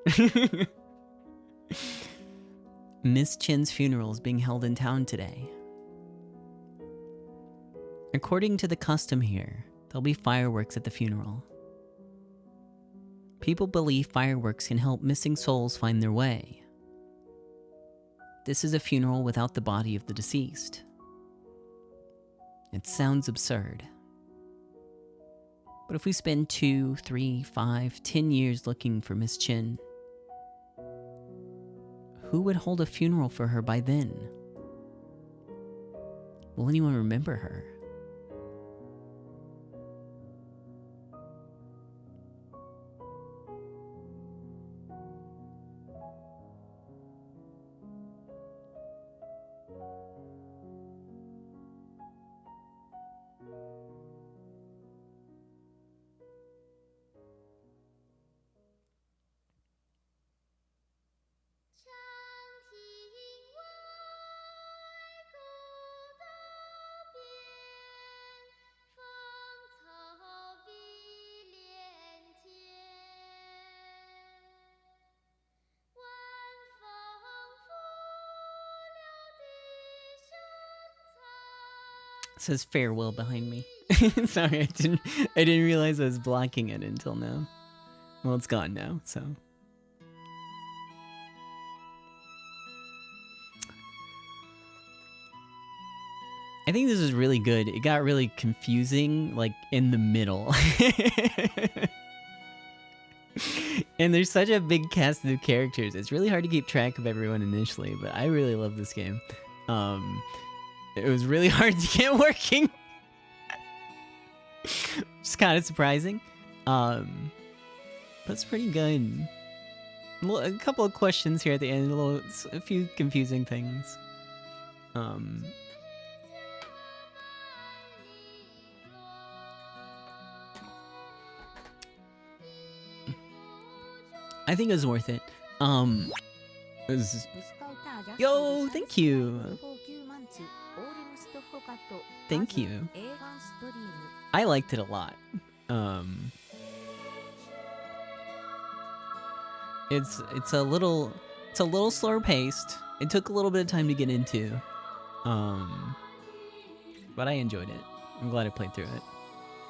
Miss Chen's funeral is being held in town today. According to the custom here, there'll be fireworks at the funeral. People believe fireworks can help missing souls find their way. This is a funeral without the body of the deceased. It sounds absurd. But if we spend 2, 3, 5, 10 years looking for Miss Chen, who would hold a funeral for her by then? Will anyone remember her? It says farewell behind me. Sorry, I didn't realize I was blocking it until now. Well, it's gone now, so. I think this is really good. It got really confusing, like, in the middle. And there's such a big cast of characters. It's really hard to keep track of everyone initially, but I really love this game. It was really hard to get working. It's kind of surprising. But it's pretty good. A couple of questions here at the end, a few confusing things. I think it was worth it. Yo, thank you. Thank you. I liked it a lot. It's a little slower paced. It took a little bit of time to get into. But I enjoyed it. I'm glad I played through it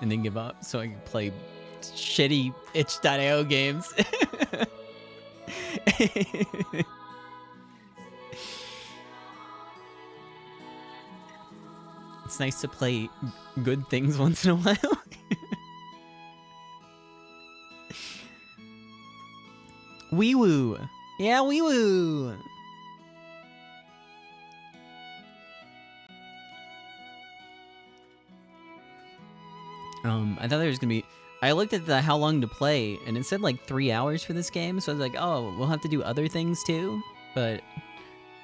and didn't give up so I could play shitty itch.io games. It's nice to play good things once in a while. Wee woo. Yeah, wee woo. I thought there was gonna be I looked at the how long to play, and it said like 3 hours for this game, so I was like, oh, we'll have to do other things too, but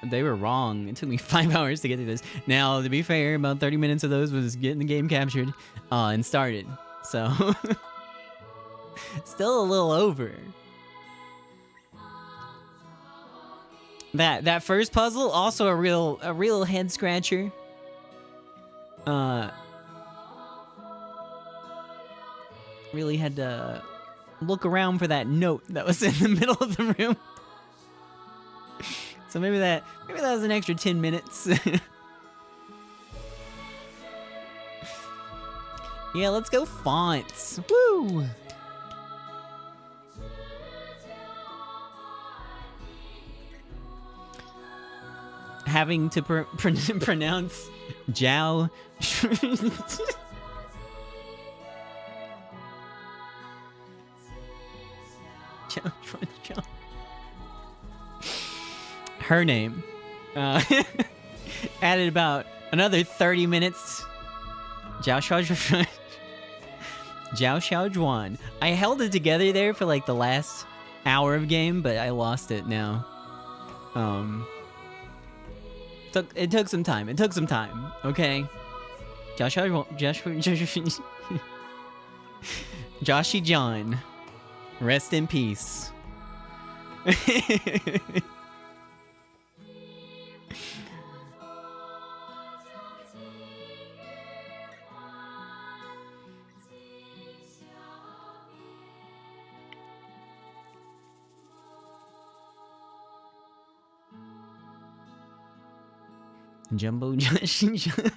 they were wrong. It took me 5 hours to get through this. Now, to be fair, about 30 minutes of those was getting the game captured and started, so still a little over. That first puzzle, also a real head scratcher. Really had to look around for that note that was in the middle of the room. So maybe that was an extra 10 minutes. Yeah, let's go fonts. Woo! Having to pronounce Jiao. Her name. Added about another 30 minutes. Jiao Xiaojuan. I held it together there for like the last hour of game, but I lost it now. It took some time. It took some time. Okay. Joshy John. Rest in peace. Jumbo Joshy John.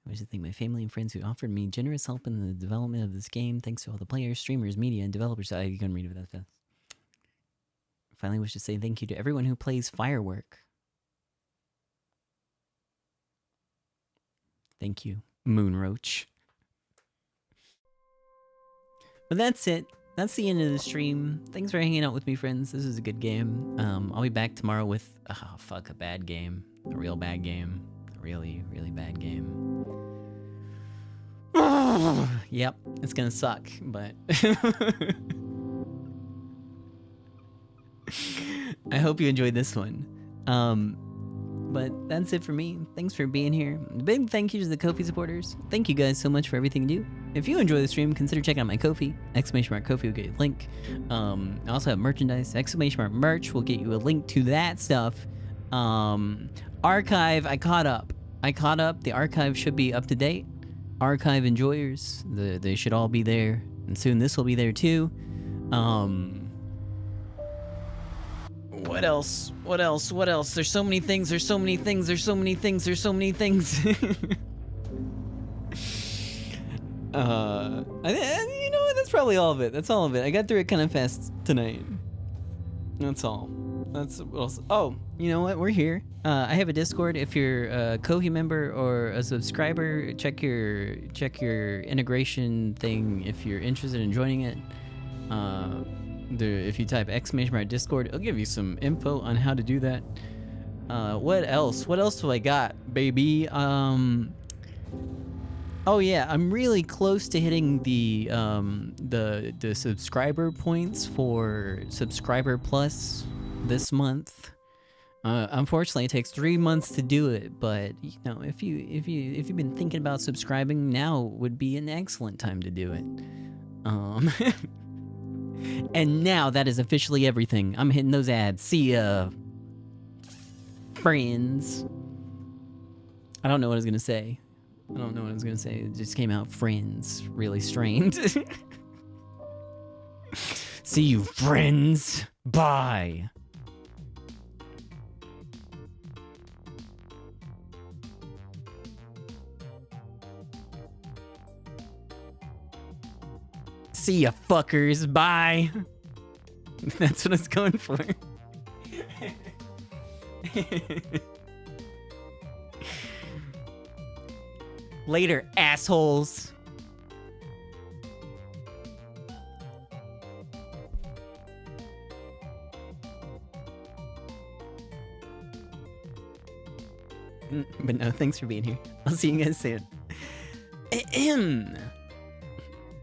I wish to thank my family and friends who offered me generous help in the development of this game. Thanks to all the players, streamers, media, and developers. You can read it that. Finally, wish to say thank you to everyone who plays Firework. Thank you, Moonroach. But that's it. That's the end of the stream. Thanks for hanging out with me, friends. This is a good game. I'll be back tomorrow with, a bad game. A real bad game. A really, really bad game. Yep, it's gonna suck, but I hope you enjoyed this one. But that's it for me. Thanks for being here. Big thank you to the Ko-fi supporters. Thank you guys so much for everything you do. If you enjoy the stream, consider checking out my Ko-fi. !Ko-fi will get you a link. I also have merchandise. !merch will get you a link to that stuff. Archive, I caught up. The archive should be up to date. Archive enjoyers, they should all be there. And soon this will be there too. What else? There's so many things. You know what? That's probably all of it. That's all of it. I got through it kind of fast tonight. That's all. That's what else. Oh, you know what? We're here. I have a Discord. If you're a Ko-fi member or a subscriber, check your integration thing if you're interested in joining it. If you type !Discord, it'll give you some info on how to do that. What else? What else do I got, baby? Oh yeah, I'm really close to hitting the subscriber points for Subscriber Plus this month. Unfortunately, it takes 3 months to do it, but you know, if you've been thinking about subscribing, now would be an excellent time to do it. And now that is officially everything. I'm hitting those ads. See ya, friends. I don't know what I was gonna say. It just came out friends, really strained. See you, friends. Bye. See ya, fuckers. Bye. That's what I was going for. Later, assholes. But no, thanks for being here. I'll see you guys soon. Ahem.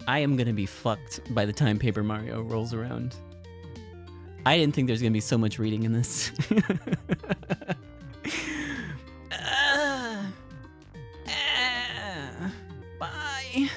I am gonna be fucked by the time Paper Mario rolls around. I didn't think there's gonna be so much reading in this. Bye.